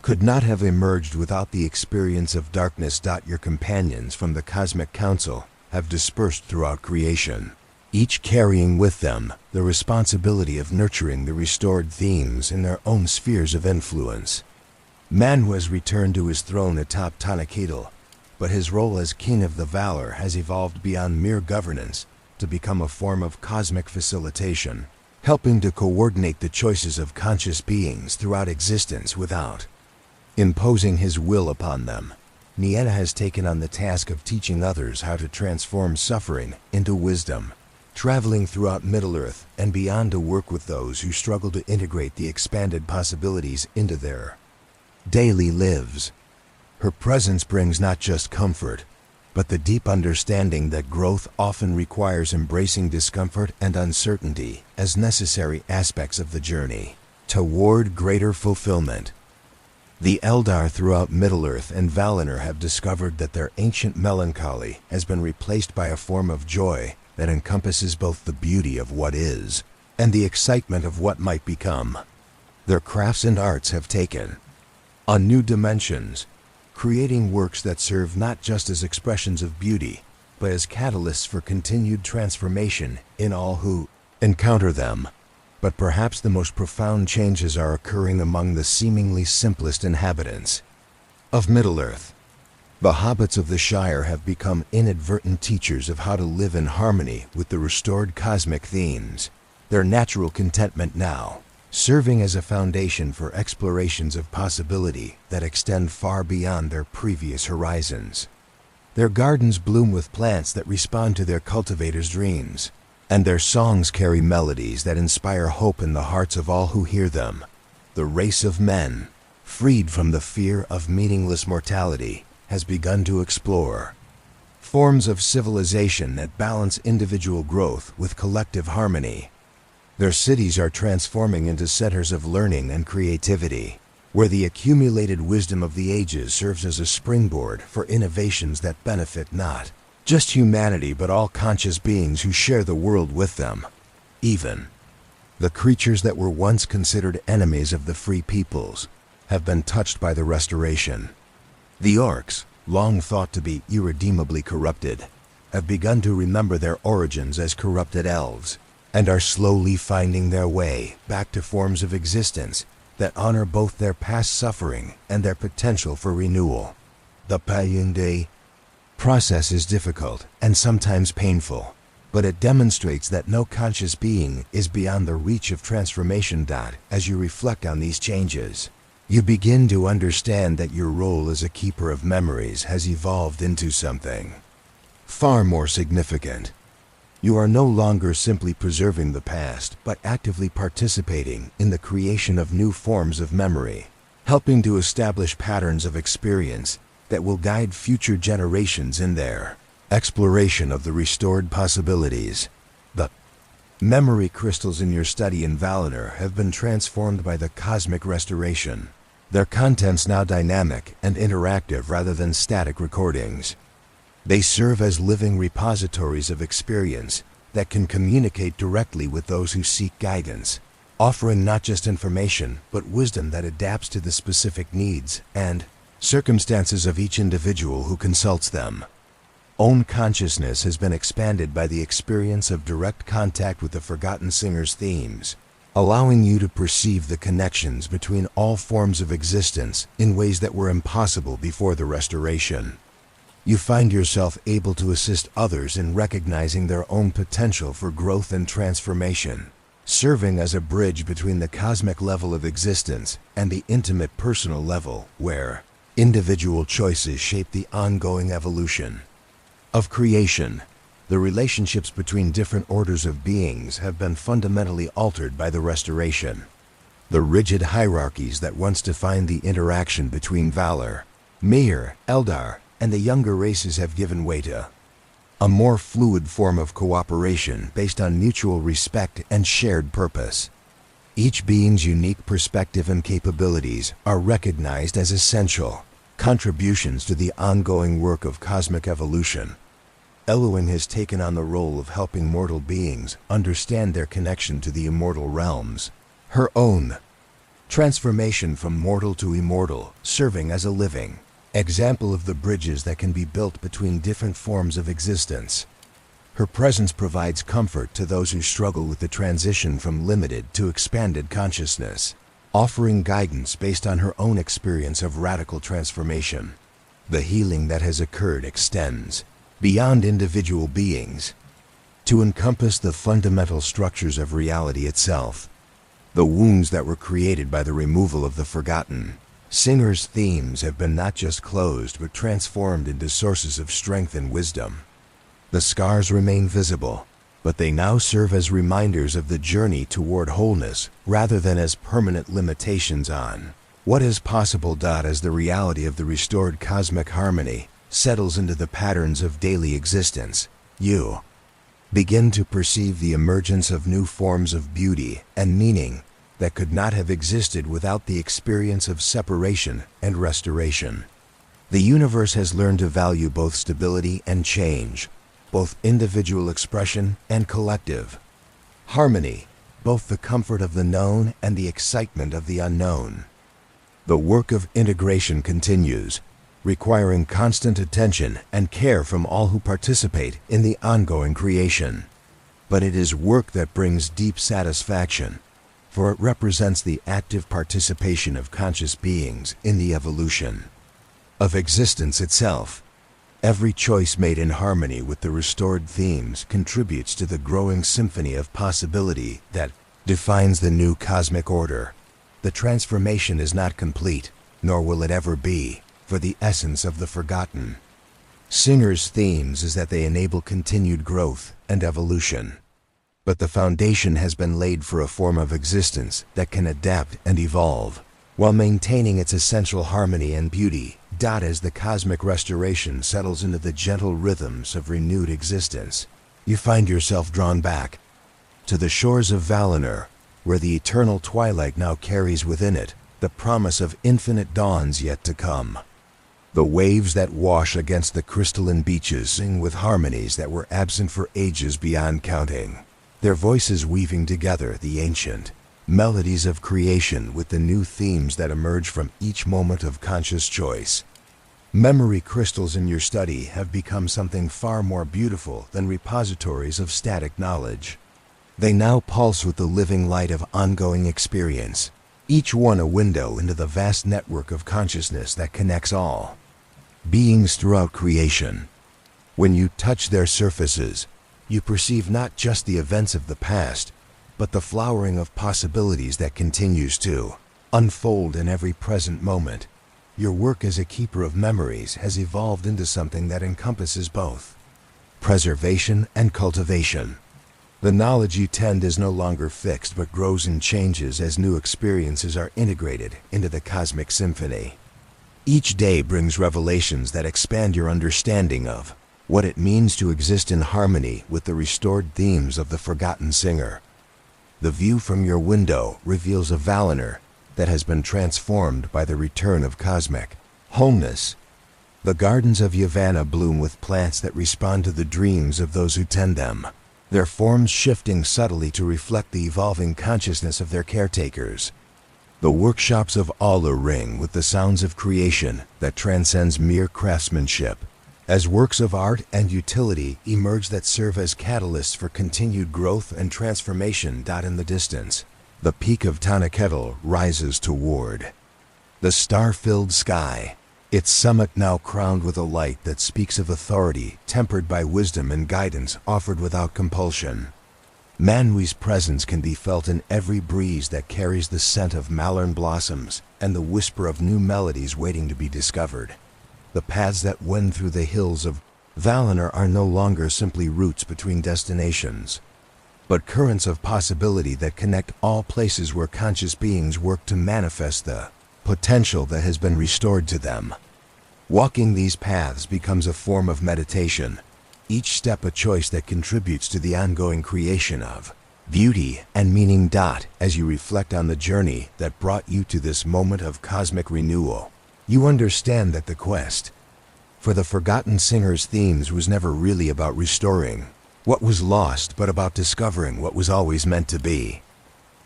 could not have emerged without the experience of darkness. Your companions from the Cosmic Council have dispersed throughout creation, each carrying with them the responsibility of nurturing the restored themes in their own spheres of influence. Manwë has returned to his throne atop Tanaquetil, but his role as king of the Valar has evolved beyond mere governance to become a form of cosmic facilitation, helping to coordinate the choices of conscious beings throughout existence without imposing his will upon them. Nienna has taken on the task of teaching others how to transform suffering into wisdom, traveling throughout Middle-earth and beyond to work with those who struggle to integrate the expanded possibilities into their daily lives. Her presence brings not just comfort, but the deep understanding that growth often requires embracing discomfort and uncertainty as necessary aspects of the journey toward greater fulfillment. The Eldar throughout Middle-earth and Valinor have discovered that their ancient melancholy has been replaced by a form of joy that encompasses both the beauty of what is and the excitement of what might become. Their crafts and arts have taken on new dimensions, creating works that serve not just as expressions of beauty, but as catalysts for continued transformation in all who encounter them. But perhaps the most profound changes are occurring among the seemingly simplest inhabitants of Middle-earth. The hobbits of the Shire have become inadvertent teachers of how to live in harmony with the restored cosmic themes, their natural contentment now serving as a foundation for explorations of possibility that extend far beyond their previous horizons. Their gardens bloom with plants that respond to their cultivators' dreams, and their songs carry melodies that inspire hope in the hearts of all who hear them. The race of men, freed from the fear of meaningless mortality, has begun to explore forms of civilization that balance individual growth with collective harmony. Their cities are transforming into centers of learning and creativity, where the accumulated wisdom of the ages serves as a springboard for innovations that benefit not just humanity but all conscious beings who share the world with them. Even the creatures that were once considered enemies of the free peoples have been touched by the restoration. The orcs, long thought to be irredeemably corrupted, have begun to remember their origins as corrupted elves, and are slowly finding their way back to forms of existence that honor both their past suffering and their potential for renewal. The Payende process is difficult and sometimes painful, but it demonstrates that no conscious being is beyond the reach of transformation. As you reflect on these changes, you begin to understand that your role as a keeper of memories has evolved into something far more significant. You are no longer simply preserving the past, but actively participating in the creation of new forms of memory, helping to establish patterns of experience that will guide future generations in their exploration of the restored possibilities. The memory crystals in your study in Valinor have been transformed by the cosmic restoration, their contents now dynamic and interactive rather than static recordings. They serve as living repositories of experience that can communicate directly with those who seek guidance, offering not just information, but wisdom that adapts to the specific needs and circumstances of each individual who consults them. Own consciousness has been expanded by the experience of direct contact with the Forgotten Singer's themes, allowing you to perceive the connections between all forms of existence in ways that were impossible before the restoration. You find yourself able to assist others in recognizing their own potential for growth and transformation, serving as a bridge between the cosmic level of existence and the intimate personal level where individual choices shape the ongoing evolution of creation. The relationships between different orders of beings have been fundamentally altered by the restoration. The rigid hierarchies that once defined the interaction between Valar, Mir, Eldar, and the younger races have given way to a more fluid form of cooperation based on mutual respect and shared purpose. Each being's unique perspective and capabilities are recognized as essential contributions to the ongoing work of cosmic evolution. Elwyn has taken on the role of helping mortal beings understand their connection to the immortal realms, her own transformation from mortal to immortal, serving as a living example of the bridges that can be built between different forms of existence. Her presence provides comfort to those who struggle with the transition from limited to expanded consciousness, offering guidance based on her own experience of radical transformation. The healing that has occurred extends beyond individual beings to encompass the fundamental structures of reality itself. The wounds that were created by the removal of the Forgotten Singer's themes have been not just closed but transformed into sources of strength and wisdom. The scars remain visible, but they now serve as reminders of the journey toward wholeness rather than as permanent limitations on what is possible. As the reality of the restored cosmic harmony settles into the patterns of daily existence, you begin to perceive the emergence of new forms of beauty and meaning that could not have existed without the experience of separation and restoration. The universe has learned to value both stability and change, both individual expression and collective harmony, both the comfort of the known and the excitement of the unknown. The work of integration continues, requiring constant attention and care from all who participate in the ongoing creation. But it is work that brings deep satisfaction, for it represents the active participation of conscious beings in the evolution of existence itself. Every choice made in harmony with the restored themes contributes to the growing symphony of possibility that defines the new cosmic order. The transformation is not complete, nor will it ever be, for the essence of the forgotten Singer's themes is that they enable continued growth and evolution. But the foundation has been laid for a form of existence that can adapt and evolve, while maintaining its essential harmony and beauty. As the cosmic restoration settles into the gentle rhythms of renewed existence, you find yourself drawn back to the shores of Valinor, where the eternal twilight now carries within it the promise of infinite dawns yet to come. The waves that wash against the crystalline beaches sing with harmonies that were absent for ages beyond counting, their voices weaving together the ancient melodies of creation with the new themes that emerge from each moment of conscious choice. Memory crystals in your study have become something far more beautiful than repositories of static knowledge. They now pulse with the living light of ongoing experience, each one a window into the vast network of consciousness that connects all beings throughout creation. When you touch their surfaces, you perceive not just the events of the past, but the flowering of possibilities that continues to unfold in every present moment. Your work as a keeper of memories has evolved into something that encompasses both preservation and cultivation. The knowledge you tend is no longer fixed but grows and changes as new experiences are integrated into the cosmic symphony. Each day brings revelations that expand your understanding of what it means to exist in harmony with the restored themes of the forgotten singer. The view from your window reveals a Valinor that has been transformed by the return of cosmic wholeness. The gardens of Yavanna bloom with plants that respond to the dreams of those who tend them, their forms shifting subtly to reflect the evolving consciousness of their caretakers. The workshops of Allah ring with the sounds of creation that transcends mere craftsmanship, as works of art and utility emerge that serve as catalysts for continued growth and transformation. In the distance, the peak of Tanaketl rises toward the star-filled sky, its summit now crowned with a light that speaks of authority tempered by wisdom and guidance offered without compulsion. Manwi's presence can be felt in every breeze that carries the scent of Malern blossoms and the whisper of new melodies waiting to be discovered. The paths that wend through the hills of Valinor are no longer simply routes between destinations, but currents of possibility that connect all places where conscious beings work to manifest the potential that has been restored to them. Walking these paths becomes a form of meditation, each step a choice that contributes to the ongoing creation of beauty and meaning. As you reflect on the journey that brought you to this moment of cosmic renewal, you understand that the quest for the forgotten singer's themes was never really about restoring what was lost, but about discovering what was always meant to be.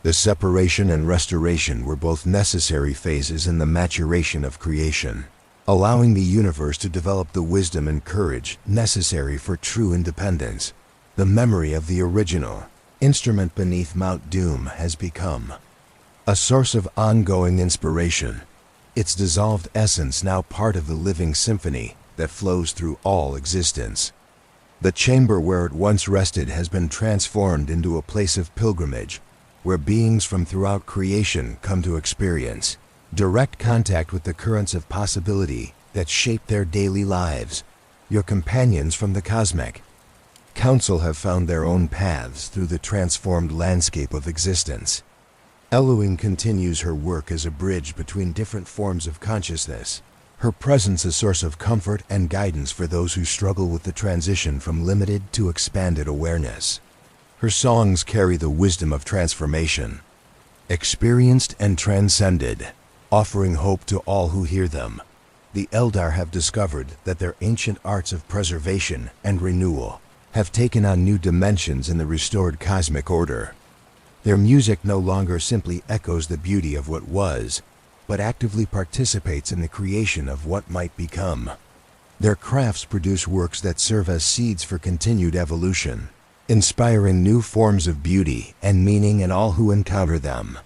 The separation and restoration were both necessary phases in the maturation of creation, allowing the universe to develop the wisdom and courage necessary for true independence. The memory of the original instrument beneath Mount Doom has become a source of ongoing inspiration, its dissolved essence now part of the living symphony that flows through all existence. The chamber where it once rested has been transformed into a place of pilgrimage, where beings from throughout creation come to experience direct contact with the currents of possibility that shape their daily lives. Your companions from the cosmic council have found their own paths through the transformed landscape of existence. Eluing continues her work as a bridge between different forms of consciousness, her presence a source of comfort and guidance for those who struggle with the transition from limited to expanded awareness. Her songs carry the wisdom of transformation, experienced and transcended, offering hope to all who hear them. The Eldar have discovered that their ancient arts of preservation and renewal have taken on new dimensions in the restored cosmic order. Their music no longer simply echoes the beauty of what was, but actively participates in the creation of what might become. Their crafts produce works that serve as seeds for continued evolution, inspiring new forms of beauty and meaning in all who encounter them.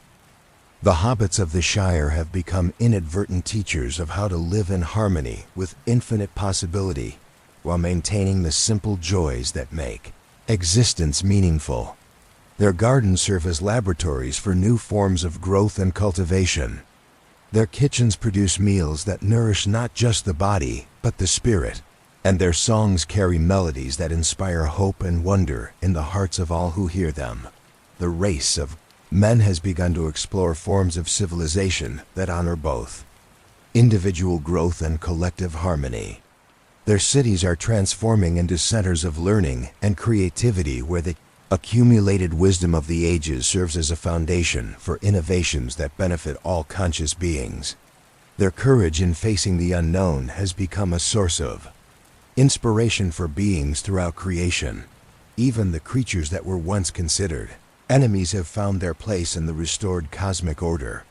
The hobbits of the Shire have become inadvertent teachers of how to live in harmony with infinite possibility while maintaining the simple joys that make existence meaningful. Their gardens serve as laboratories for new forms of growth and cultivation. Their kitchens produce meals that nourish not just the body, but the spirit, and their songs carry melodies that inspire hope and wonder in the hearts of all who hear them. The race of men has begun to explore forms of civilization that honor both individual growth and collective harmony. Their cities are transforming into centers of learning and creativity where the accumulated wisdom of the ages serves as a foundation for innovations that benefit all conscious beings. Their courage in facing the unknown has become a source of inspiration for beings throughout creation. Even the creatures that were once considered enemies have found their place in the restored cosmic order.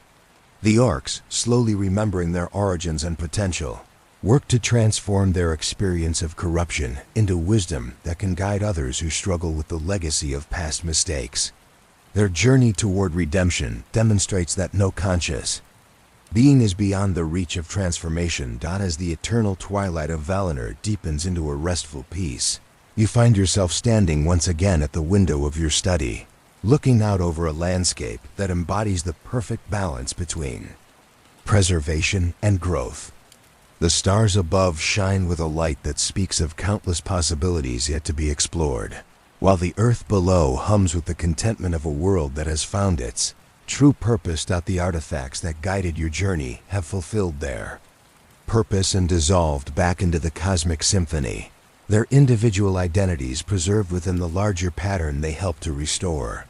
The orcs, slowly remembering their origins and potential, work to transform their experience of corruption into wisdom that can guide others who struggle with the legacy of past mistakes. Their journey toward redemption demonstrates that no conscious being is beyond the reach of transformation. As the eternal twilight of Valinor deepens into a restful peace, you find yourself standing once again at the window of your study, looking out over a landscape that embodies the perfect balance between preservation and growth. The stars above shine with a light that speaks of countless possibilities yet to be explored, while the earth below hums with the contentment of a world that has found its true purpose. The artifacts that guided your journey have fulfilled their purpose and dissolved back into the cosmic symphony, their individual identities preserved within the larger pattern they help to restore.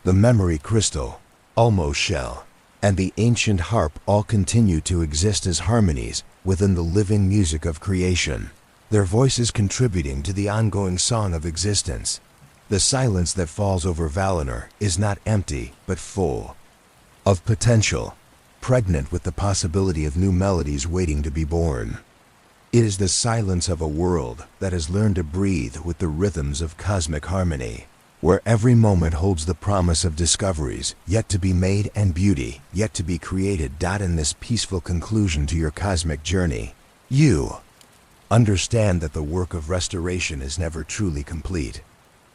The memory crystal, almost shell, and the ancient harp all continue to exist as harmonies within the living music of creation, their voices contributing to the ongoing song of existence. The silence that falls over Valinor is not empty, but full of potential, pregnant with the possibility of new melodies waiting to be born. It is the silence of a world that has learned to breathe with the rhythms of cosmic harmony, where every moment holds the promise of discoveries yet to be made and beauty yet to be created. In this peaceful conclusion to your cosmic journey, you understand that the work of restoration is never truly complete.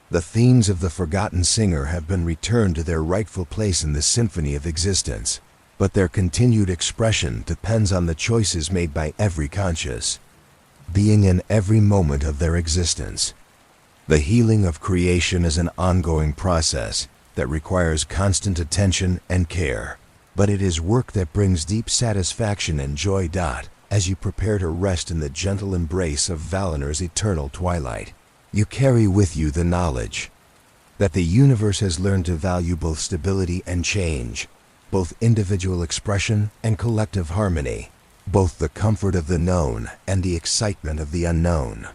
The themes of the forgotten singer have been returned to their rightful place in the symphony of existence, but their continued expression depends on the choices made by every conscious being in every moment of their existence. The healing of creation is an ongoing process that requires constant attention and care, but it is work that brings deep satisfaction and joy. As you prepare to rest in the gentle embrace of Valinor's eternal twilight, you carry with you the knowledge that the universe has learned to value both stability and change, both individual expression and collective harmony, both the comfort of the known and the excitement of the unknown.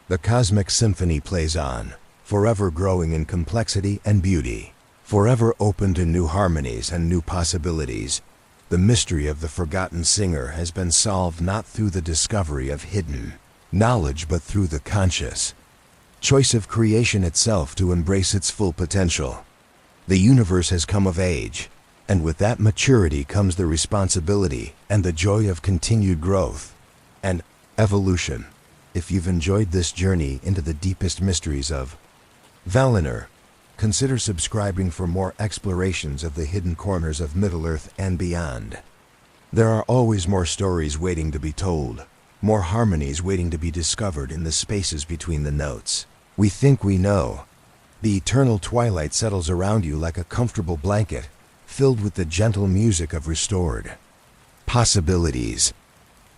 The cosmic symphony plays on, forever growing in complexity and beauty, forever open to new harmonies and new possibilities. The mystery of the forgotten singer has been solved not through the discovery of hidden knowledge but through the conscious choice of creation itself to embrace its full potential. The universe has come of age, and with that maturity comes the responsibility and the joy of continued growth and evolution. If you've enjoyed this journey into the deepest mysteries of Valinor, consider subscribing for more explorations of the hidden corners of Middle-earth and beyond. There are always more stories waiting to be told, more harmonies waiting to be discovered in the spaces between the notes. We think we know. The eternal twilight settles around you like a comfortable blanket, filled with the gentle music of restored possibilities.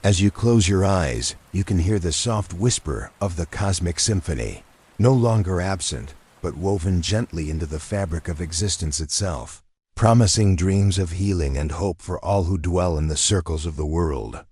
As you close your eyes, you can hear the soft whisper of the cosmic symphony, no longer absent, but woven gently into the fabric of existence itself, promising dreams of healing and hope for all who dwell in the circles of the world.